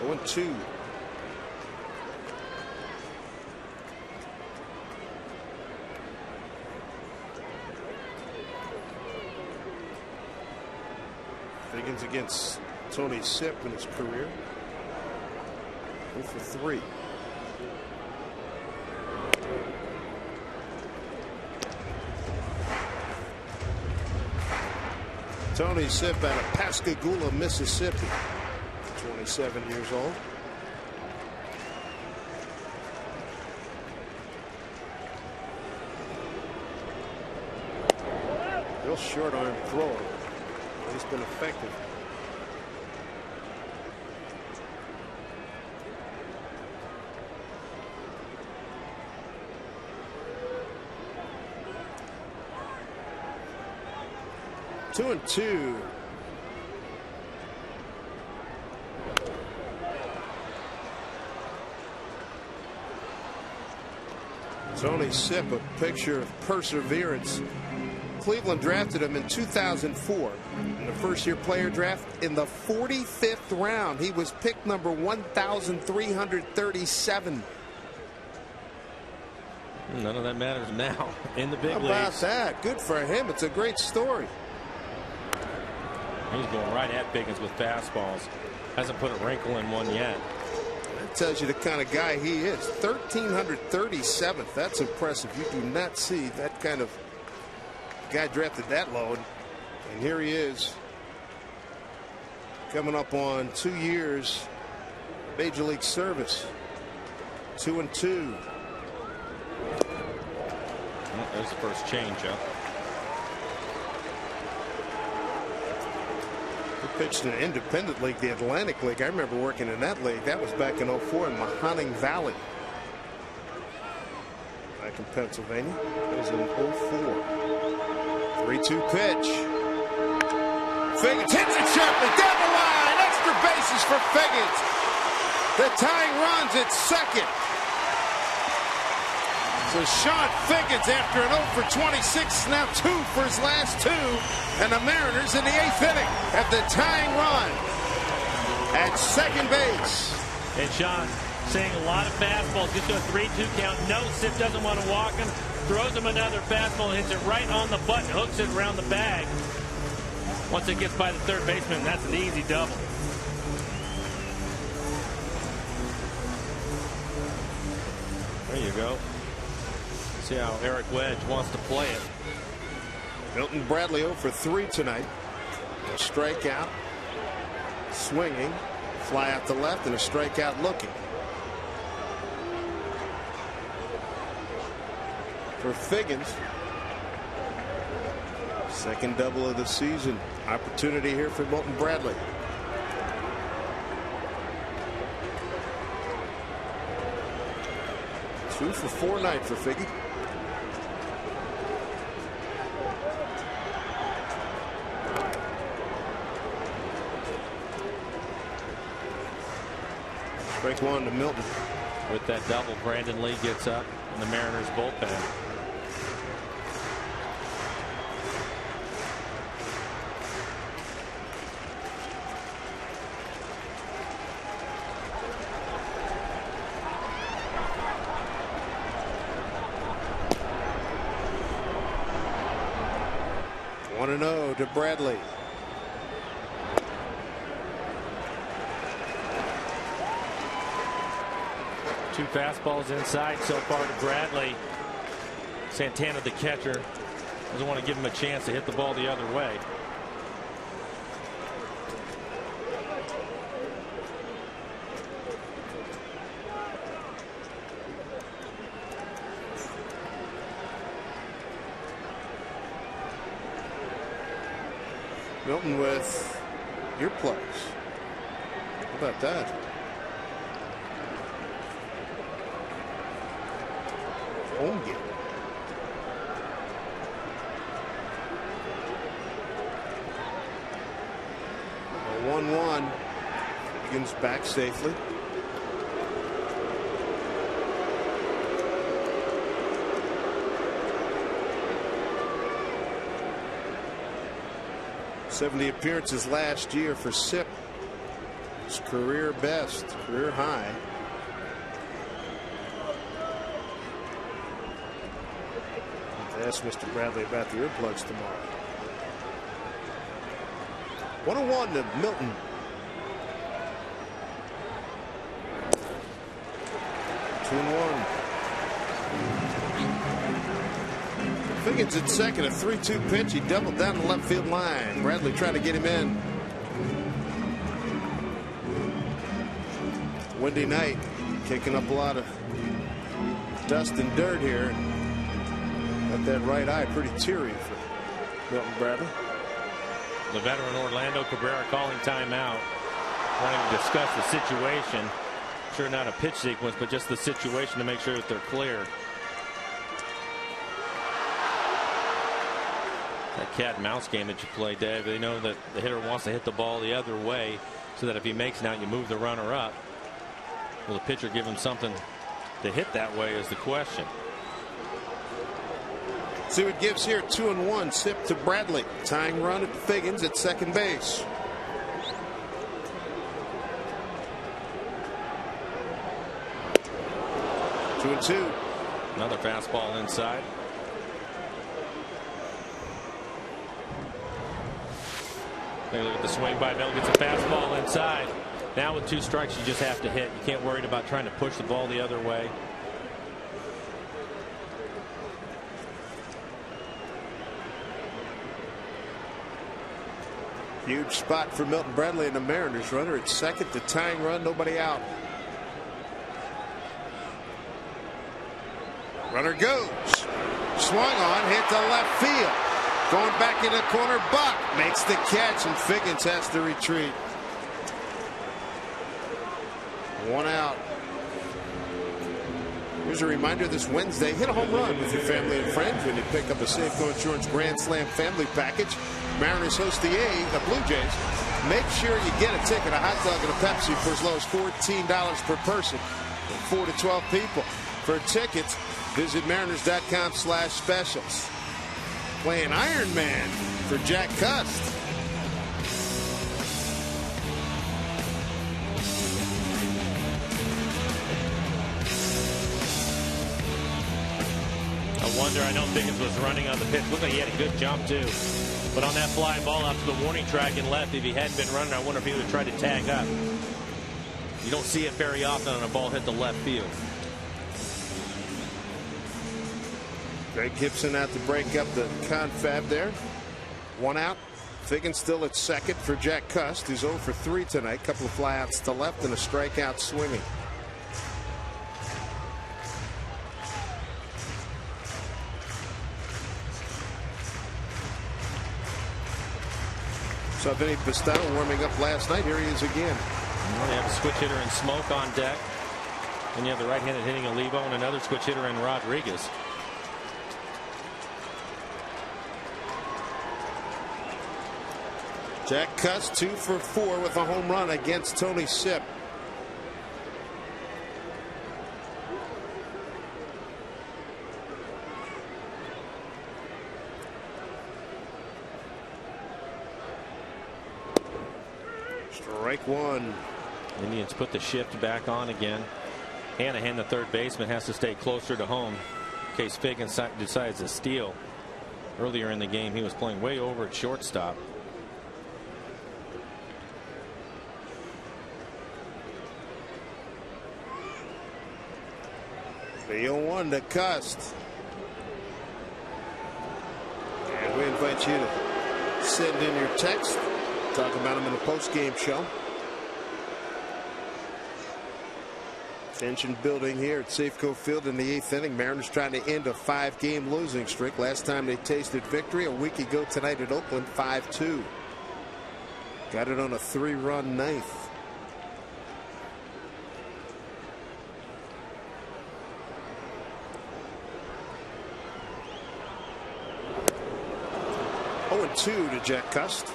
0-2 wins against Tony Sipp in his career. 0 for 3. Tony Sipp out of Pascagoula, Mississippi. 27 years old. Real short arm thrower. He's been effective. Two and two. Tony Sipp, a picture of perseverance. Cleveland drafted him in 2004 in the first-year player draft in the 45th round. He was picked number 1,337. None of that matters now in the big leagues. How about that? Good for him. It's a great story. He's going right at Biggins with fastballs. Hasn't put a wrinkle in one yet. That tells you the kind of guy he is. 1,337th. That's impressive. You do not see that kind of guy drafted that low. And here he is, coming up on 2 years major league service. 2 and 2. Well, there's the first changeup. He pitched in an independent league, the Atlantic League. I remember working in that league. That was back in 04 in Mahoning Valley, back in Pennsylvania. That was in 04. 3-2 pitch. Figgins hits it sharply down the line. Extra bases for Figgins. The tying runs at second. So Sean Figgins, after an 0 for 26, now 2 for his last 2. And the Mariners in the 8th inning have the tying run at second base. And Sean seeing a lot of fastballs. Gets to a 3-2 count. No, Sipp doesn't want to walk him. Throws him another fastball, hits it right on the button, hooks it around the bag. Once it gets by the third baseman, that's an easy double. There you go. See how Eric Wedge wants to play it. Milton Bradley 0 for 3 tonight. A strikeout, swinging, fly out to left, and a strikeout looking. For Figgins, second double of the season. Opportunity here for Milton Bradley. Two for 4 night for Figgy. Strike one to Milton. With that double, Brandon Lee gets up in the Mariners bullpen. One and 0 to Bradley. Two fastballs inside so far to Bradley. Santana, the catcher, doesn't want to give him a chance to hit the ball the other way. Milton with earplugs. How about that? Home game. 1-1. Begins back safely. '70 appearances last year for Sipp. His career best, career high. Ask Mr. Bradley about the earplugs tomorrow. 1-1 to Milton. Two and one. Figgins at second, a 3-2 pitch. He doubled down the left field line. Bradley trying to get him in. Windy night, kicking up a lot of dust and dirt here. Got that right eye pretty teary for Milton Bradley. The veteran Orlando Cabrera calling timeout, wanting to discuss the situation. Sure, not a pitch sequence, but just the situation to make sure that they're clear. That cat and mouse game that you play, Dave, they know that the hitter wants to hit the ball the other way so that if he makes it out, you move the runner up. Will the pitcher give him something to hit that way is the question. See what gives here. 2-1. Sip to Bradley. Tying run at Figgins at second base. Two and two. Another fastball inside. Look at the swing by Bell. Gets a fastball inside. Now with 2 strikes, you just have to hit. You can't worry about trying to push the ball the other way. Huge spot for Milton Bradley and the Mariners. Runner at second, the tying run, nobody out. Runner goes. Swung on, hit to left field. Going back in the corner, Buck makes the catch, and Figgins has to retreat. 1 out. Here's a reminder this Wednesday, hit a home run with your family and friends when you pick up a Safeco Insurance Grand Slam family package. Mariners host the Blue Jays. Make sure you get a ticket, a hot dog, and a Pepsi for as low as $14 per person. 4 to 12 people. For tickets, visit mariners.com/specials. Playing Iron Man for Jack Cust. I know Figgins was running on the pitch. Looked like he had a good jump too. But on that fly ball out to the warning track and left, if he hadn't been running, I wonder if he would have tried to tag up. You don't see it very often on a ball hit the left field. Greg Gibson out to break up the confab there. 1 out. Figgins still at second for Jack Cust, who's 0 for 3 tonight. Couple of flyouts to left and a strikeout swinging. Saw Vinny Pistano warming up last night. Here he is again. Well, you have a switch hitter in Smoke on deck. And you have the right-handed hitting Olivo and another switch hitter in Rodriguez. Jack Cust 2 for 4 with a home run against Tony Sipp. Strike 1. Indians put the shift back on again. Hanahan, the third baseman, has to stay closer to home in case Figgins decides to steal. Earlier in the game, he was playing way over at shortstop. The 0-1 to Cust. And we invite you to send in your text. Talk about him in the post-game show. Tension building here at Safeco Field in the 8th inning. Mariners trying to end a 5-game losing streak. Last time they tasted victory a week ago tonight at Oakland, 5-2. Got it on a 3-run ninth. Oh, and 2 to Jack Cust.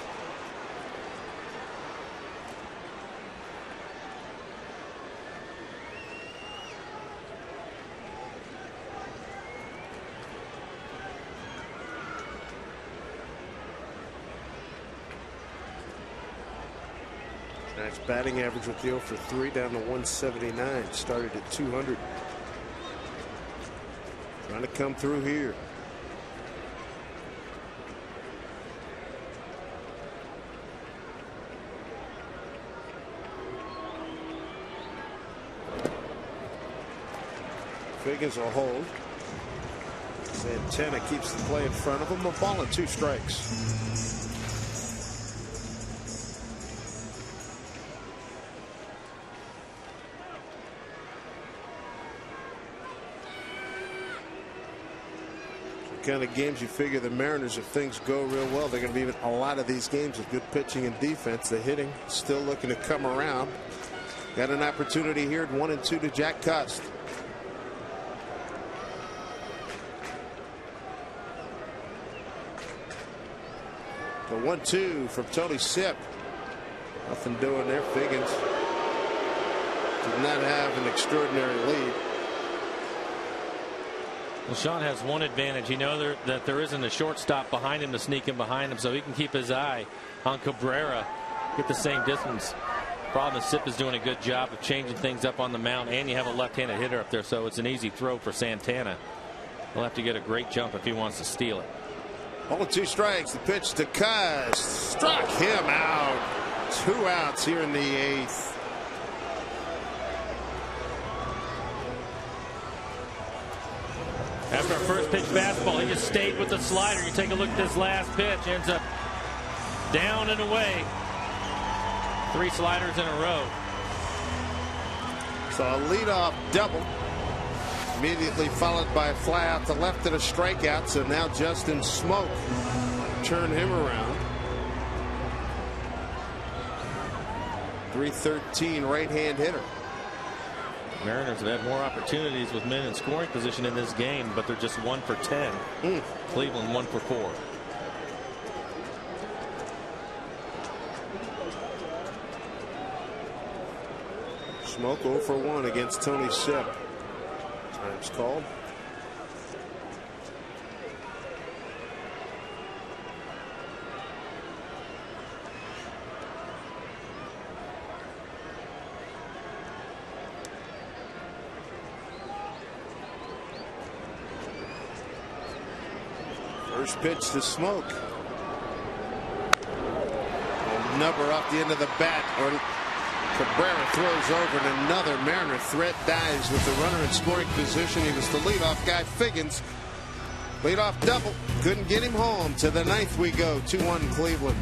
Nice batting average with the 0 for 3 down to 179. Started at 200. Trying to come through here. Figgins will hold. Santana keeps the play in front of him. A ball and 2 strikes. Kind of games you figure the Mariners, if things go real well, they're going to be in a lot of these games with good pitching and defense. The hitting still looking to come around. Got an opportunity here at 1-2 to Jack Cust. The 1-2 from Tony Sipp. Nothing doing there. Figgins did not have an extraordinary lead. Well, Sean has one advantage. You know that there isn't a shortstop behind him to sneak in behind him, so he can keep his eye on Cabrera, get the same distance. Problem is Sipp is doing a good job of changing things up on the mound, and you have a left-handed hitter up there, so it's an easy throw for Santana. He'll have to get a great jump if he wants to steal it. All 2 strikes. The pitch to Cust. Struck him out. 2 outs here in the 8th. After our first pitch fastball, he just stayed with the slider. You take a look at this last pitch, ends up down and away. 3 sliders in a row. So a leadoff double. Immediately followed by a fly out to left and a strikeout. So now Justin Smoke turn him around. .313 right-hand hitter. Mariners have had more opportunities with men in scoring position in this game, but they're just 1 for 10. Cleveland 1 for 4. Smoke 0 for 1 against Tony Sipp. Time's called. First pitch to Smoke. A number off the end of the bat, or Cabrera throws over, and another Mariner threat dies with the runner in scoring position. He was the leadoff guy. Figgins, leadoff double, couldn't get him home. To the 9th we go. 2-1 Cleveland.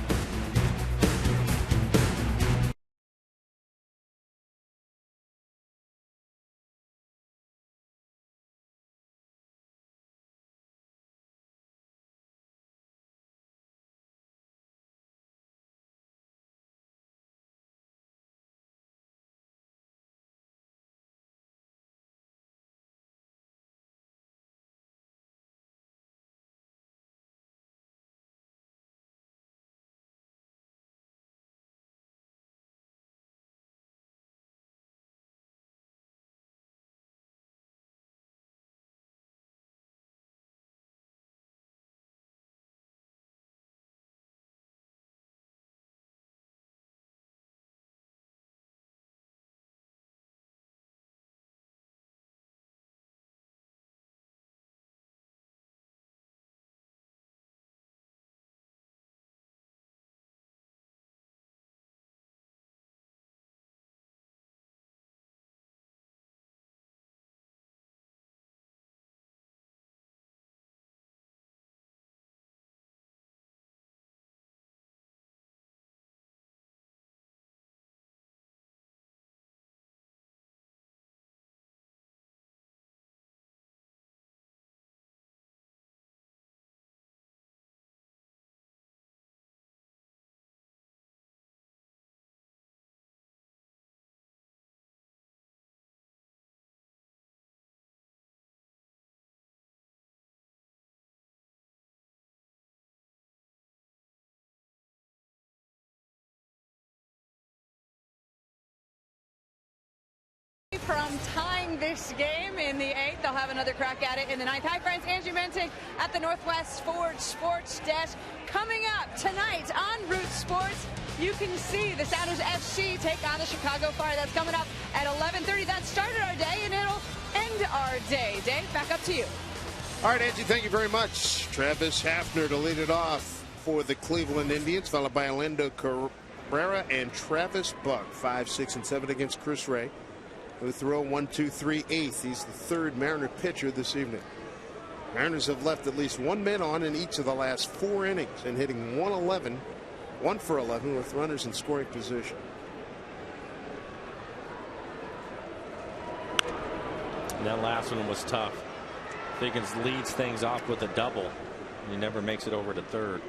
From tying this game in the 8th, they'll have another crack at it in the 9th. Hi, friends. Angie Menting at the Northwest Ford Sports Desk. Coming up tonight on Root Sports, you can see the Sounders FC take on the Chicago Fire. That's coming up at 11:30. That started our day, and it'll end our day. Dave, back up to you. All right, Angie, thank you very much. Travis Hafner to lead it off for the Cleveland Indians, followed by Orlando Cabrera and Travis Buck. 5, 6, and 7 against Chris Ray. who threw 1, 2, 3, 8th. He's the third Mariner pitcher this evening. Mariners have left at least one man on in each of the last 4 innings and hitting 1 for 11 with runners in scoring position. And that last one was tough. Figgins leads things off with a double. He never makes it over to third.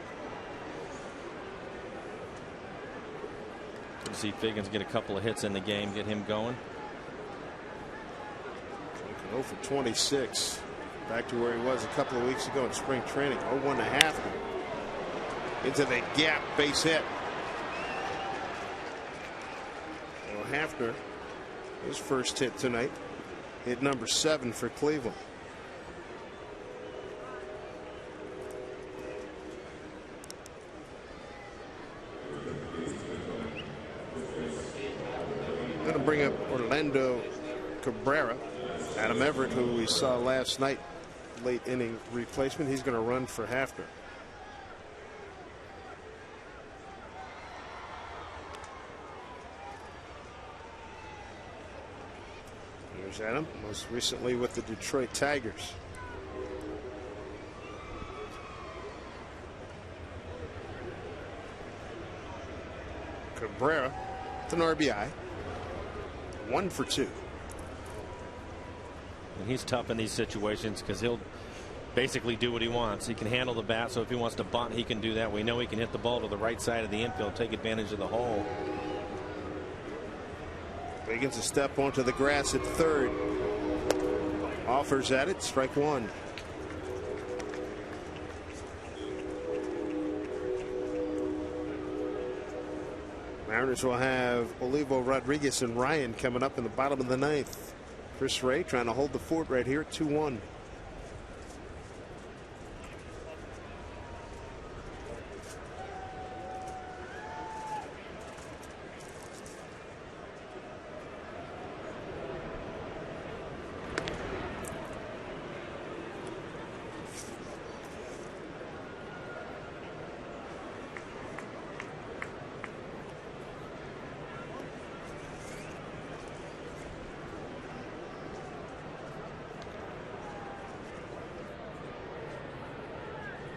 Good to see Figgins get a couple of hits in the game, get him going. 0 for 26. Back to where he was a couple of weeks ago in spring training. 0-1 to Hafner. Into the gap, base hit. Well, Hafner, his first hit tonight, hit number 7 for Cleveland. Going to bring up Orlando Cabrera. Adam Everett, who we saw last night, late inning replacement. He's going to run for Hafner. Here's Adam, most recently with the Detroit Tigers. Cabrera with an RBI. 1 for 2. And he's tough in these situations because he'll basically do what he wants. He can handle the bat, so if he wants to bunt, he can do that. We know he can hit the ball to the right side of the infield, take advantage of the hole. Begins to step onto the grass at third. Offers at it, strike 1. Mariners will have Olivo, Rodriguez, and Ryan coming up in the bottom of the 9th. Chris Ray trying to hold the fort right here at 2-1.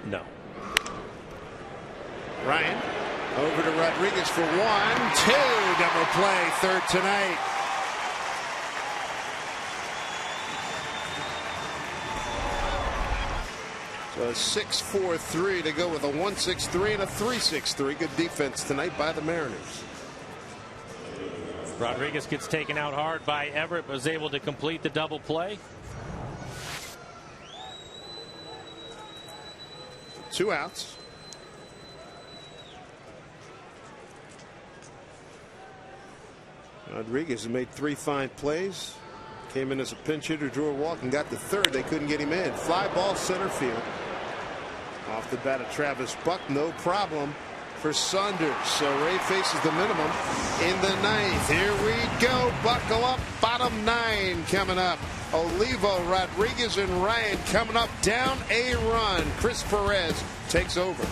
No. Ryan over to Rodriguez for 1, 2. Double play, third tonight. So a 6-4-3 to go with a 1-6-3 and a 3-6-3. Good defense tonight by the Mariners. Rodriguez gets taken out hard by Everett, was able to complete the double play. 2 outs. Rodriguez has made 3 fine plays. Came in as a pinch hitter, drew a walk, and got the third. They couldn't get him in. Fly ball center field. Off the bat of Travis Buck, no problem for Saunders. So Ray faces the minimum in the 9th. Here we go. Buckle up. Bottom 9 coming up. Olivo, Rodriguez, and Ryan coming up. Down a run. Chris Perez takes over.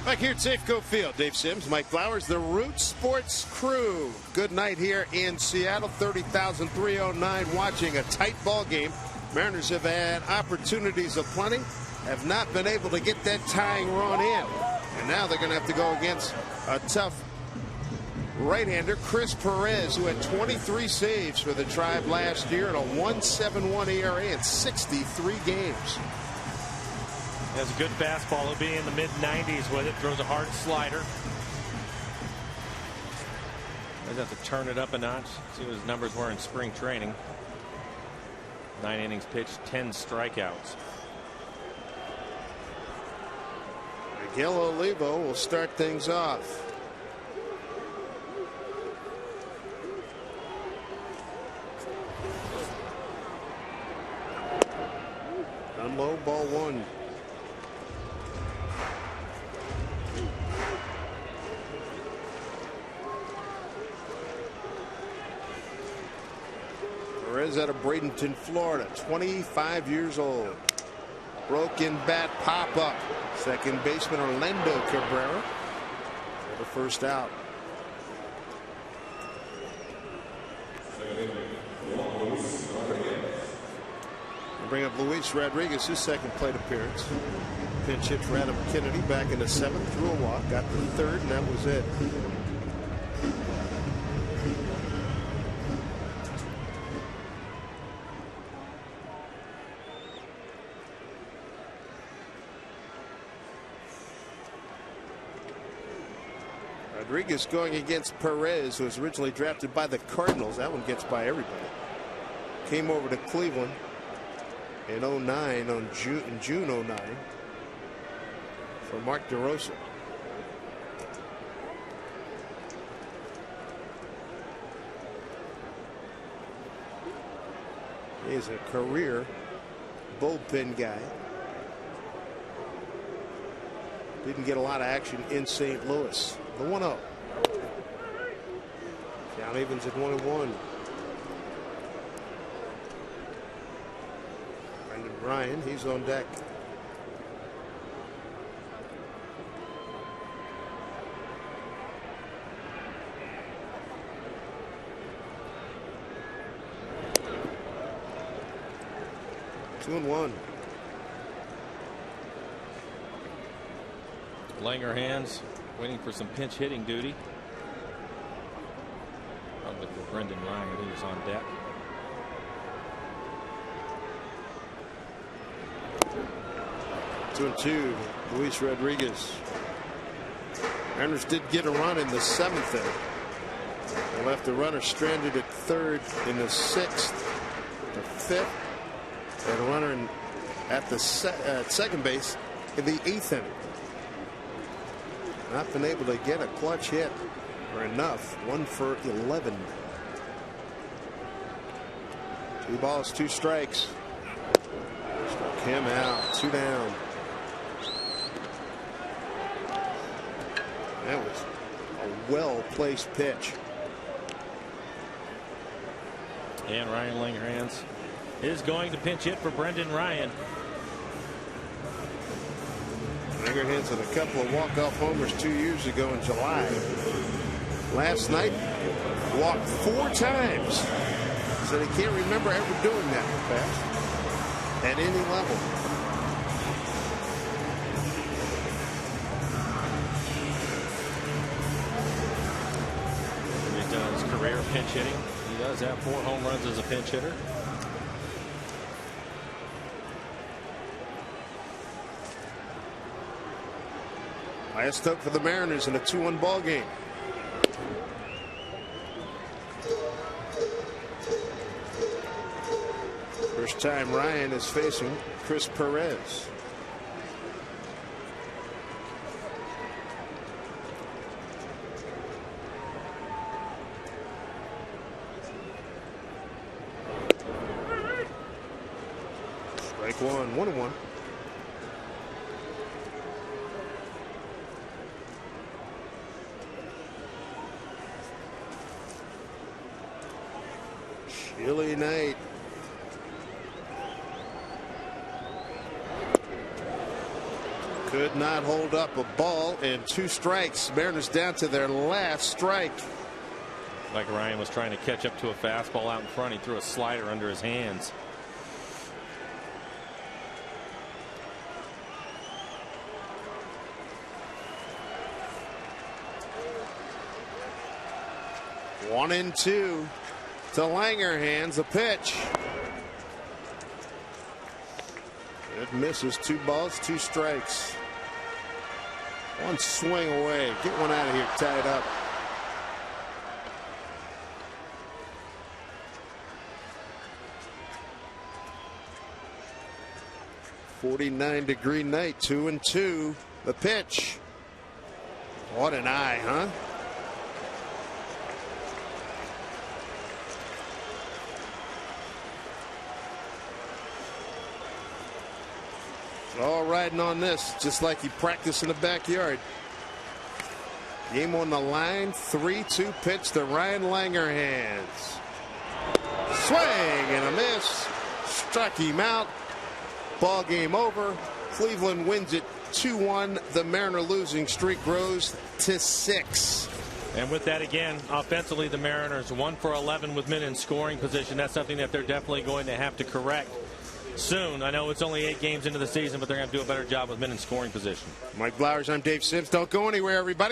Back here at Safeco Field, Dave Sims, Mike Flowers, the Root Sports crew. Good night here in Seattle. 30,309 watching a tight ball game. Mariners have had opportunities aplenty, have not been able to get that tying run in. And now they're going to have to go against a tough right-hander, Chris Perez, who had 23 saves for the Tribe last year and a 1.71 ERA in 63 games. Has a good fastball. He'll be in the mid-90s with it. Throws a hard slider. He'll have to turn it up a notch. See what his numbers were in spring training. 9 innings pitched, 10 strikeouts. Miguel Olivo will start things off. Down low, ball one. Perez out of Bradenton, Florida, 25 years old. Broken bat pop up. Second baseman Orlando Cabrera for the first out. Bring up Luis Rodriguez, his second plate appearance. Pinch hit for Adam Kennedy back in the 7th, threw a walk, got the 3rd, and that was it. Rodriguez going against Perez, who was originally drafted by the Cardinals. That one gets by everybody. Came over to Cleveland in 09 in June 09 for Mark DeRosa. He's a career bullpen guy. Didn't get a lot of action in St. Louis. The 1-0. Count evens at 1-1. Brendan Ryan, he's on deck. Two and one. Langerhans waiting for some pinch hitting duty. Probably for Brendan Ryan, who's on deck. 2-2. Luis Rodriguez. Mariners did get a run in the 7th inning. They left the runner stranded at 3rd in the 6th. The 5th. They had a runner at the second base in the 8th inning. Not been able to get a clutch hit or enough. 1 for 11. 2 balls, 2 strikes. Struck him out. 2 down. That was a well-placed pitch. And Ryan Langerhans is going to pinch hit for Brendan Ryan. Langerhans had a couple of walk-off homers 2 years ago in July. Last night, walked 4 times. Said he can't remember ever doing that in the past at any level. He's done his career pinch hitting. He does have 4 home runs as a pinch hitter. Last up for the Mariners in a 2-1 ball game. First time Ryan is facing Chris Perez. Strike one, 1-1. Chilly night. Could not hold up a ball, and 2 strikes. Mariners down to their last strike. Like Ryan was trying to catch up to a fastball out in front. He threw a slider under his hands. 1-2 to Langer. Hands a pitch. It misses. 2 balls, 2 strikes. 1 swing away. Get one out of here. Tie it up. "49-degree night." 2-2. The pitch. What an eye, huh? All riding on this, just like you practice in the backyard. Game on the line. 3-2 pitch to Ryan Langer. Hands. Swing and a miss. Struck him out. Ball game over. Cleveland wins it 2-1. The Mariner losing streak grows to 6. And with that, again, offensively, the Mariners 1 for 11 with men in scoring position. That's something that they're definitely going to have to correct soon. I know it's only 8 games into the season, but they're going to do a better job with men in scoring position. Mike Blowers, I'm Dave Sims. Don't go anywhere, everybody.